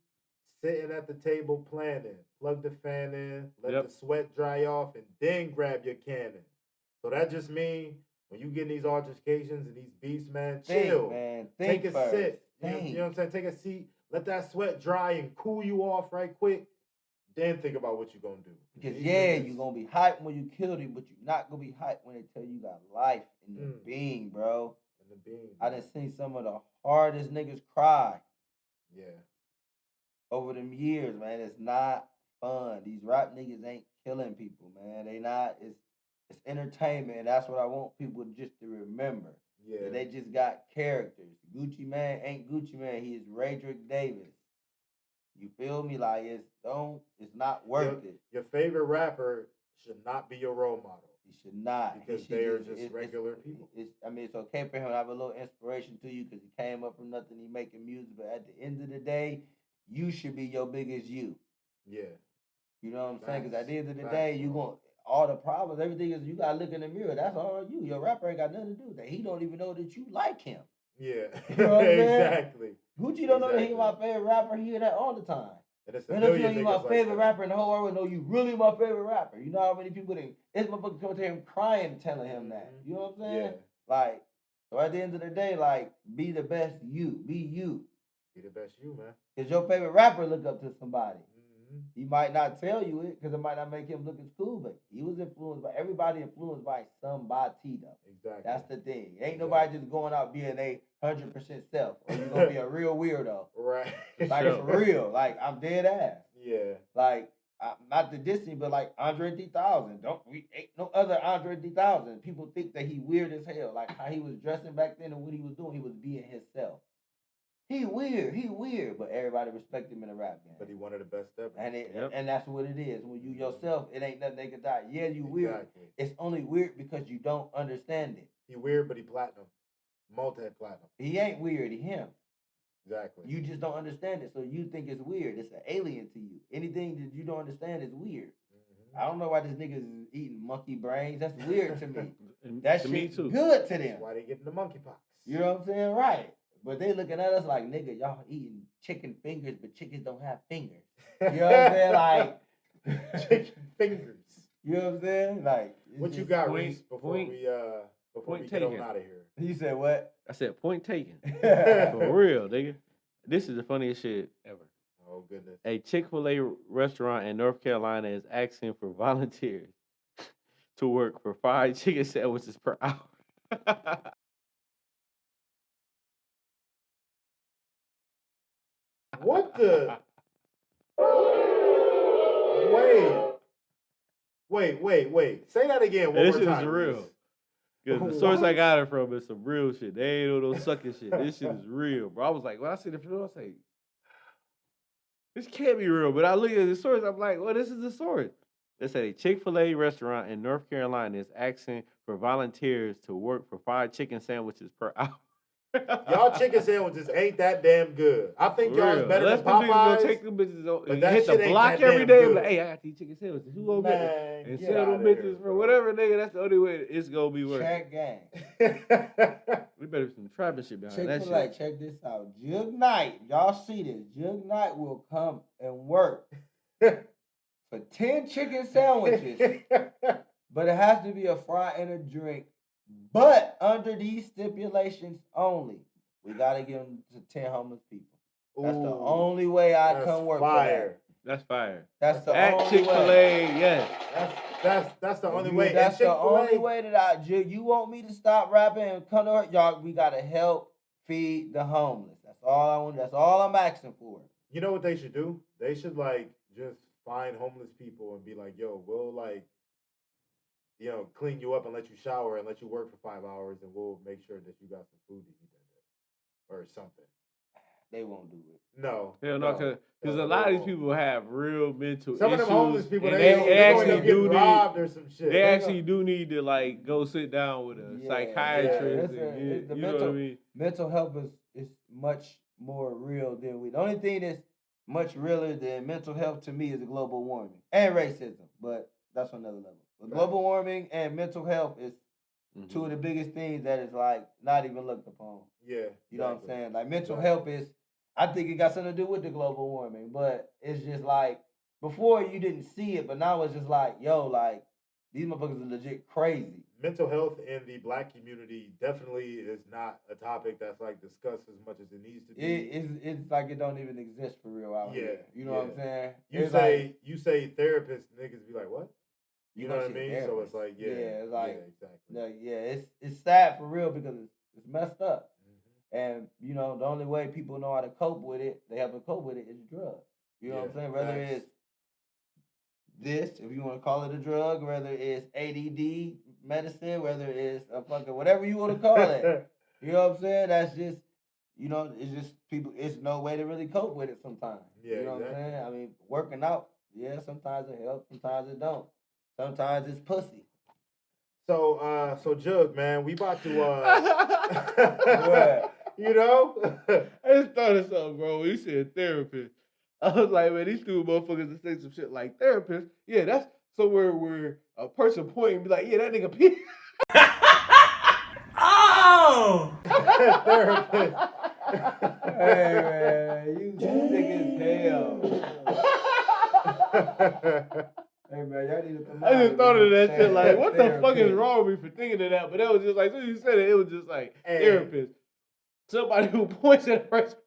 sitting at the table planning. Plug the fan in, let the sweat dry off, and then grab your cannon. So that just means when you get in these altercations and these beefs, man, chill. Man. Take a sip. You know what I'm saying? Take a seat. Let that sweat dry and cool you off right quick. Then think about what you're going to do. Because, you're going to be hyped when you killed him, but you're not going to be hyped when they tell you got life in the being, bro. In the being. I done seen some of the hardest niggas cry. Yeah. Over them years, man. It's not fun. These rap niggas ain't killing people, man. They not. It's entertainment. And that's what I want people just to remember. Yeah. They just got characters. Gucci Man ain't Gucci Man. He is Raydrick Davis. You feel me? Like it's not worth it. Your favorite rapper should not be your role model. He should not. Because they are just regular people. It's okay for him to have a little inspiration to you because he came up from nothing. He making music, but at the end of the day, you should be your biggest you. Yeah. You know what I'm saying? Because at the end of the day, you want all the problems, everything is you gotta look in the mirror. That's all you. Your rapper ain't got nothing to do with that. He don't even know that you like him. Yeah. You know what exactly. Gucci don't know that he's my favorite rapper. He hear that all the time. And it's if you my favorite rapper in the whole world, know you really my favorite rapper. You know how many people it's motherfuckers coming to him crying telling him that. You know what I'm saying? Yeah. Like, so at the end of the day, like, be the best you. Be you. Be the best you, man. Because your favorite rapper look up to somebody. He might not tell you it because it might not make him look as cool, but he was everybody influenced by somebody though. Exactly. That's the thing. Ain't nobody just going out being a 100% self or you're going to be a real weirdo. Right. Like for real. Like I'm dead ass. Yeah. Like, not the Disney, but like Andre 3000. Ain't no other Andre 3000. People think that he weird as hell. Like how he was dressing back then and what he was doing, he was being himself. He weird, but everybody respect him in the rap game. But he one of the best ever. And that's what it is. When you yourself, it ain't nothing they could die. Yeah, you weird. It's only weird because you don't understand it. He weird, but he platinum. Multi-platinum. He ain't weird, he him. Exactly. You just don't understand it, so you think it's weird. It's an alien to you. Anything that you don't understand is weird. I don't know why this nigga is eating monkey brains. That's weird to me. That shit's good to them. That's why they getting the monkeypox. You know what I'm saying? Right. But they looking at us like, nigga, y'all eating chicken fingers, but chickens don't have fingers. You know what I'm saying? Like chicken fingers. You know what I'm saying? Like what you got, Reese, before we get on out of here? You said what? I said point taken. For real, nigga. This is the funniest shit ever. Oh goodness. A Chick-fil-A restaurant in North Carolina is asking for volunteers to work for 5 chicken sandwiches per hour. What the? Wait. Say that again one more time. This is real. Because the source I got it from is some real shit. They ain't no sucking shit. This shit is real, bro. I was like, when I see the film, I was like, this can't be real. But I look at the source, I'm like, well, this is the source. They said a Chick-fil-A restaurant in North Carolina is asking for volunteers to work for 5 chicken sandwiches per hour. Y'all chicken sandwiches ain't that damn good. I think For y'all's real. better Unless than them niggas gonna Popeyes. take them bitches but and that hit shit the ain't block that every damn day. good. Like, hey, I got these chicken sandwiches. Who gonna get it? Man, And get sell them outta here, bitches for bro. whatever, nigga. That's the only way it's gonna be working. Check gang. We better be some trapping shit behind that Chick-fil-A, shit. check this out. Jug Knight, y'all see this. Jug Knight will come and work for 10 chicken sandwiches, but it has to be a fry and a drink. But under these stipulations only, we gotta give them to 10 homeless people. That's the Ooh, only way I that's come work fire. That's fire. for that. That's the At only Chick-fil-A, way. yes. That's the only way. That's And the only Chick-fil-A, way that you want me to stop rapping and come to work, y'all. We gotta help feed the homeless. That's all I want. That's all I'm asking for. you know what they should do? They should like just find homeless people and be like, yo, we'll like, you know, clean you up and let you shower and let you work for 5 hours, and we'll make sure that you got some food to eat that day or something. They won't do it. No, Hell no, because a lot of these people have real mental Some of issues. them homeless people, and they they actually actually get do robbed need. or some shit. They actually do need to like go sit down with a Yeah, psychiatrist. yeah. And It's the you know what I mean? mental health is much more real than we. The only thing that's much realer than mental health to me is global warming and racism, but that's on another level. But global warming and mental health is two of the biggest things that is like not even looked upon. Yeah, You know what I'm saying? Like mental Exactly. health is, I think it got something to do with the global warming, but it's just like before you didn't see it, but now it's just like, yo, like these motherfuckers are legit crazy. Mental health in the Black community definitely is not a topic that's like discussed as much as it needs to be. It's like it don't even exist for real out here. You know what I'm saying? You say therapist, niggas be like, what? You know what I mean? Therapist. So it's like, it's like, exactly. It's sad for real because it's messed up. And, you know, the only way people know how to cope with it, they have to cope with it, is drugs. You know what I'm saying? Whether it's this, if you want to call it a drug, whether it's ADD medicine, whether it's a fucking whatever you want to call it. You know what I'm saying? That's just, you know, it's just people, it's no way to really cope with it sometimes. Yeah, you know what I'm saying? I mean, working out, yeah, sometimes it helps, sometimes it don't. Sometimes it's pussy. So Jug, man, we about to you know? I just thought of something, bro. When you said therapist, I was like, man, these two motherfuckers that say some shit like therapist. Yeah, that's somewhere where a person point and be like, yeah, that nigga pee. Oh! Therapist. Hey, man, you sick as hell. Hey, man, y'all need to come I just out thought of that and shit like, what the therapist. fuck is wrong with me for thinking of that? But that was just like, as soon as you said it, it was just like, therapist. Somebody who points at a person.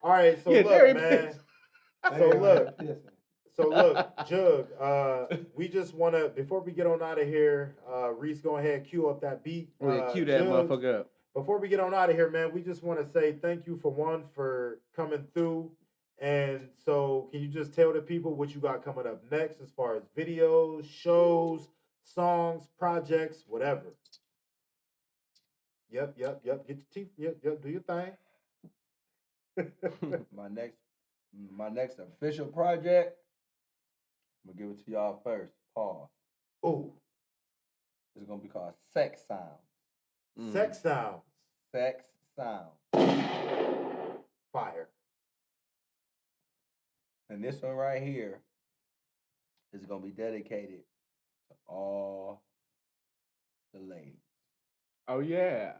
All right, so Yeah, look, therapist. man. So look, Jug, we just want to, before we get on out of here, Reese, go ahead and cue up that beat. Cue that Jug, motherfucker up. Before we get on out of here, man, we just want to say thank you for coming through. And so can you just tell the people what you got coming up next as far as videos, shows, songs, projects, whatever? Yep. Get your teeth. Yep. Do your thing. My next official project, I'm gonna give it to y'all first. Pause. Ooh. It's gonna be called Sex Sounds. Sex Sounds. Sex Sounds. Fire. And this one right here is gonna be dedicated to all the ladies. Oh, yeah.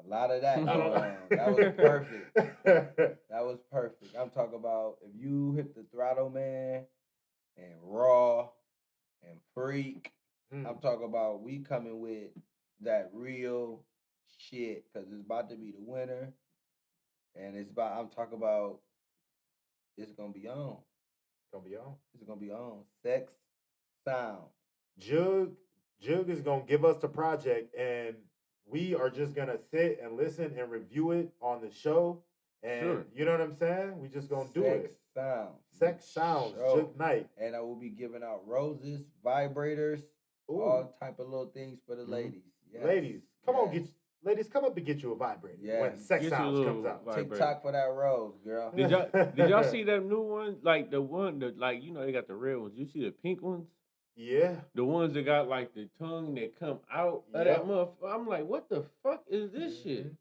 A lot of that going on. That was perfect. That was perfect. I'm talking about if you hit the throttle, man, and raw and freak. I'm talking about we coming with that real shit because it's about to be the winter, and I'm talking about it's gonna be on. It's gonna be on. Sex Sound. Jug is gonna give us the project, and we are just gonna sit and listen and review it on the show. And you know what I'm saying? We just gonna do it. Sound. Sex Sounds. Jug Knight. And I will be giving out roses, vibrators, All type of little things for the ladies. Yes. Ladies, come on, ladies, come up and get you a vibrator when sex Get sounds you a comes out. vibrator. TikTok for that rose, girl. Did y'all see that new one? Like the one that, like, you know, they got the red ones. You see the pink ones? Yeah. The ones that got like the tongue that come out of that motherfucker. I'm like, what the fuck is this shit?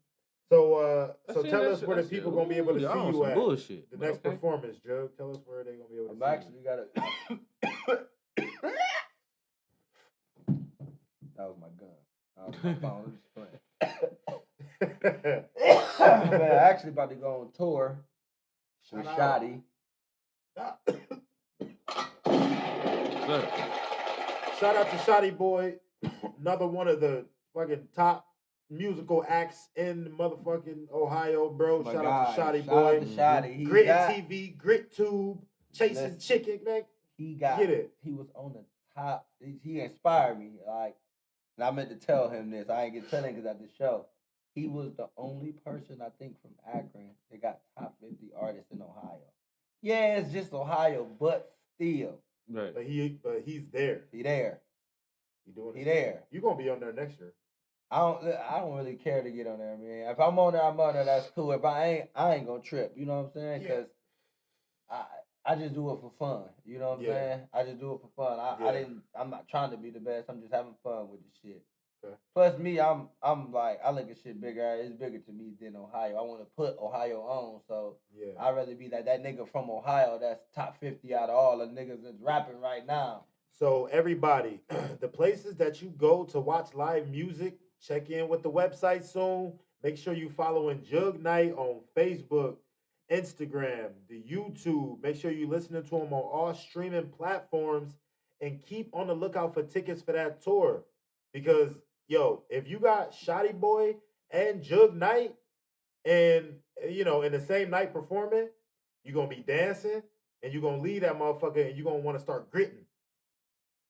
So I tell seen us that where the shit. people gonna be able to see Y'all on you some at bullshit. the but next okay. performance, Jug. Tell us where they gonna be able to I'm see actually got a. That was my gun. That was my phone. I'm just playing. Man, I actually about to go on tour with Shotty. Shout out to Shotty Boy, another one of the fucking top musical acts in motherfucking Ohio, bro. Shout out to Shotty Boy. Shout out to Shotty. Grit TV, Grit Tube, Chasing Chicken, man. He got Get it. He was on the top. He inspired me. Like, and I meant to tell him this. I ain't get telling because at the show, he was the only person I think from Akron that got top 50 artists in Ohio. Yeah, it's just Ohio, but still. Right. But he's there. He there. He there. You gonna be on there next year. I don't really care to get on there, man. If I'm on there, I'm on there. That's cool. If I ain't gonna trip. You know what I'm saying? Because I just do it for fun. You know what I'm saying? I just do it for fun. I'm not trying to be the best. I'm just having fun with the shit. Okay. Plus me, I'm like, I look at shit bigger. It's bigger to me than Ohio. I want to put Ohio on. So I'd rather be that nigga from Ohio that's top 50 out of all the niggas that's rapping right now. So everybody, the places that you go to watch live music, check in with the website soon. Make sure you following Jug Knight on Facebook, Instagram, the YouTube. Make sure you listening to him on all streaming platforms and keep on the lookout for tickets for that tour. Because, yo, if you got Shotty Boy and Jug Knight and, you know, in the same night performing, you're going to be dancing and you're going to leave that motherfucker and you're going to want to start gritting.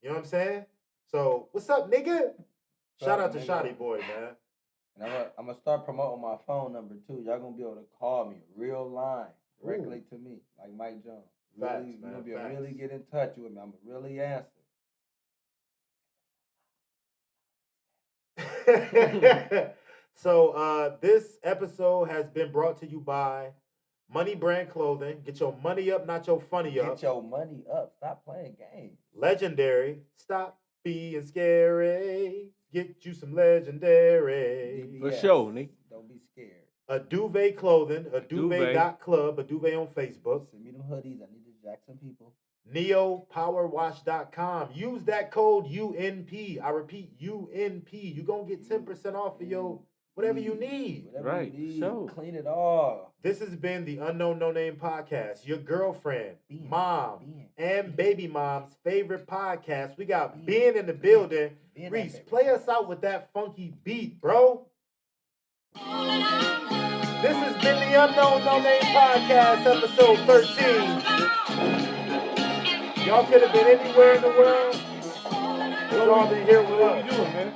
You know what I'm saying? So, what's up, nigga? Shout out to Shotty Boy, man. And I'm going to start promoting my phone number, too. Y'all going to be able to call me, real line, directly to me, like Mike Jones. Really, you're going to be able to really get in touch with me. I'm going to really answer. So, this episode has been brought to you by Money Brand Clothing. Get your money up, not your funny up. Get your money up. Stop playing games. Legendary. Stop being scary. Get you some Legendary. For sure, Nick. Don't be scared. A Duvet Clothing. A Duvet.club. A Duvet on Facebook. Send me them hoodies. I need to jack some people. NeoPowerWash.com. Use that code UNP. I repeat, UNP. You're going to get 10% off of your whatever you need. Whatever you need. So clean it all. This has been the Unknown No Name Podcast, your girlfriend, mom, and baby mom's favorite podcast. We got Ben in the building. Reese, play us out with that funky beat, bro. This has been the Unknown No Name Podcast, episode 13. Y'all could have been anywhere in the world. Y'all been here with us. What are we doing, man?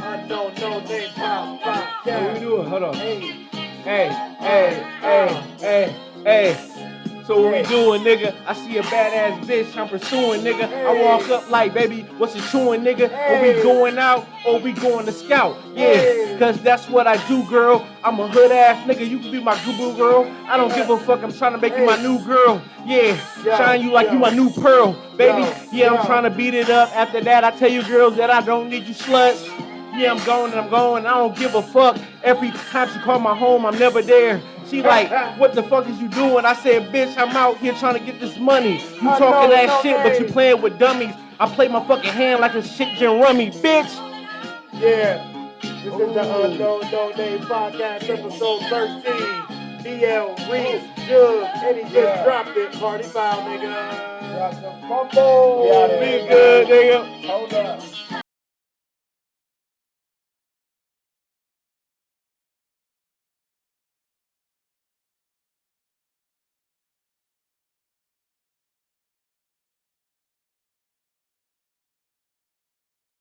Unknown No Name Podcast. What are we doing? Hold on. Hey. So what we doing, nigga? I see a badass bitch I'm pursuing, nigga. I walk up like, baby, what's it chewing, nigga? Are we going out or we going to scout? Yeah, cause that's what I do, girl. I'm a hood ass nigga. You can be my goo girl. I don't give a fuck. I'm trying to make you my new girl. Yeah, shine you like you my new pearl, baby. Yeah, I'm trying to beat it up. After that, I tell you girls that I don't need you sluts. Yeah, I'm going. I don't give a fuck. Every time she call my home, I'm never there. She like, what the fuck is you doing? I said, bitch, I'm out here trying to get this money. You talking that shit, but you playing with dummies. I play my fucking hand like a shit gin rummy, bitch. Yeah, this is the Unknown No Name Podcast, episode 13. BL, Reese, Jug, and he just dropped it. Party foul, nigga. Drop the fumble. Be good, nigga. Hold up.